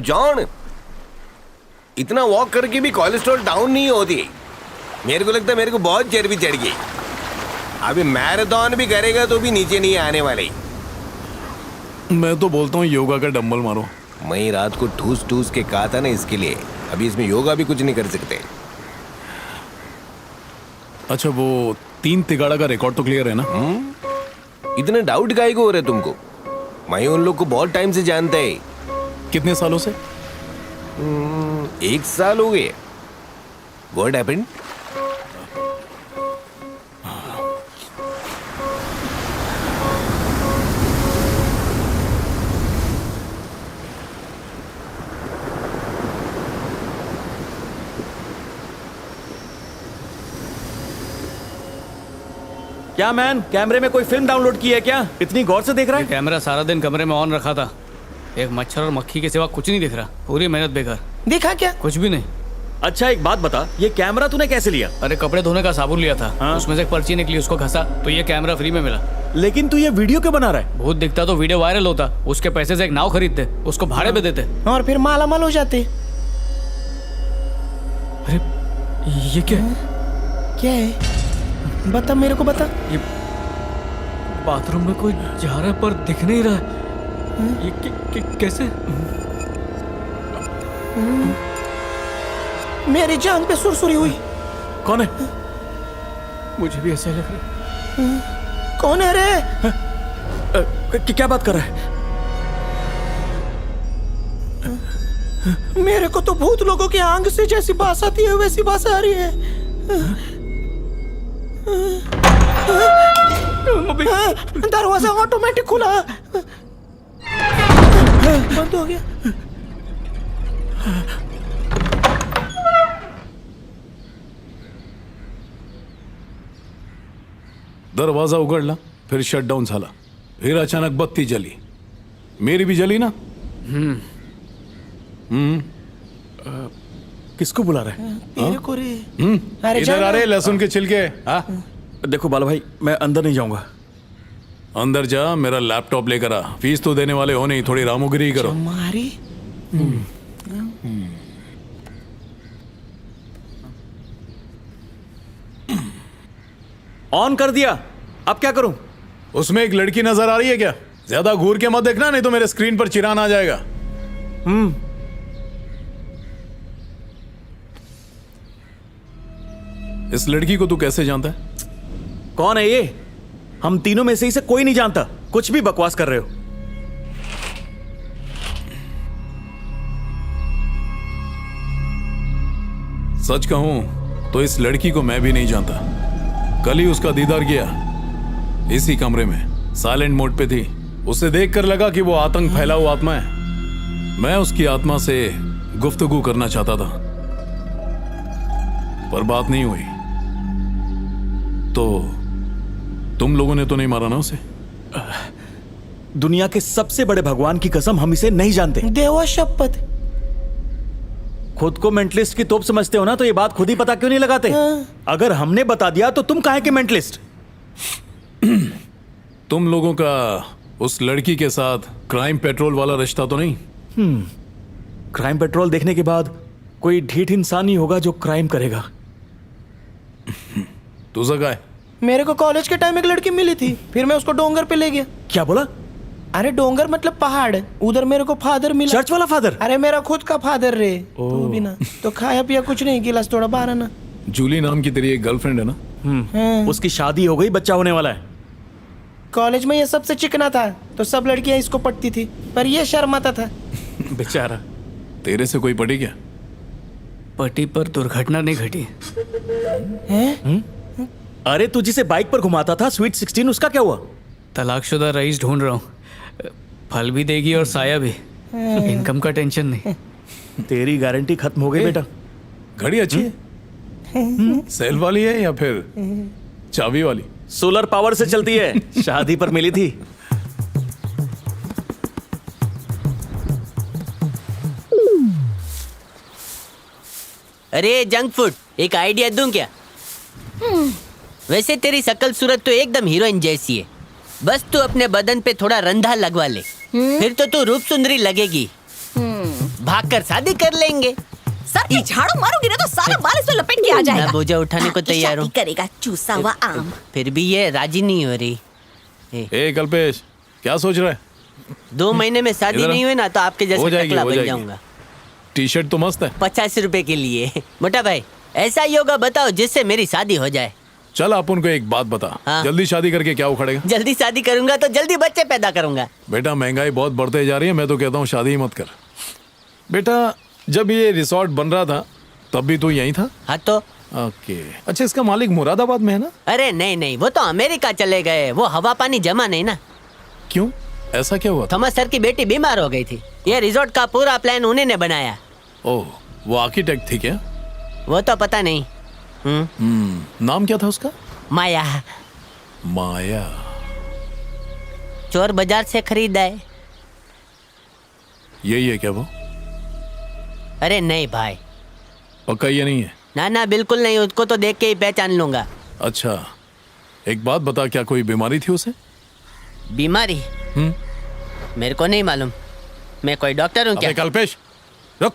Speaker 4: जॉन, इतना वॉक करके भी कोलेस्ट्रॉल डाउन नहीं होती। मेरे को लगता है मेरे को बहुत चर्बी चढ़ गई। अभी मैराथन भी करेगा तो भी नीचे नहीं आने वाले।
Speaker 8: मैं तो बोलता हूँ योगा का डंबल मारो।
Speaker 4: मैं रात को ठूस ठूस के कहा था ना इसके लिए। अभी इसमें योगा भी कुछ नहीं कर सकते।
Speaker 8: अच्छा वो 3 तिगाड़ा का रिकॉर्ड तो क्लियर है ना?
Speaker 4: इतने डाउट काहे को हो रहे तुमको? मैं उन लोग को बहुत टाइम से जानता है।
Speaker 8: कितने सालों से?
Speaker 4: 1 साल हो गए। What happened?
Speaker 2: क्या मैन, कैमरे में कोई फिल्म डाउनलोड की है क्या? इतनी गौर से देख रहा है?
Speaker 3: कैमरा सारा दिन कमरे में ऑन रखा था। एक मच्छर और मक्खी के सिवा कुछ नहीं दिख रहा। पूरी मेहनत बेकार।
Speaker 1: देखा क्या?
Speaker 3: कुछ भी नहीं।
Speaker 2: अच्छा एक बात बता, ये कैमरा तूने कैसे लिया?
Speaker 3: अरे कपड़े धोने का साबुन लिया था,
Speaker 2: हाँ?
Speaker 3: उसमें से एक पर्ची निकली, उसको घसा तो ये कैमरा फ्री में मिला।
Speaker 2: लेकिन तू ये वीडियो क्यों बना रहा है?
Speaker 3: भूत दिखता तो वीडियो वायरल होता, उसके पैसे से एक नाव खरीदते, उसको भाड़े पे देते।
Speaker 1: और फिर मालामाल हो जाते।
Speaker 3: अरे ये क्या है?
Speaker 1: क्या है बता, मेरे को बता।
Speaker 3: ये बाथरूम में कोई जा रहा है पर दिख नहीं रहा है। ये कैसे?
Speaker 1: मेरी जान पे सुरसुरी हुई।
Speaker 2: कौन है?
Speaker 3: मुझे भी ऐसा लग रहा है।
Speaker 1: कौन है रे?
Speaker 2: क्या बात कर रहा है?
Speaker 1: मेरे को तो भूत लोगों के आंग से जैसी बास आती है वैसी बास आ रही है। दरवाजा ऑटोमेटिक खुला, बंद हो गया।
Speaker 8: दरवाजा उघडला, फिर शटडाऊन झाला, फिर अचानक बत्ती जली, मेरी भी जली ना।
Speaker 2: किसको बुला रहा है?
Speaker 1: तेरे को रे।
Speaker 8: अरे इधर आ रहे लहसुन के छिलके। हाँ
Speaker 2: देखो बाला भाई, मैं अंदर नहीं जाऊंगा।
Speaker 8: अंदर जा, मेरा लैपटॉप लेकर आ। फीस तो देने वाले हो नहीं, थोड़ी रामोगिरी करो।
Speaker 1: हमारी
Speaker 2: ऑन कर दिया, अब क्या करूं?
Speaker 8: उसमें एक लड़की नजर आ रही है क्या? ज्यादा घूर के मत देखना, नहीं तो मेरे स्क्रीन पर चिरान आ जाएगा। इस लड़की को तू कैसे जानता है?
Speaker 2: कौन है ये? हम तीनों में से इसे कोई नहीं जानता। कुछ भी बकवास कर रहे हो।
Speaker 8: सच कहूं तो इस लड़की को मैं भी नहीं जानता। कल ही उसका दीदार किया, इसी कमरे में साइलेंट मोड पे थी। उसे देखकर लगा कि वो आतंक फैला हुआ आत्मा है। मैं उसकी आत्मा से गुफ्तगू करना चाहता था, पर बात नहीं हुई। तो तुम लोगों ने तो नहीं मारा ना उसे?
Speaker 2: दुनिया के सबसे बड़े भगवान की कसम, हम इसे नहीं जानते।
Speaker 1: देवा शपथ।
Speaker 2: खुद को मेंटलिस्ट की तोप समझते हो ना, तो ये बात खुद ही पता क्यों नहीं लगाते? अगर हमने बता दिया तो तुम काहे के मेंटलिस्ट?
Speaker 8: तुम लोगों का उस लड़की के साथ क्राइम पेट्रोल वाला रिश्ता तो नहीं?
Speaker 2: क्राइम पेट्रोल देखने के बाद कोई ढीठ इंसान ही होगा जो क्राइम करेगा।
Speaker 8: तुझा काय?
Speaker 1: मेरे को कॉलेज के टाइम एक लड़की मिली थी, फिर मैं उसको डोंगर पे ले गया।
Speaker 2: क्या बोला?
Speaker 1: अरे डोंगर मतलब पहाड़, उधर मेरे को फादर मिला।
Speaker 2: चर्च वाला फादर?
Speaker 1: अरे मेरा खुद का फादर रे। तू भी ना तो खाया पिया कुछ नहीं, गिलास थोड़ा बारह ना।
Speaker 8: जूली नाम की तेरी एक गर्लफ्रेंड है ना?
Speaker 2: उसकी शादी हो गई, बच्चा होने वाला है।
Speaker 1: कॉलेज में ये सबसे चिकना था तो सब लड़कियां इसको पटती थी, पर ये शर्माता था
Speaker 2: बेचारा।
Speaker 8: तेरे से कोई पटी क्या?
Speaker 3: पटी पर दुर्घटना नहीं घटी।
Speaker 2: अरे तू जिसे बाइक पर घुमाता था, स्वीट 16, उसका क्या हुआ?
Speaker 3: तलाकशुदा रईस ढूंढ रहा हूँ, फल भी देगी और साया भी। इनकम का टेंशन नहीं।
Speaker 2: तेरी गारंटी खत्म हो गई बेटा।
Speaker 8: घड़ी अच्छी है? सेल वाली है या फिर चाबी वाली?
Speaker 2: सोलर पावर से चलती है, शादी पर मिली थी।
Speaker 5: अरे जंक फूड, एक आइडिया दूं क्या? वैसे तेरी शकल सूरत तो एकदम हीरोइन जैसी है, बस तू अपने बदन पे थोड़ा रंधा लगवा ले, फिर तो तू रूप सुंदरी लगेगी। भागकर शादी कर लेंगे।
Speaker 6: सर की झाड़ू मारोगी ना तो सारा बाल इसमें लपेट के आ जाएगा।
Speaker 5: मैं बोझा उठाने को तैयार हूँ।
Speaker 6: करेगा चूसा हुआ आम।
Speaker 5: फिर भी ये राजी नहीं हो रही।
Speaker 8: ए कल्पेश, क्या सोच रहा है?
Speaker 5: 2 महीने में शादी नहीं हुई ना तो आपके जैसा टकला बन जाऊंगा।
Speaker 8: टी शर्ट तो मस्त है।
Speaker 5: 50 रुपए के लिए। मोटा भाई, ऐसा योगा बताओ जिससे मेरी शादी हो जाए।
Speaker 8: चल अपन को एक बात बता,
Speaker 5: हाँ?
Speaker 8: जल्दी शादी करके क्या उखड़ेगा?
Speaker 5: जल्दी शादी करूंगा तो जल्दी बच्चे पैदा करूंगा।
Speaker 8: बेटा महंगाई बहुत बढ़ते जा रही है, मैं तो कहता हूँ शादी ही मत कर। बेटा जब ये रिसोर्ट बन रहा था तब भी तू यहीं था?
Speaker 5: हाँ तो।
Speaker 8: ओके, अच्छा इसका मालिक मुरादाबाद में है ना?
Speaker 5: अरे नहीं नहीं, वो तो अमेरिका चले गए, वो हवा पानी जमा नहीं ना।
Speaker 8: क्यों, ऐसा क्या हुआ?
Speaker 5: थॉमस सर की बेटी बीमार हो गई थी, ये रिसोर्ट का पूरा प्लान उन्हीं ने बनाया।
Speaker 8: ओह, वो आर्किटेक्ट थी क्या?
Speaker 5: वो तो पता नहीं।
Speaker 8: नाम क्या था उसका?
Speaker 5: माया।
Speaker 8: माया।
Speaker 5: चोर बाजार से खरीदा है।
Speaker 8: यही है क्या वो?
Speaker 5: अरे नहीं भाई,
Speaker 8: पक्का ये नहीं है?
Speaker 5: ना ना बिल्कुल नहीं, उसको तो देख के ही पहचान लूंगा।
Speaker 8: अच्छा, एक बात बता, क्या कोई बीमारी थी उसे?
Speaker 5: बीमारी? मेरे को नहीं मालूम, मैं कोई डॉक्टर हूँ क्या?
Speaker 8: कल्पेश रुक।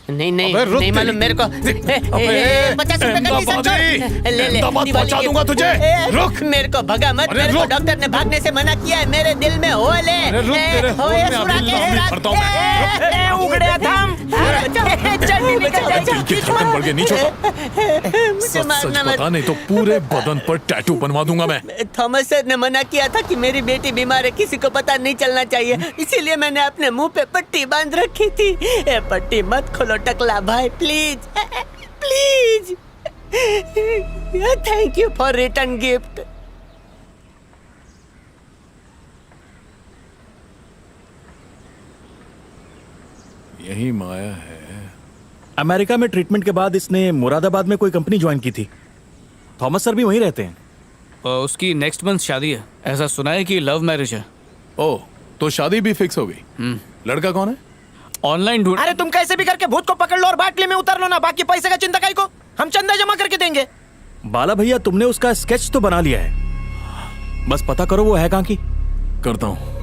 Speaker 5: नहीं नहीं
Speaker 8: रुक
Speaker 5: नहीं मालूम मेरे को। 50 रुपए का टी-शर्ट छोड़। ले ले
Speaker 8: अहमदाबाद पहुंचा दूंगा तुझे। रुक।
Speaker 5: मेरे को भगा मत,
Speaker 8: अरे
Speaker 5: मेरे को
Speaker 8: रुक।
Speaker 5: डॉक्टर ने भागने से मना किया है, मेरे दिल में हो ले।
Speaker 8: अरे रुक, तेरे होल में अभी लॉन्ग करता हूं मैं।
Speaker 1: उगड़े थम चड्डी निकल
Speaker 8: दिल
Speaker 1: जाएगी।
Speaker 8: की धड़कन बढ़ गई, नीचे उतर।
Speaker 5: मुझे
Speaker 8: सच
Speaker 5: मारना
Speaker 8: सच
Speaker 5: मत।
Speaker 8: बता, नहीं तो पूरे बदन पर टैटू बनवा दूंगा मैं।
Speaker 5: थॉमस सर ने मना किया था कि मेरी बेटी बीमार है, किसी को पता नहीं चलना चाहिए, इसीलिए मैंने अपने मुंह पे पट्टी बांध रखी थी। ए पट्टी मत खोलो टकला भाई, please please. Thank you for return gift.
Speaker 8: यही माया है।
Speaker 2: अमेरिका में ट्रीटमेंट के बाद इसने मुरादाबाद में कोई कंपनी ज्वाइन की थी। थॉमस सर भी वहीं रहते हैं।
Speaker 3: उसकी नेक्स्ट मंथ शादी है, ऐसा सुना है कि लव मैरिज है।
Speaker 8: ओ, तो शादी भी फिक्स हो गई। लड़का कौन है?
Speaker 3: ऑनलाइन ढूंढ।
Speaker 1: अरे तुम कैसे भी करके भूत को पकड़ लो और बाटली में उतार लो ना, बाकी पैसे का चिंता काई को, हम चंदा जमा करके देंगे।
Speaker 2: बाला भैया, तुमने उसका स्केच तो बना लिया है, बस पता करो वो है कहाँ की।
Speaker 8: करता हूं।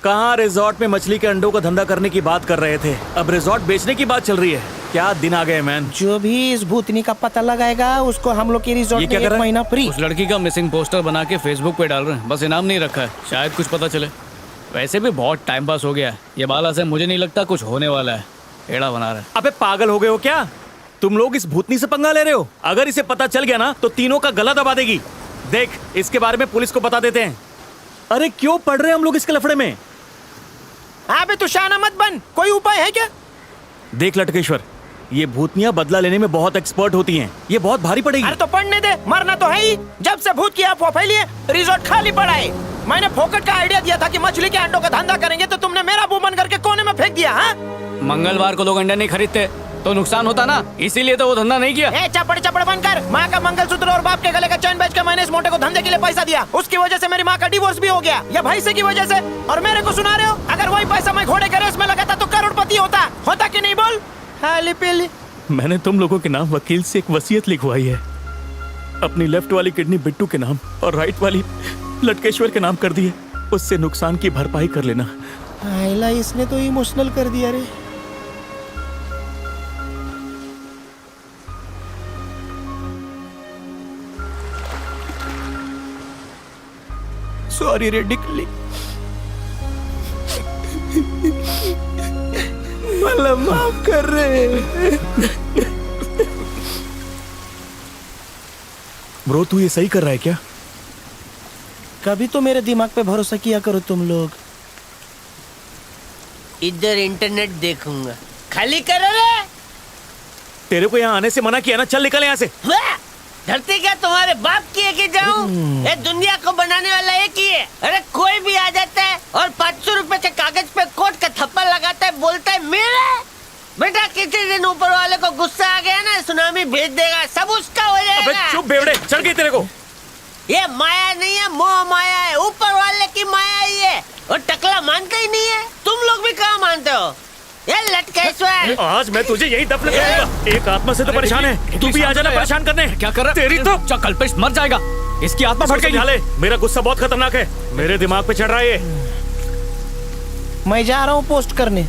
Speaker 2: कहाँ रिजॉर्ट में मछली के अंडों का धंधा करने की बात कर रहे थे, अब रिजॉर्ट बेचने की बात चल रही है। क्या दिन आ गए मैन।
Speaker 1: जो भी इस भूतनी का पता लगाएगा उसको हम लोग के
Speaker 2: ये
Speaker 1: रिजॉर्ट
Speaker 2: क्या
Speaker 1: में
Speaker 2: कर
Speaker 1: 1
Speaker 2: रहा है?
Speaker 1: महीना फ्री।
Speaker 3: उस लड़की का मिसिंग पोस्टर बना के फेसबुक पे डाल रहे हैं, बस इनाम नहीं रखा है, शायद कुछ पता चले। वैसे भी बहुत टाइम पास हो गया है, ये बाला से मुझे नहीं लगता कुछ होने वाला है। एड़ा बना रहा है।
Speaker 2: अबे पागल हो गए हो क्या तुम लोग, इस भूतनी से पंगा ले रहे हो? अगर इसे पता चल गया ना तो तीनों का गला दबा देगी। देख, इसके बारे में पुलिस को बता देते हैं। अरे क्यों पड़ रहे हैं हम लोग इसके लफड़े में?
Speaker 1: अबे तू शाना मत बन, कोई उपाय है क्या?
Speaker 2: देख लटकेश्वर, ये भूतनियां बदला लेने में बहुत एक्सपर्ट होती हैं, ये बहुत भारी पड़ेगी।
Speaker 1: अरे तो पढ़ने दे, मरना तो है ही। जब से भूत की अफवाह फैली है रिजॉर्ट खाली पड़ा है। मैंने फोकट का आइडिया दिया था कि मछली के अंडों का धंधा करेंगे, तो तुमने मेरा मुंह बंद करके कोने में फेंक दिया। हाँ,
Speaker 3: मंगलवार को लोग अंडे नहीं खरीदते तो नुकसान होता ना, इसीलिए तो वो धंधा नहीं किया।
Speaker 1: ए चपड़ चपड़ बंद कर। माँ का मंगलसूत्र और बाप के गले का चैन बेच के मैंने इस मोटे को धंधे के लिए पैसा दिया, उसकी वजह से मेरी माँ का डिवोर्स भी हो गया, या भैंसे की वजह से। और मेरे को सुना रहे हो? अगर वही पैसा मैं घोड़े के रेस में लगाता तो करोड़पति होता कि नहीं? बोल। हाली पीली।
Speaker 2: मैंने तुम लोगों के नाम वकील से एक वसीयत लिखवाई है, अपनी लेफ्ट वाली किडनी बिट्टू के नाम और राइट वाली लटकेश्वर के नाम कर दी है, उससे नुकसान की भरपाई कर लेना।
Speaker 1: आइला, इसने तो इमोशनल कर दिया रे। सॉरी रे डिकली, मला माफ कर रे।
Speaker 2: ब्रो, तू ये सही कर रहा है क्या?
Speaker 1: कभी तो मेरे दिमाग पे भरोसा किया करो तुम लोग।
Speaker 5: इधर इंटरनेट देखूंगा, खाली करो रे।
Speaker 2: तेरे को यहाँ आने से मना किया ना, चल निकल यहाँ से।
Speaker 5: वाह! धरती क्या तुम्हारे बाप की है कि जाऊं? ये दुनिया को बनाने वाला एक ही है। अरे कोई भी आ जाता है और 500 रुपए के कागज पे कोट का थप्पड़ लगाता है, बोलता है मेरे बेटा। किसी दिन ऊपर वाले को गुस्सा आ गया ना, सुनामी भेज देगा, सब उसका हो
Speaker 2: अबे
Speaker 5: जाएगा।
Speaker 2: चुप बेवड़े, चढ़ गई तेरे को।
Speaker 5: ये माया नहीं है, मोह माया है, ऊपर वाले की माया ही है। और टकला मानते ही नहीं है। तुम लोग भी कहाँ मानते हो? ये लटकेश्वर,
Speaker 2: आज मैं तुझे यही दफन करूंगा। एक आत्मा से तो परेशान है, तू भी आ जाना परेशान करने।
Speaker 3: क्या कर रहा है?
Speaker 2: तेरी तो
Speaker 3: क्या कल्पेश मर जाएगा, इसकी आत्मा भटकेगी।
Speaker 2: समझा ले, मेरा गुस्सा बहुत खतरनाक है, मेरे दिमाग पे चढ़ रहा है ये।
Speaker 1: मैं जा रहा हूँ पोस्ट करने।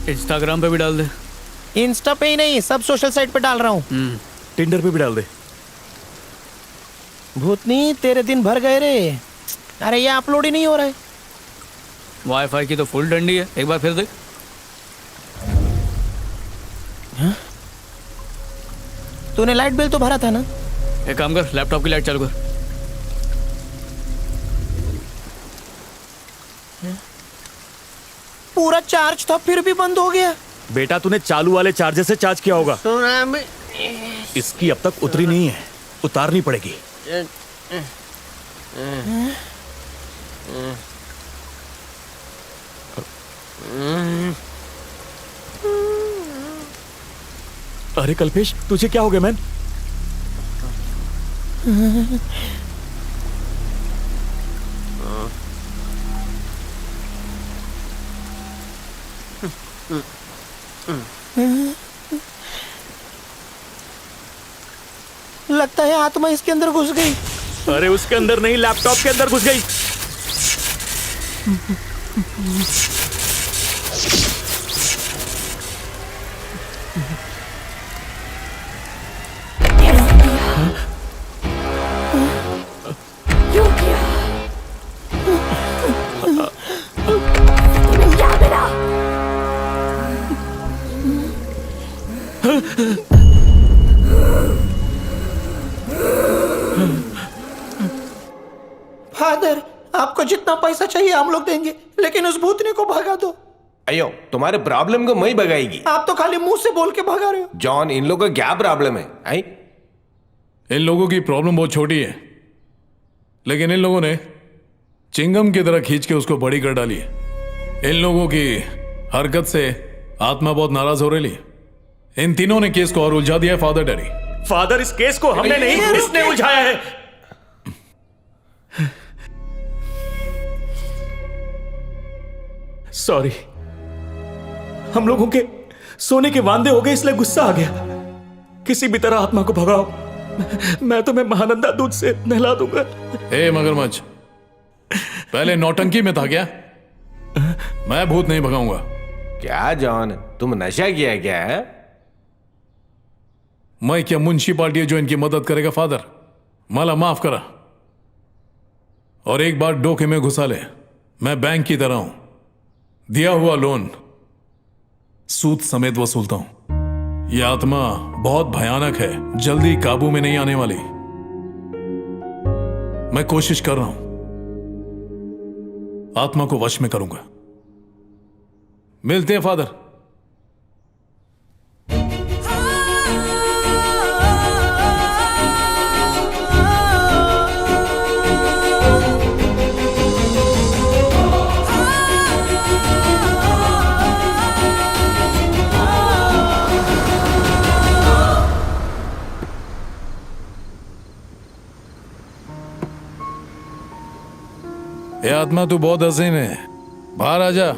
Speaker 3: इंस्टाग्राम पे भी डाल दे।
Speaker 1: इंस्टा पे ही नहीं, सब सोशल साइट पे डाल रहा हूँ।
Speaker 2: टिंडर पे भी डाल दे।
Speaker 1: भूतनी, तेरे दिन भर गए रे। अरे ये अपलोड ही नहीं हो रहा है।
Speaker 3: वाईफाई की तो फुल डंडी है, एक बार फिर देख।
Speaker 1: तूने लाइट बिल तो भरा था ना?
Speaker 3: एक काम कर, लैपटॉप की लाइट चालू कर।
Speaker 1: पूरा चार्ज था फिर भी बंद हो गया।
Speaker 2: बेटा, तूने चालू वाले चार्जर से चार्ज किया होगा।
Speaker 5: सुनामी
Speaker 2: इसकी अब तक उतरी नहीं है, उतारनी पड़ेगी। अरे कल्पेश, तुझे क्या हो गया मैन?
Speaker 1: लगता है आत्मा इसके अंदर घुस गई।
Speaker 2: अरे उसके अंदर नहीं, लैपटॉप के अंदर घुस गई।
Speaker 1: फादर, आपको जितना पैसा चाहिए हम लोग देंगे, लेकिन उस भूतनी को भगा दो।
Speaker 4: अयो, तुम्हारे प्रॉब्लम को मैं भगाएगी।
Speaker 1: आप तो खाली मुंह से बोल के भगा रहे हो।
Speaker 4: जॉन, इन लोगों का क्या प्रॉब्लम है? आई?
Speaker 8: इन लोगों की प्रॉब्लम बहुत छोटी है, लेकिन इन लोगों ने चिंगम की तरह खींच के उसको बड़ी कर डाली है। इन लोगों की हरकत से आत्मा बहुत नाराज हो रही है। इन तीनों ने केस को और उलझा दिया है फादर डैडी।
Speaker 2: फादर, इस केस को हमने नहीं, इसने उलझाया है। सॉरी, हम लोगों के सोने के वांदे हो गए, इसलिए गुस्सा आ गया। किसी भी तरह आत्मा को भगाओ, मैं तुम्हें महानंदा दूध से नहला दूंगा।
Speaker 8: ए मगरमच्छ, पहले नौटंकी में था क्या? मैं भूत नहीं भगाऊंगा।
Speaker 4: क्या जॉन, तुम नशा किया क्या है?
Speaker 8: मैं क्या म्युनिसिपालिटी है जो इनकी मदद करेगा? फादर, मला माफ करा। और एक बार डोके में घुसा ले, मैं बैंक की तरह हूं। दिया हुआ लोन सूद समेत वसूलता हूं। यह आत्मा बहुत भयानक है, जल्दी काबू में नहीं आने वाली। मैं कोशिश कर रहा हूं, आत्मा को वश में करूंगा। मिलते हैं फादर। ये आत्मा तू बहुत हसीन है, बाहर आ जा,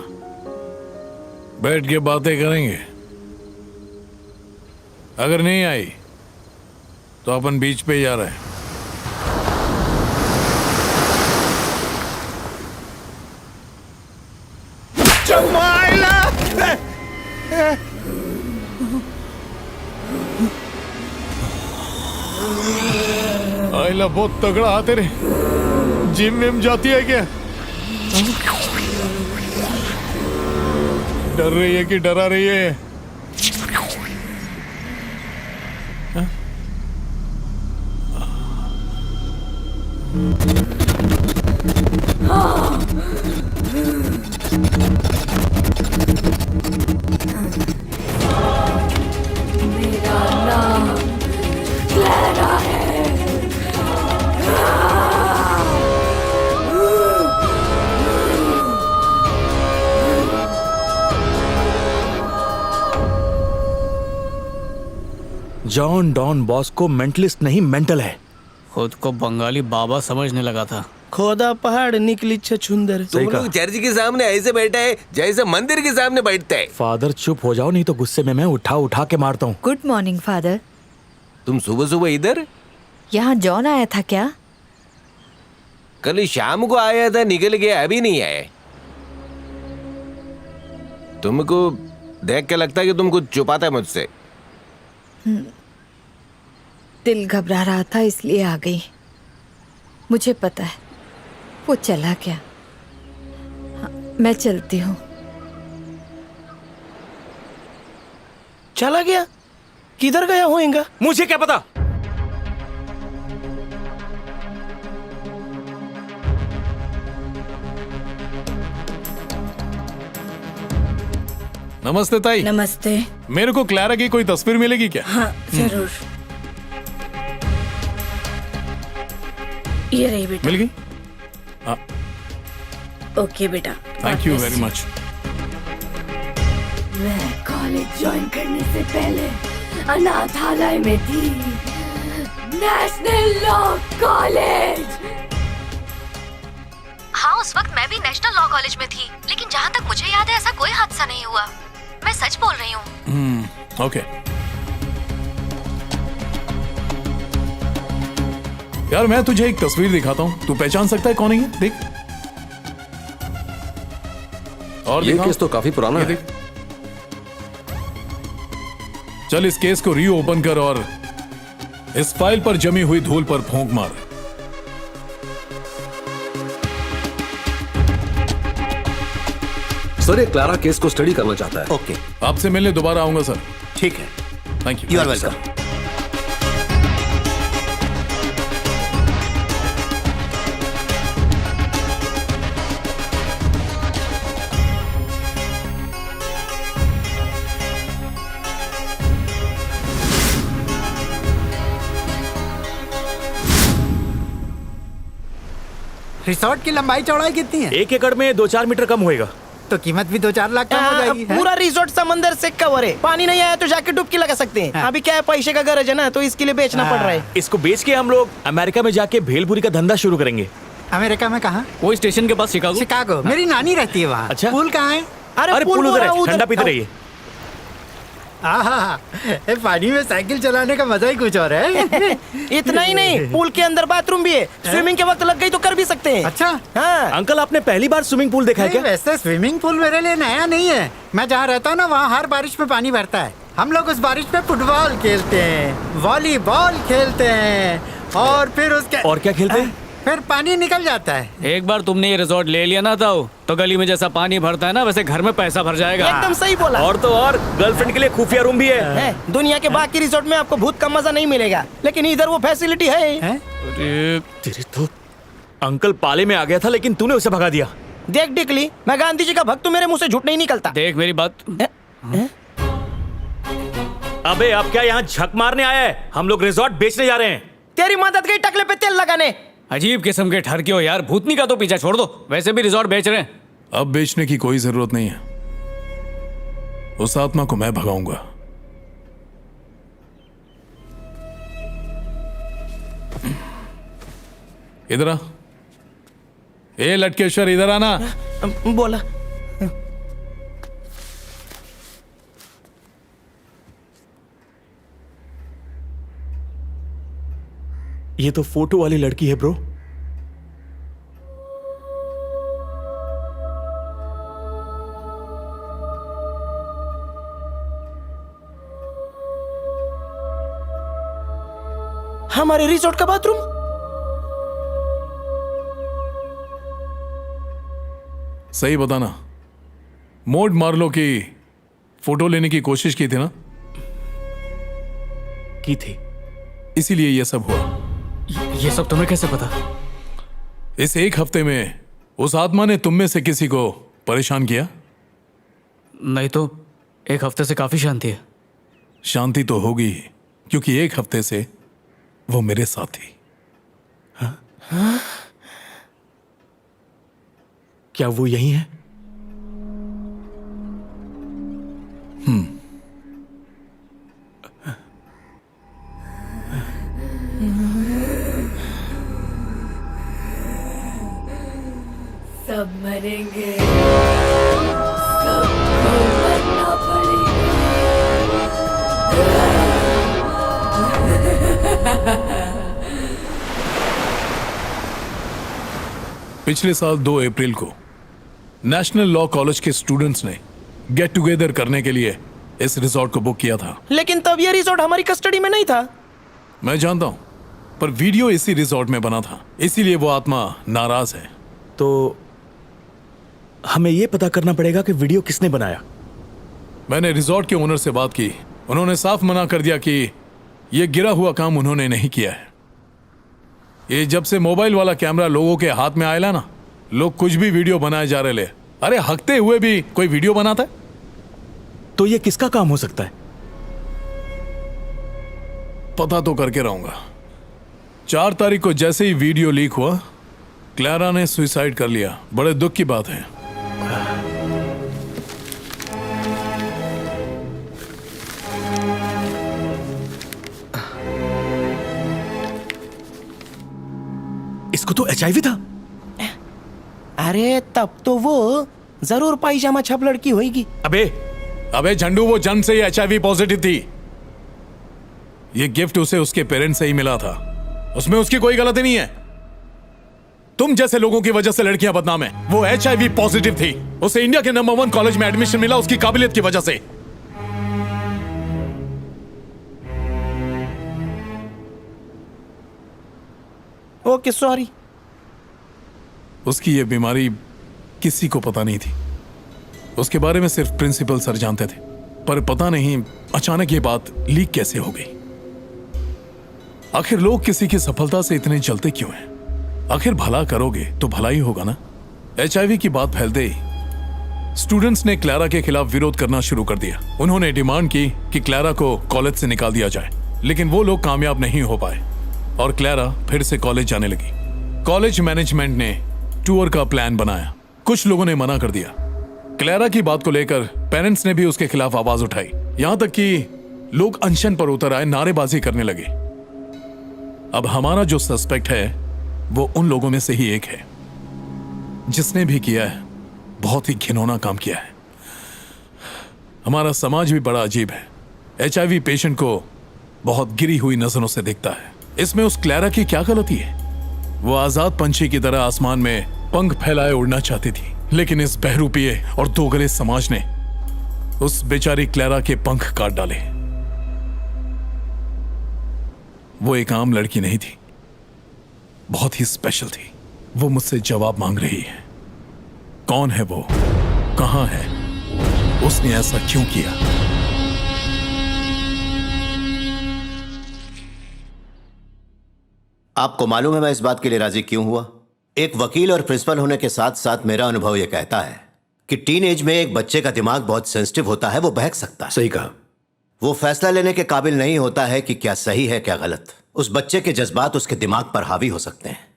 Speaker 8: बैठ के बातें करेंगे। अगर नहीं आई तो अपन बीच पे जा रहे हैं। आइला बहुत तगड़ा हाथ है रे। जिम में जाती है क्या? डर रही है कि डरा रही है?
Speaker 7: मेरा नाम क्लैरा है।
Speaker 2: जॉन डॉन बॉस्को मेंटलिस्ट नहीं, मेंटल है।
Speaker 3: खुद को बंगाली बाबा समझने लगा था।
Speaker 1: खोदा पहाड़ निकली छछुंदर।
Speaker 4: तुम लोग चर्च के सामने ऐसे बैठा है जैसे मंदिर के सामने बैठता है।
Speaker 2: फादर चुप हो जाओ, नहीं तो गुस्से में मैं उठा उठा के मारता हूँ।
Speaker 9: Good morning father.
Speaker 4: तुम सुबह सुबह इधर?
Speaker 9: यहाँ जॉन आया था क्या?
Speaker 4: कल शाम को आया था, निकल गया, अभी नहीं आया। तुमको देख के लगता है कि तुम कुछ छुपाता है मुझसे।
Speaker 9: दिल घबरा रहा था इसलिए आ गई। मुझे पता है वो चला गया। हाँ, मैं चलती हूँ।
Speaker 1: चला गया? किधर गया होएगा?
Speaker 2: मुझे क्या पता।
Speaker 8: नमस्ते ताई।
Speaker 14: नमस्ते।
Speaker 8: मेरे को क्लैरा की कोई तस्वीर मिलेगी क्या?
Speaker 14: हाँ जरूर। ये रही बेटा।
Speaker 8: मिल गई?
Speaker 14: ओके बेटा,
Speaker 8: थैंक यू वेरी मच।
Speaker 7: मैं कॉलेज ज्वाइन करने से पहले अनाथालय में थी।
Speaker 6: National law college.
Speaker 7: हाँ, उस वक्त मैं भी नेशनल लॉ कॉलेज में थी, लेकिन जहाँ तक मुझे याद है ऐसा कोई हादसा नहीं हुआ। मैं सच बोल रही हूँ।
Speaker 8: ओके यार, मैं तुझे एक तस्वीर दिखाता हूँ, तू पहचान सकता है कौन है ये? देख। और
Speaker 12: ये
Speaker 8: दिखाओ।
Speaker 12: केस तो काफी पुराना
Speaker 8: ये
Speaker 12: है।
Speaker 8: देख। चल इस केस को रीओपन कर और इस फाइल पर जमी हुई धूल पर फूंक मार।
Speaker 12: सर, ये क्लारा केस को स्टडी करना चाहता है।
Speaker 11: ओके,
Speaker 8: आपसे मिलने दोबारा आऊंगा सर।
Speaker 11: ठीक है,
Speaker 8: thank you.
Speaker 11: You are welcome.
Speaker 10: Resort की लंबाई चौड़ाई कितनी है?
Speaker 2: 1 एकड़ में 2-4 मीटर कम होएगा।
Speaker 10: तो कीमत भी 2-4 लाख कम हो जाएगी। है?
Speaker 1: पूरा रिसोर्ट समंदर से कवर है। पानी नहीं आया तो जाके डुबकी लगा सकते हैं। अभी क्या है, पैसे का गरज है ना, तो इसके लिए बेचना पड़ रहा है।
Speaker 2: इसको बेच के हम लोग अमेरिका में जाके भेलपुरी का धंधा शुरू करेंगे।
Speaker 10: अमेरिका में कहाँ?
Speaker 3: वो स्टेशन के पास शिकागो।
Speaker 10: शिकागो। मेरी नानी रहती है वहाँ।
Speaker 2: अच्छा।
Speaker 10: पूल कहाँ है?
Speaker 2: अरे पूल उधर है, ठंडा पीते रहिए।
Speaker 10: आहा, ये पानी में साइकिल चलाने का मजा ही कुछ और है।
Speaker 1: इतना ही नहीं, पूल के अंदर बाथरूम भी है। स्विमिंग के वक्त लग गई तो कर भी सकते हैं।
Speaker 10: अच्छा।
Speaker 1: हाँ।
Speaker 2: अंकल, आपने पहली बार स्विमिंग पूल देखा है
Speaker 10: नहीं,
Speaker 2: क्या?
Speaker 10: वैसे स्विमिंग पूल मेरे लिए नया नहीं है। मैं जहाँ रहता हूँ ना, वहाँ हर बारिश में पानी भरता है। हम लोग उस बारिश में फुटबॉल खेलते हैं, वॉलीबॉल खेलते हैं, और फिर उसके
Speaker 2: और क्या खेलते हैं?
Speaker 10: फिर पानी निकल जाता है।
Speaker 3: एक बार तुमने ये रिजॉर्ट ले लिया ना तो गली में जैसा पानी भरता है ना, वैसे घर में पैसा भर जाएगा।
Speaker 1: एकदम सही बोला।
Speaker 2: और तो और गर्लफ्रेंड के लिए खुफिया रूम भी है।
Speaker 1: दुनिया के बाकी रिसोर्ट में आपको भूत का मजा नहीं मिलेगा, लेकिन इधर वो फैसिलिटी है।
Speaker 2: तेरे तो अंकल पाले में आ गया था, लेकिन तूने उसे भगा दिया।
Speaker 1: देख डिकली, मैं गांधी जी का भक्त हूँ, मेरे मुंह से झूठ नहीं निकलता।
Speaker 3: देख मेरी बात।
Speaker 2: अबे अब क्या यहाँ झक मारने आया है? हम लोग रिजॉर्ट बेचने जा रहे हैं।
Speaker 1: तेरी मदद गई टकले पे तेल लगाने।
Speaker 3: अजीब किस्म के ठरके हो यार, भूतनी का तो पीछा छोड़ दो, वैसे भी रिजॉर्ट बेच रहे हैं।
Speaker 8: अब बेचने की कोई जरूरत नहीं है, उस आत्मा को मैं भगाऊंगा। इधर आ। ए लटकेश्वर, इधर आना।
Speaker 1: बोला।
Speaker 2: ये तो फोटो वाली लड़की है ब्रो।
Speaker 1: हमारे रिसोर्ट का बाथरूम।
Speaker 8: सही बताना, मोड मार्लो की फोटो लेने की कोशिश की थी ना?
Speaker 2: की थी,
Speaker 8: इसीलिए यह सब हुआ।
Speaker 3: ये सब तुम्हें कैसे पता?
Speaker 8: इस एक हफ्ते में उस आत्मा ने तुम में से किसी को परेशान किया?
Speaker 3: नहीं तो एक हफ्ते से काफी शांति है।
Speaker 8: शांति तो होगी, क्योंकि एक हफ्ते से वो मेरे साथ थी।
Speaker 2: हाँ? क्या वो यही है?
Speaker 6: सब मरेंगे, सबको मरना पड़ेगा।
Speaker 8: पिछले साल 2 अप्रैल को नेशनल लॉ कॉलेज के स्टूडेंट्स ने गेट टुगेदर करने के लिए इस रिसोर्ट को बुक किया था।
Speaker 1: लेकिन तब ये रिसोर्ट हमारी कस्टडी में नहीं था।
Speaker 8: मैं जानता हूं, पर वीडियो इसी रिसोर्ट में बना था, इसीलिए वो आत्मा नाराज है।
Speaker 2: तो हमें यह पता करना पड़ेगा कि वीडियो किसने बनाया।
Speaker 8: मैंने रिसोर्ट के ओनर से बात की, उन्होंने साफ मना कर दिया कि यह गिरा हुआ काम उन्होंने नहीं किया है। ये जब से मोबाइल वाला कैमरा लोगों के हाथ में आया ना, लोग कुछ भी वीडियो बनाए जा रहे ले। अरे हकते हुए भी कोई वीडियो बनाता है?
Speaker 2: तो ये किसका काम हो सकता है?
Speaker 8: पता तो करके रहूंगा। 4 तारीख को जैसे ही वीडियो लीक हुआ, क्लारा ने सुसाइड कर लिया। बड़े दुख की बात है।
Speaker 2: इसको तो HIV था।
Speaker 1: अरे तब तो वो जरूर पायजामा छप लड़की होगी।
Speaker 8: अबे झंडू, वो जन्म से ही HIV पॉजिटिव थी। ये गिफ्ट उसे उसके पेरेंट्स से ही मिला था, उसमें उसकी कोई गलती नहीं है। तुम जैसे लोगों की वजह से लड़कियां बदनाम है। वो HIV पॉजिटिव थी, उसे इंडिया के नंबर 1 कॉलेज में एडमिशन मिला उसकी काबिलियत की वजह से।
Speaker 1: Okay sorry.
Speaker 8: उसकी ये बीमारी किसी को पता नहीं थी, उसके बारे में सिर्फ प्रिंसिपल सर जानते थे। पर पता नहीं अचानक ये बात लीक कैसे हो गई। आखिर लोग किसी की सफलता से इतने जलते क्यों हैं? आखिर भला करोगे तो भला ही होगा ना। HIV की बात फैलते ही स्टूडेंट्स ने क्लैरा के खिलाफ विरोध करना शुरू कर दिया। उन्होंने डिमांड की कि क्लैरा को कॉलेज से निकाल दिया जाए, लेकिन वो लोग कामयाब नहीं हो पाए और क्लैरा फिर से कॉलेज जाने लगी। कॉलेज मैनेजमेंट ने टूर का प्लान बनाया, कुछ लोगों ने मना कर दिया। क्लैरा की बात को लेकर पेरेंट्स ने भी उसके खिलाफ आवाज उठाई, यहां तक कि लोग अनशन पर उतर आए, नारेबाजी करने लगे। अब हमारा जो सस्पेक्ट है वो उन लोगों में से ही एक है जिसने भी किया है बहुत ही घिनौना काम किया है। हमारा समाज भी बड़ा अजीब है, HIV पेशेंट को बहुत गिरी हुई नजरों से देखता है। इसमें उस क्लैरा की क्या गलती है? वो आजाद पंछी की तरह आसमान में पंख फैलाए उड़ना चाहती थी, लेकिन इस बहरूपिये और दोगले समाज ने उस बेचारी क्लैरा के पंख काट डाले। वो एक आम लड़की नहीं थी, बहुत ही स्पेशल थी। वो मुझसे जवाब मांग रही है। कौन है वो, कहां है, उसने ऐसा क्यों किया?
Speaker 14: आपको मालूम है मैं इस बात के लिए राजी क्यों हुआ? एक वकील और प्रिंसिपल होने के साथ साथ मेरा अनुभव यह कहता है कि टीन एज में एक बच्चे का दिमाग बहुत सेंसिटिव होता है, वो बहक सकता है।
Speaker 12: सही कहा।
Speaker 14: वो फैसला लेने के काबिल नहीं होता है कि क्या सही है क्या गलत। उस बच्चे के जज्बात उसके दिमाग पर हावी हो सकते हैं।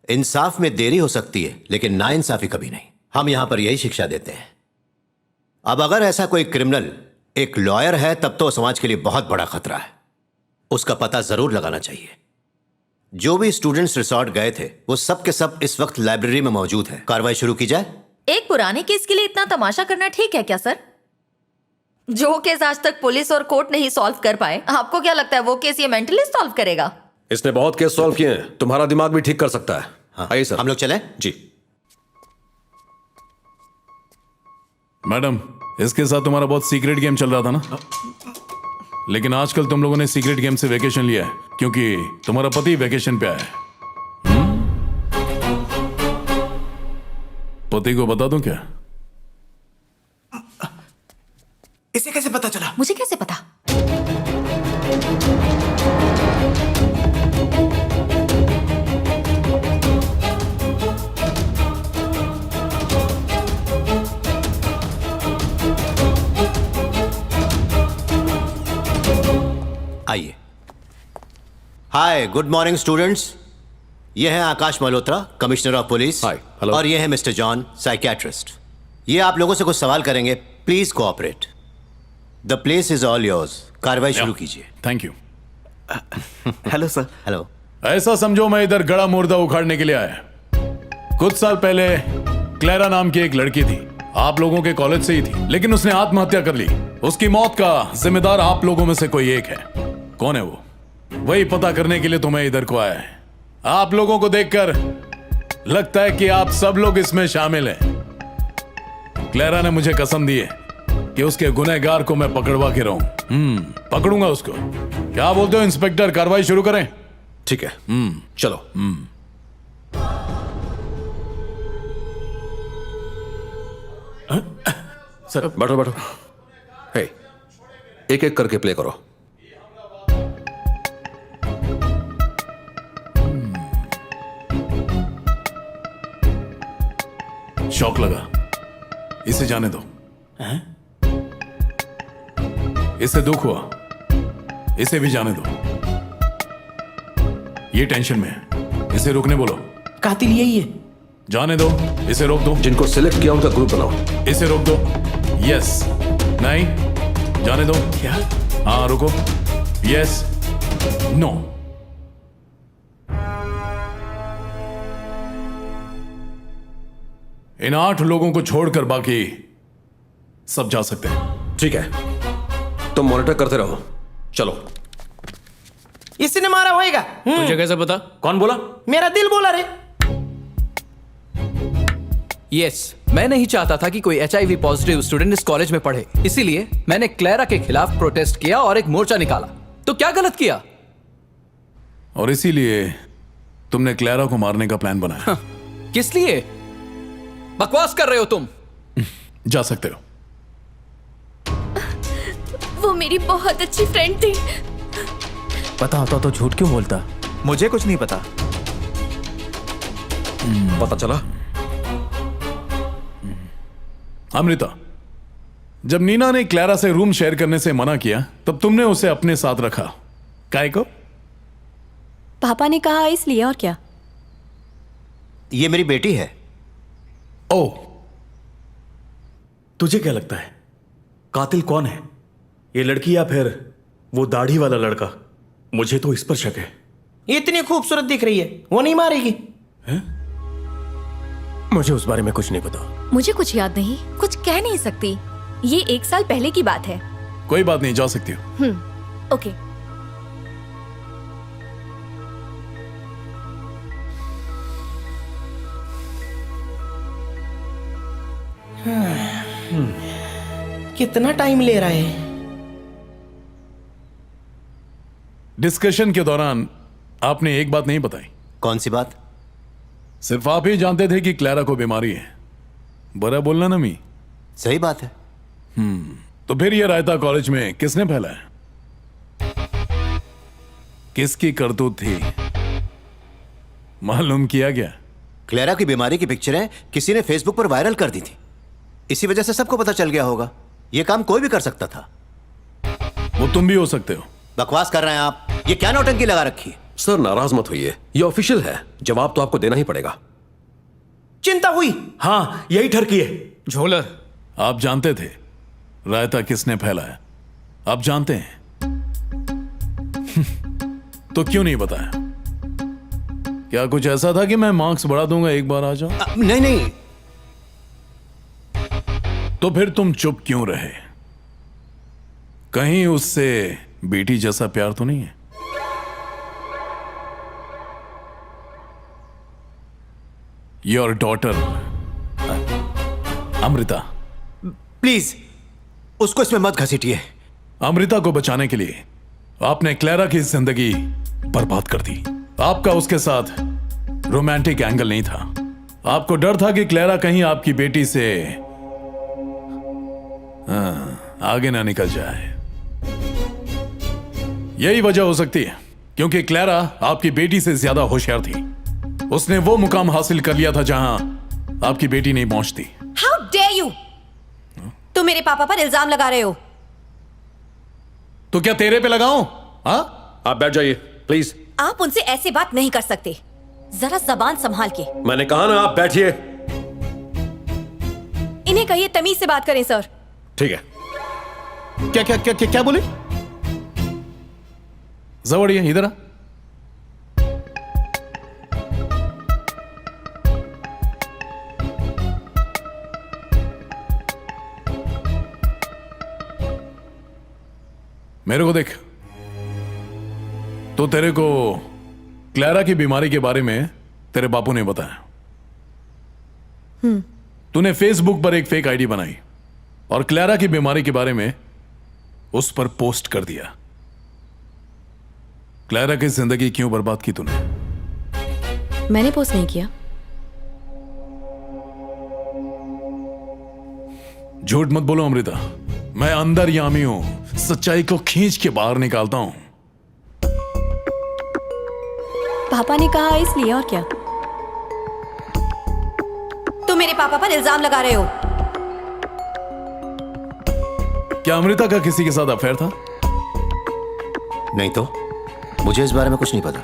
Speaker 14: इंसाफ में देरी हो सकती है, लेकिन नाइंसाफी कभी नहीं। हम यहां पर यही शिक्षा देते हैं। अब अगर ऐसा कोई क्रिमिनल एक लॉयर है तब तो समाज के लिए बहुत बड़ा खतरा है। उसका पता जरूर लगाना चाहिए। जो भी स्टूडेंट्स रिसोर्ट गए थे वो सब के सब इस वक्त लाइब्रेरी में मौजूद हैं। कार्रवाई शुरू की जाए।
Speaker 15: एक पुराने केस के लिए इतना तमाशा करना ठीक है क्या सर? जो केस आज तक पुलिस और कोर्ट नहीं सॉल्व कर पाए, आपको क्या लगता है वो केस ये मेंटली सॉल्व करेगा?
Speaker 12: इसने बहुत केस सॉल्व किए हैं, तुम्हारा दिमाग भी ठीक कर सकता है। हाँ, आइए सर,
Speaker 14: हम लोग चलें?
Speaker 12: जी।
Speaker 8: मैडम, इसके साथ तुम्हारा बहुत सीक्रेट गेम चल रहा था ना? लेकिन आजकल तुम लोगों ने सीक्रेट गेम से वेकेशन लिया है क्योंकि तुम्हारा पति वेकेशन पे आया है। पति को बता दूं क्या?
Speaker 11: इसे कैसे पता चला?
Speaker 15: मुझे कैसे पता?
Speaker 14: आइए। Hi, good morning students. ये हैं Aakash Malhotra, commissioner of police.
Speaker 12: Hi, hello.
Speaker 14: और ये हैं मिस्टर जॉन, साइकियाट्रिस्ट। ये आप लोगों से कुछ सवाल करेंगे, please cooperate. The place is all yours. कार्रवाई शुरू कीजिए।
Speaker 8: Thank you.
Speaker 14: Hello sir. Hello.
Speaker 8: ऐसा समझो मैं इधर गड़ा मुर्दा उखाड़ने के लिए आया। कुछ साल पहले क्लैरा नाम की एक लड़की थी, आप लोगों के कॉलेज से ही थी, लेकिन उसने आत्महत्या कर ली। उसकी मौत का जिम्मेदार आप लोगों में से कोई एक है। कौन है वो? वही पता करने के लिए तुम्हें इधर को आया है। आप लोगों को देखकर लगता है कि आप सब लोग इसमें शामिल हैं। क्लैरा ने मुझे कसम दी है कि उसके गुनहगार को मैं पकड़वा के रहूं। पकड़ूंगा उसको। क्या बोलते हो इंस्पेक्टर, कार्रवाई शुरू करें?
Speaker 12: ठीक है, चलो।
Speaker 2: सर
Speaker 12: बैठो बैठो। हे, एक एक करके प्ले करो।
Speaker 8: शौक लगा, इसे जाने दो। इसे दुख हुआ, इसे भी जाने दो। ये टेंशन में है, इसे रुकने बोलो।
Speaker 1: कातिल यही है।
Speaker 8: जाने दो, इसे रोक दो।
Speaker 12: जिनको सिलेक्ट किया उनका ग्रुप बनाओ।
Speaker 8: इसे रोक दो। यस, नहीं, जाने दो।
Speaker 1: क्या?
Speaker 8: हाँ, रुको। Yes, no. इन 8 लोगों को छोड़कर बाकी सब जा सकते हैं।
Speaker 12: ठीक है, तुम मॉनिटर करते रहो। चलो।
Speaker 1: इसने मारा होएगा।
Speaker 3: तुझे कैसे पता?
Speaker 2: कौन बोला?
Speaker 1: मेरा दिल बोला रे।
Speaker 16: यस, मैं नहीं चाहता था कि कोई HIV पॉजिटिव स्टूडेंट इस कॉलेज में पढ़े, इसीलिए मैंने क्लेरा के खिलाफ प्रोटेस्ट किया और एक मोर्चा निकाला। तो क्या गलत किया?
Speaker 8: और इसीलिए तुमने क्लेरा को मारने का प्लान बनाया।
Speaker 16: किस लिए? बकवास कर रहे हो तुम।
Speaker 8: जा सकते हो।
Speaker 6: वो मेरी बहुत अच्छी फ्रेंड थी।
Speaker 17: पता होता तो झूठ क्यों बोलता? मुझे कुछ नहीं पता।
Speaker 12: पता चला?
Speaker 8: अमृता, जब नीना ने क्लेरा से रूम शेयर करने से मना किया तब तुमने उसे अपने साथ रखा। काय को?
Speaker 13: पापा ने कहा इसलिए, और क्या?
Speaker 14: ये मेरी बेटी है।
Speaker 2: ओ, तुझे क्या लगता है कातिल कौन है? ये लड़की या फिर वो दाढ़ी वाला लड़का? मुझे तो इस पर शक है।
Speaker 1: इतनी खूबसूरत दिख रही है, वो नहीं मारेगी?
Speaker 17: मुझे उस बारे में कुछ नहीं पता।
Speaker 6: मुझे कुछ याद नहीं, कुछ कह नहीं सकती। ये 1 साल पहले की बात है।
Speaker 8: कोई बात नहीं, जा सकती हो।
Speaker 6: ओके।
Speaker 1: कितना टाइम ले रहा है?
Speaker 8: डिस्कशन के दौरान आपने एक बात नहीं बताई।
Speaker 14: कौन सी बात?
Speaker 8: सिर्फ आप ही जानते थे कि क्लेरा को बीमारी है। बुरा बोलना ना मी।
Speaker 14: सही बात है।
Speaker 8: तो फिर ये रायता कॉलेज में किसने फैलाया? किसकी करतूत थी? मालूम किया गया?
Speaker 14: क्लेरा की बीमारी की पिक्चरें किसी ने फेसबुक पर वायरल कर दी थी। इसी वजह से सबको पता चल गया होगा। यह काम कोई भी कर सकता था।
Speaker 8: वो तुम भी हो सकते हो।
Speaker 14: बकवास कर रहे हैं आप। ये क्या नौटंकी लगा रखी है?
Speaker 12: सर नाराज मत होइए, ये ऑफिशियल है, जवाब तो आपको देना ही पड़ेगा।
Speaker 1: चिंता हुई?
Speaker 2: हाँ, यही ठरकी है।
Speaker 3: झोलर,
Speaker 8: आप जानते थे रायता किसने फैलाया? आप जानते हैं तो क्यों नहीं बताया? क्या कुछ ऐसा था कि मैं मार्क्स बढ़ा दूंगा एक बार आ जाओ?
Speaker 14: नहीं नहीं।
Speaker 8: तो फिर तुम चुप क्यों रहे? कहीं उससे बेटी जैसा प्यार तो नहीं है? Your daughter Amrita.
Speaker 14: प्लीज उसको इसमें मत घसीटिए।
Speaker 8: अमृता को बचाने के लिए आपने क्लेरा की जिंदगी बर्बाद कर दी। आपका उसके साथ रोमांटिक एंगल नहीं था। आपको डर था कि क्लेरा कहीं आपकी बेटी से आगे ना निकल जाए। यही वजह हो सकती है क्योंकि क्लेरा आपकी बेटी से ज्यादा होशियार थी। उसने वो मुकाम हासिल कर लिया था जहां आपकी बेटी नहीं पहुंचती।
Speaker 13: How dare you! तुम मेरे पापा पर इल्जाम लगा रहे हो।
Speaker 8: तो क्या तेरे पे लगाऊं? हाँ?
Speaker 12: आप बैठ जाइए प्लीज।
Speaker 13: आप उनसे ऐसे बात नहीं कर सकते। जरा जबान संभाल के।
Speaker 12: मैंने कहा ना आप बैठिए।
Speaker 13: इन्हें कहिए तमीज से बात करें सर।
Speaker 12: ठीक है।
Speaker 8: क्या क्या क्या क्या, क्या बोले? जवड़िए इधर आ। मेरे को देख। तो तेरे को क्लेरा की बीमारी के बारे में तेरे बापू ने बताया। तूने फेसबुक पर एक फेक आईडी बनाई और क्लेरा की बीमारी के बारे में उस पर पोस्ट कर दिया। क्लेरा की जिंदगी क्यों बर्बाद की तूने?
Speaker 13: मैंने पोस्ट नहीं किया।
Speaker 8: झूठ मत बोलो अमृता। मैं अंदर यामी हूं, सच्चाई को खींच के बाहर निकालता हूं।
Speaker 13: पापा ने कहा इसलिए, और क्या? तुम मेरे पापा पर इल्जाम लगा रहे हो।
Speaker 8: क्या अमृता का किसी के साथ अफेयर था?
Speaker 14: नहीं तो मुझे इस बारे में कुछ नहीं पता।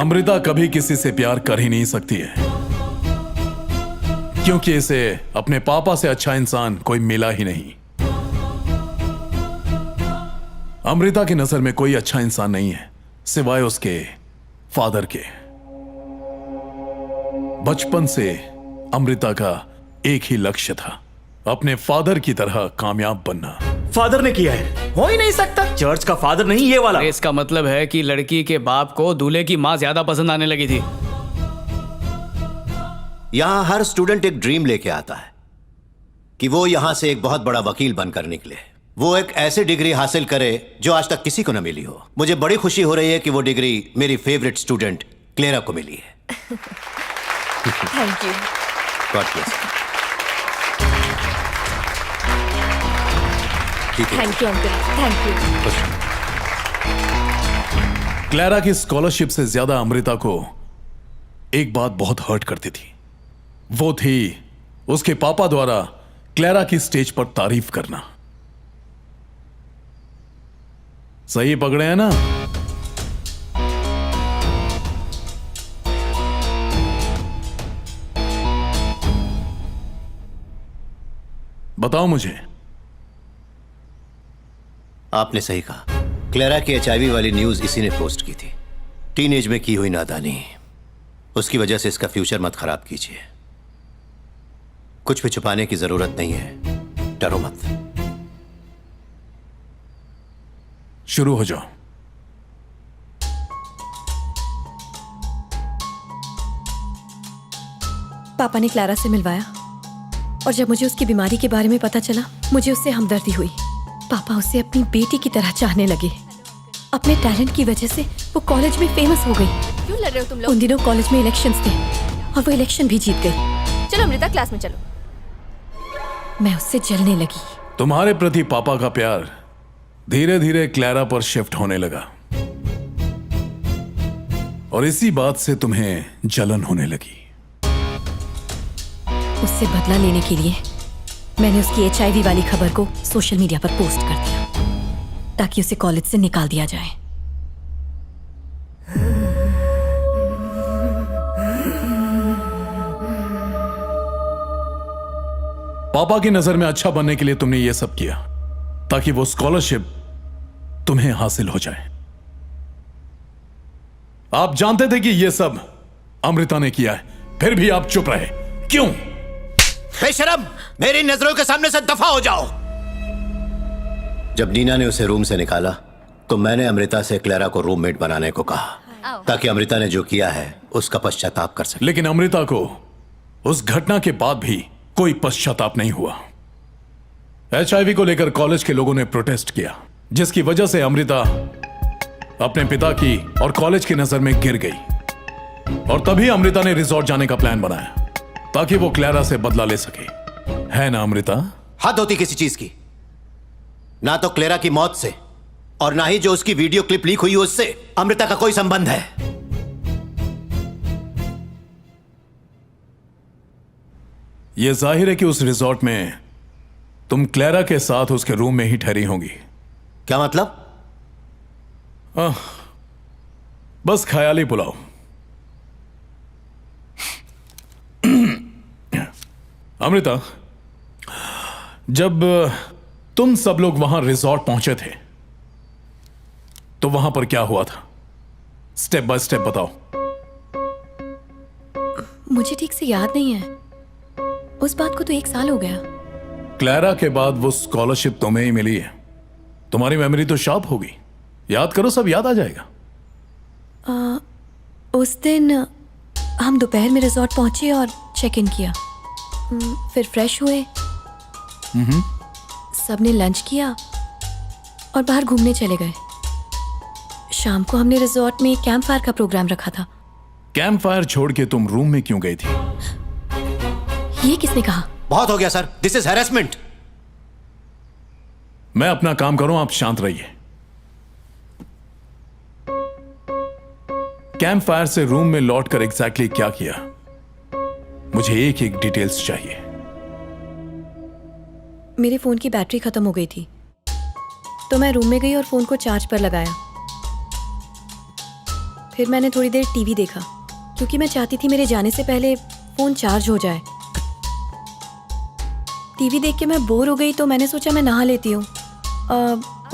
Speaker 8: अमृता कभी किसी से प्यार कर ही नहीं सकती है क्योंकि इसे अपने पापा से अच्छा इंसान कोई मिला ही नहीं। अमृता की नजर में कोई अच्छा इंसान नहीं है सिवाय उसके फादर के। बचपन से अमृता का एक ही लक्ष्य था, अपने फादर की तरह कामयाब बनना।
Speaker 2: फादर ने किया है,
Speaker 1: हो ही नहीं सकता।
Speaker 2: चर्च का फादर नहीं, ये वाला।
Speaker 3: इसका मतलब है कि लड़की के बाप को दूल्हे की माँ ज्यादा पसंद आने लगी थी।
Speaker 14: यहां हर स्टूडेंट एक ड्रीम लेके आता है कि वो यहां से एक बहुत बड़ा वकील बनकर निकले, वो एक ऐसी डिग्री हासिल करे जो आज तक किसी को न मिली हो। मुझे बड़ी खुशी हो रही है कि वो डिग्री मेरी फेवरेट स्टूडेंट क्लेरा को मिली है।
Speaker 9: Thank you.
Speaker 14: God bless.
Speaker 9: Thank you uncle, thank you.
Speaker 8: Clara की स्कॉलरशिप से ज्यादा अमृता को एक बात बहुत हर्ट करती थी, वो थी उसके पापा द्वारा क्लेरा की स्टेज पर तारीफ करना। सही पकड़े हैं ना? बताओ मुझे।
Speaker 14: आपने सही कहा, क्लेरा की HIV वाली न्यूज इसी ने पोस्ट की थी। टीनेज में की हुई नादानी, उसकी वजह से इसका फ्यूचर मत खराब कीजिए। कुछ भी छुपाने की जरूरत नहीं है, डरो मत।
Speaker 8: शुरू हो जाओ।
Speaker 9: पापा ने क्लारा से मिलवाया और जब मुझे उसकी बीमारी के बारे में पता चला, मुझे उससे हमदर्दी हुई। पापा उसे अपनी बेटी की तरह चाहने लगे। अपने टैलेंट की वजह से वो कॉलेज में फेमस हो गई।
Speaker 6: क्यों लड़ रहे हो तुम लोग?
Speaker 9: उन दिनों कॉलेज में इलेक्शंस थे और वो इलेक्शन भी जीत गई।
Speaker 6: चलो अमृता, क्लास में चलो।
Speaker 9: मैं उससे जलने लगी।
Speaker 8: तुम्हारे प्रति पापा का प्यार धीरे धीरे क्लेरा पर शिफ्ट होने लगा और इसी बात से तुम्हें जलन होने लगी।
Speaker 9: उससे बदला लेने के लिए मैंने उसकी HIV वाली खबर को सोशल मीडिया पर पोस्ट कर दिया ताकि उसे कॉलेज से निकाल दिया जाए।
Speaker 8: पापा की नजर में अच्छा बनने के लिए तुमने यह सब किया ताकि वो स्कॉलरशिप तुम्हें हासिल हो जाए। आप जानते थे कि यह सब अमृता ने किया है, फिर भी आप चुप रहे, क्यों?
Speaker 14: बेशरम, मेरी नजरों के सामने से दफा हो जाओ। जब नीना ने उसे रूम से निकाला तो मैंने अमृता से क्लेरा को रूममेट बनाने को कहा ताकि अमृता ने जो किया है उसका पश्चाताप कर सके।
Speaker 8: लेकिन अमृता को उस घटना के बाद भी कोई पश्चाताप नहीं हुआ। HIV को लेकर कॉलेज के लोगों ने प्रोटेस्ट किया, जिसकी वजह से अमृता अपने पिता की और कॉलेज की नजर में गिर गई और तभी अमृता ने रिजॉर्ट जाने का प्लान बनाया ताकि वो क्लेरा से बदला ले सके। है ना अमृता?
Speaker 14: हद होती किसी चीज की। ना तो क्लेरा की मौत से और ना ही जो उसकी वीडियो क्लिप लीक हुई उससे अमृता का कोई संबंध है।
Speaker 8: यह जाहिर है कि उस रिजॉर्ट में तुम क्लेरा के साथ उसके रूम में ही ठहरी होंगी।
Speaker 14: क्या मतलब?
Speaker 8: बस ख्याली पुलाव। अमृता, जब तुम सब लोग वहां रिजॉर्ट पहुंचे थे तो वहां पर क्या हुआ था? स्टेप बाय स्टेप बताओ।
Speaker 9: मुझे ठीक से याद नहीं है, उस बात को तो 1 साल हो गया।
Speaker 8: क्लेरा के बाद वो स्कॉलरशिप तुम्हें ही मिली है। तुम्हारी मेमोरी तो शार्प होगी, याद करो, सब याद आ जाएगा।
Speaker 9: उस दिन हम दोपहर में रिजॉर्ट पहुंचे और चेक इन किया, फिर फ्रेश हुए, सबने लंच किया और बाहर घूमने चले गए। शाम को हमने रिजॉर्ट में कैंप फायर का प्रोग्राम रखा था।
Speaker 8: कैंप फायर छोड़ के तुम रूम में क्यों गई थी?
Speaker 9: ये किसने कहा?
Speaker 14: बहुत हो गया सर, दिस इज हैरेसमेंट।
Speaker 8: मैं अपना काम करूं, आप शांत रहिए। कैंप फायर से रूम में लौटकर एग्जैक्टली क्या किया? मुझे एक एक डिटेल्स चाहिए।
Speaker 9: मेरे फोन की बैटरी खत्म हो गई थी तो मैं रूम में गई और फोन को चार्ज पर लगाया। फिर मैंने थोड़ी देर टीवी देखा क्योंकि मैं चाहती थी मेरे जाने से पहले फोन चार्ज हो जाए। टीवी देख के मैं बोर हो गई तो मैंने सोचा मैं नहा लेती हूँ।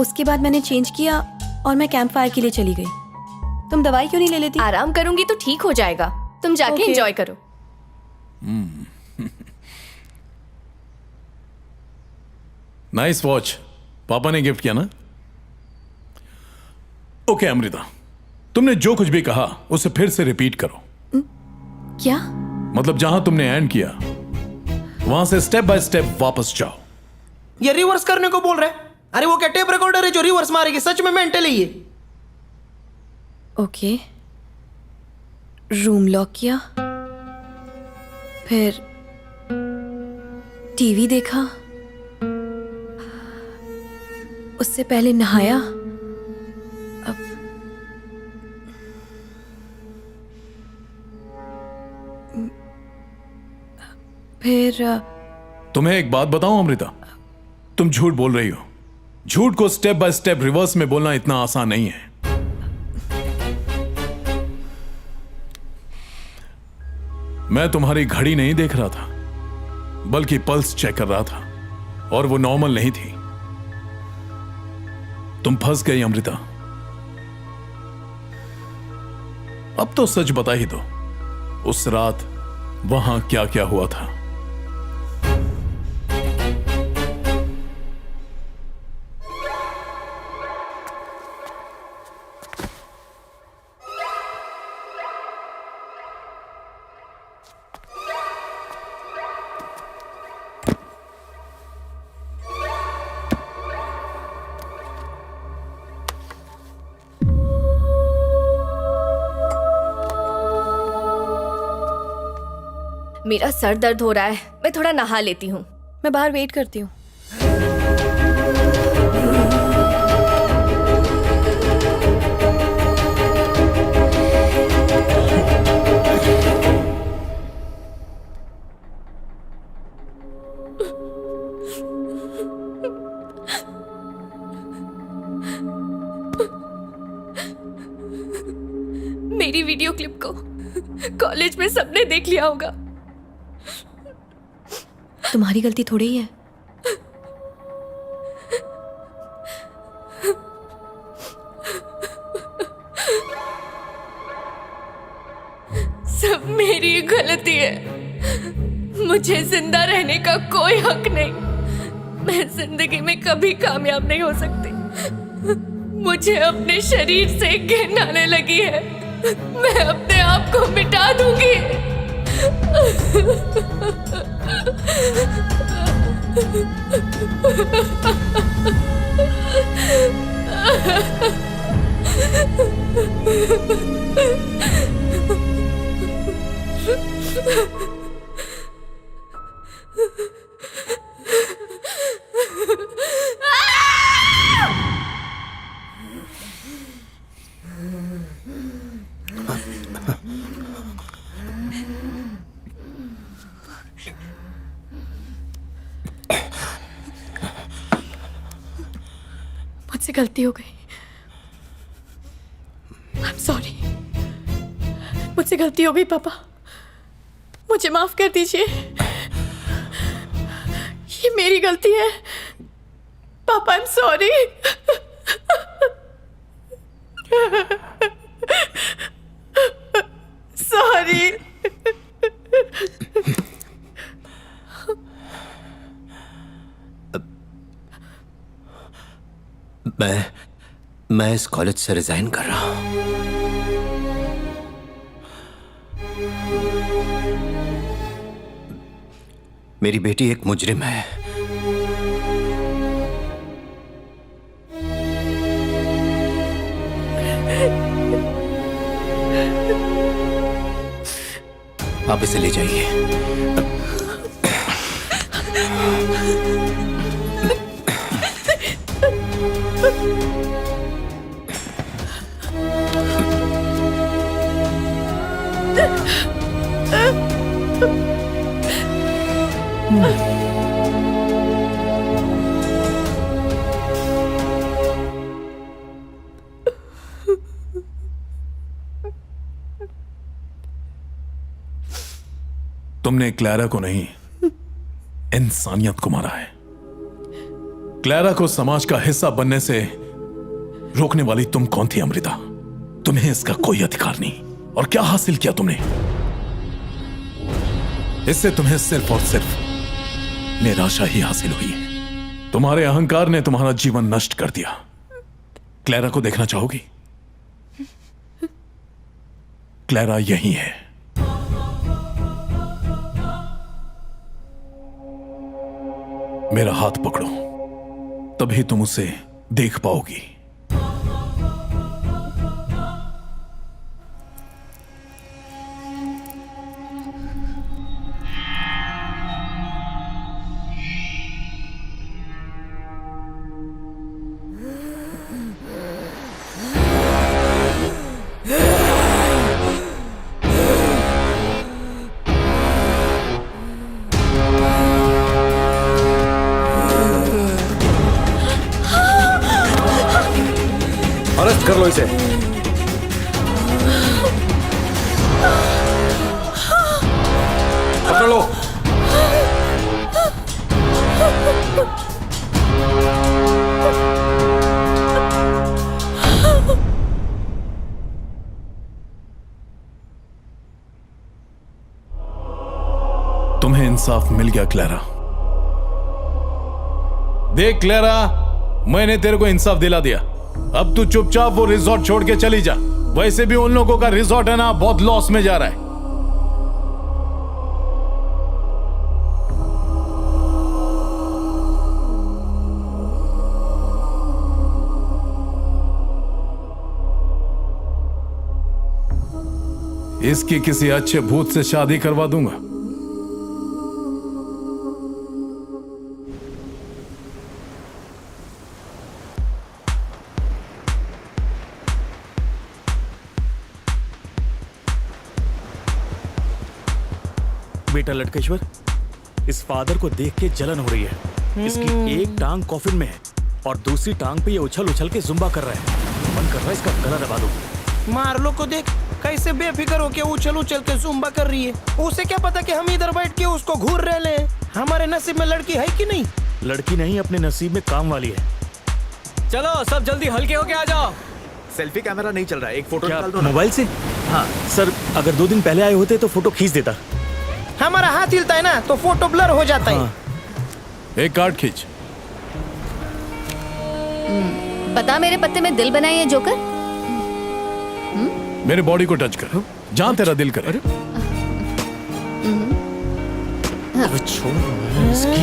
Speaker 9: उसके बाद मैंने चेंज किया और मैं कैंप फायर के लिए चली गई। तुम दवाई क्यों नहीं ले लेती?
Speaker 6: आराम करूंगी तो ठीक हो जाएगा, तुम जाके एंजॉय करो।
Speaker 8: नाइस वॉच, पापा ने गिफ्ट किया ना? ओके अमृता, तुमने जो कुछ भी कहा उसे फिर से रिपीट करो।
Speaker 9: क्या?
Speaker 8: मतलब जहां तुमने एंड किया वहां से स्टेप बाय स्टेप वापस जाओ।
Speaker 1: ये रिवर्स करने को बोल रहे हैं? अरे वो क्या टेप रिकॉर्डर है जो रिवर्स मारेगी? सच में मेंटल है ये।
Speaker 9: ओके, रूम लॉक किया, फिर टीवी देखा, उससे पहले नहाया, अब फिर
Speaker 8: तुम्हें एक बात बताऊं अमृता, तुम झूठ बोल रही हो। झूठ को स्टेप बाय स्टेप रिवर्स में बोलना इतना आसान नहीं है। मैं तुम्हारी घड़ी नहीं देख रहा था, बल्कि पल्स चेक कर रहा था, और वो नॉर्मल नहीं थी। तुम फंस गई अमृता। अब तो सच बता ही दो, उस रात वहां क्या क्या हुआ था?
Speaker 6: मेरा सर दर्द हो रहा है, मैं थोड़ा नहा लेती हूँ।
Speaker 9: मैं बाहर वेट करती हूँ।
Speaker 6: मेरी वीडियो क्लिप को कॉलेज में सबने देख लिया होगा।
Speaker 9: तुम्हारी गलती थोड़ी ही है।
Speaker 6: सब मेरी गलती है। मुझे जिंदा रहने का कोई हक नहीं। मैं जिंदगी में कभी कामयाब नहीं हो सकती। मुझे अपने शरीर से घिन आने लगी है। मैं अपने आप को मिटा दूंगी।
Speaker 9: मुझसे गलती हो गई। I'm sorry। मुझसे गलती हो गई पापा, मुझे माफ कर दीजिए। ये मेरी गलती है पापा। I'm sorry। Sorry।
Speaker 14: मैं इस कॉलेज से रिजाइन कर रहा हूं। मेरी बेटी एक मुजरिम है। आप इसे ले जाइए।
Speaker 8: तुमने क्लैरा को नहीं, इंसानियत को मारा है। क्लैरा को समाज का हिस्सा बनने से रोकने वाली तुम कौन थी अमृता? तुम्हें इसका कोई अधिकार नहीं। और क्या हासिल किया तुमने? इससे तुम्हें सिर्फ और सिर्फ निराशा ही हासिल हुई है। तुम्हारे अहंकार ने तुम्हारा जीवन नष्ट कर दिया। क्लैरा को देखना चाहोगी? क्लैरा यही है। मेरा हाथ पकड़ो, तभी तुम उसे देख पाओगी।
Speaker 12: अरेस्ट कर लो इसे। पकड़ लो।
Speaker 8: तुम्हें इंसाफ मिल गया क्लैरा। देख क्लैरा, मैंने तेरे को इंसाफ दिला दिया। अब तू चुपचाप वो रिजॉर्ट छोड़ के चली जा। वैसे भी उन लोगों का रिजॉर्ट है ना, बहुत लॉस में जा रहा है। इसकी किसी अच्छे भूत से शादी करवा दूंगा।
Speaker 2: बेटा लटकेश्वर, इस फादर को देख के जलन हो रही है। इसकी एक टांग कॉफिन में है और दूसरी टांग पे ये उछल उछल के जुम्बा कर रहा है। मन कर रहा है इसका गला दबा दूं।
Speaker 1: मार्लो को देख कैसे बेफिक्र होके उछल उछल के जुम्बा कर रही है। उसे क्या पता कि हम इधर बैठ के उसको घूर रहे ले। हमारे नसीब में लड़की है कि नहीं?
Speaker 2: लड़की नहीं, अपने नसीब में काम वाली है।
Speaker 3: चलो सब जल्दी हल्के होके आ जाओ।
Speaker 11: सेल्फी कैमरा नहीं चल रहा है, एक फोटो
Speaker 2: क्या
Speaker 11: निकाल दो ना।
Speaker 2: मोबाइल से? हाँ सर, अगर 2 दिन पहले आए होते तो फोटो खींच देता।
Speaker 1: हमारा हाथ हिलता है ना तो फोटो ब्लर हो जाता है।
Speaker 8: एक कार्ड खींच।
Speaker 13: बता, मेरे पत्ते में दिल बनाई है जोकर?
Speaker 8: मेरे बॉडी को टच कर, जहां तेरा दिल करे।
Speaker 2: अबे छोड़ इसकी।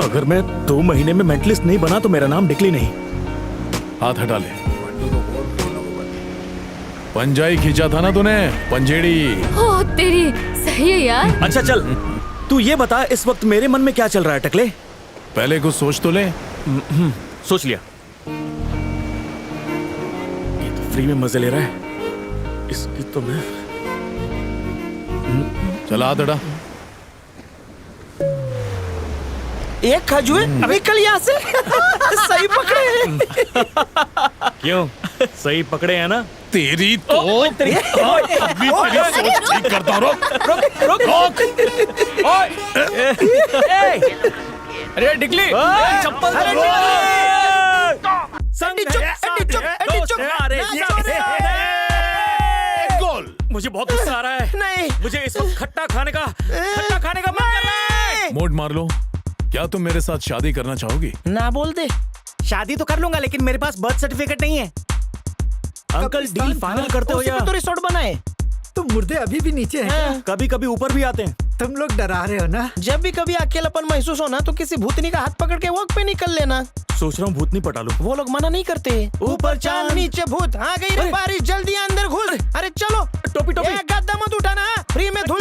Speaker 2: अगर मैं 2 महीने में मेंटलिस्ट नहीं बना तो मेरा नाम डिकली नहीं।
Speaker 8: हाथ हटा ले। पंजाई खींचा था ना तूने, पंजेड़ी।
Speaker 13: ओ तेरी, सही है यार।
Speaker 2: अच्छा चल, तू ये बता इस वक्त मेरे मन में क्या चल रहा है टकले?
Speaker 8: पहले कुछ सोच तो ले।
Speaker 2: सोच लिया। ये तो फ्री में मजे ले रहा है। इसकी तो मैं
Speaker 8: चला हाथ हटा।
Speaker 1: एक खजुए निकल यहाँ से। सही पकड़े।
Speaker 2: क्यों? सही पकड़े हैं ना?
Speaker 8: तेरी तो
Speaker 1: तेरी
Speaker 8: सोच ठीक करता हूं। रोक।
Speaker 3: अरे डिकली, चप्पल
Speaker 2: गोल। मुझे बहुत गुस्सा आ रहा है।
Speaker 1: नहीं,
Speaker 2: मुझे इस वक्त खट्टा खाने का मन कर रहा है।
Speaker 8: मोड मार लो। क्या तुम मेरे साथ शादी करना चाहोगी?
Speaker 1: ना बोल दे।
Speaker 2: शादी तो कर लूंगा, लेकिन मेरे पास बर्थ सर्टिफिकेट नहीं है। अंकल डील फाइनल करते हो या?
Speaker 1: तो रिसोर्ट बनाए।
Speaker 10: तुम मुर्दे अभी भी नीचे हैं क्या?
Speaker 2: कभी कभी ऊपर भी आते हैं।
Speaker 10: तुम लोग डरा रहे हो ना?
Speaker 1: जब भी कभी अकेलापन महसूस हो ना तो किसी भूतनी का हाथ पकड़ के वॉक पे निकल लेना।
Speaker 2: सोच रहा हूँ भूतनी पटा लूं।
Speaker 1: वो लोग मना नहीं करते। ऊपर चांद नीचे भूत। आ गई रे बारिश, जल्दी अंदर घुस। अरे चलो,
Speaker 2: टोपी टोपी।
Speaker 1: गद्दा मत उठाना, फ्री में धूल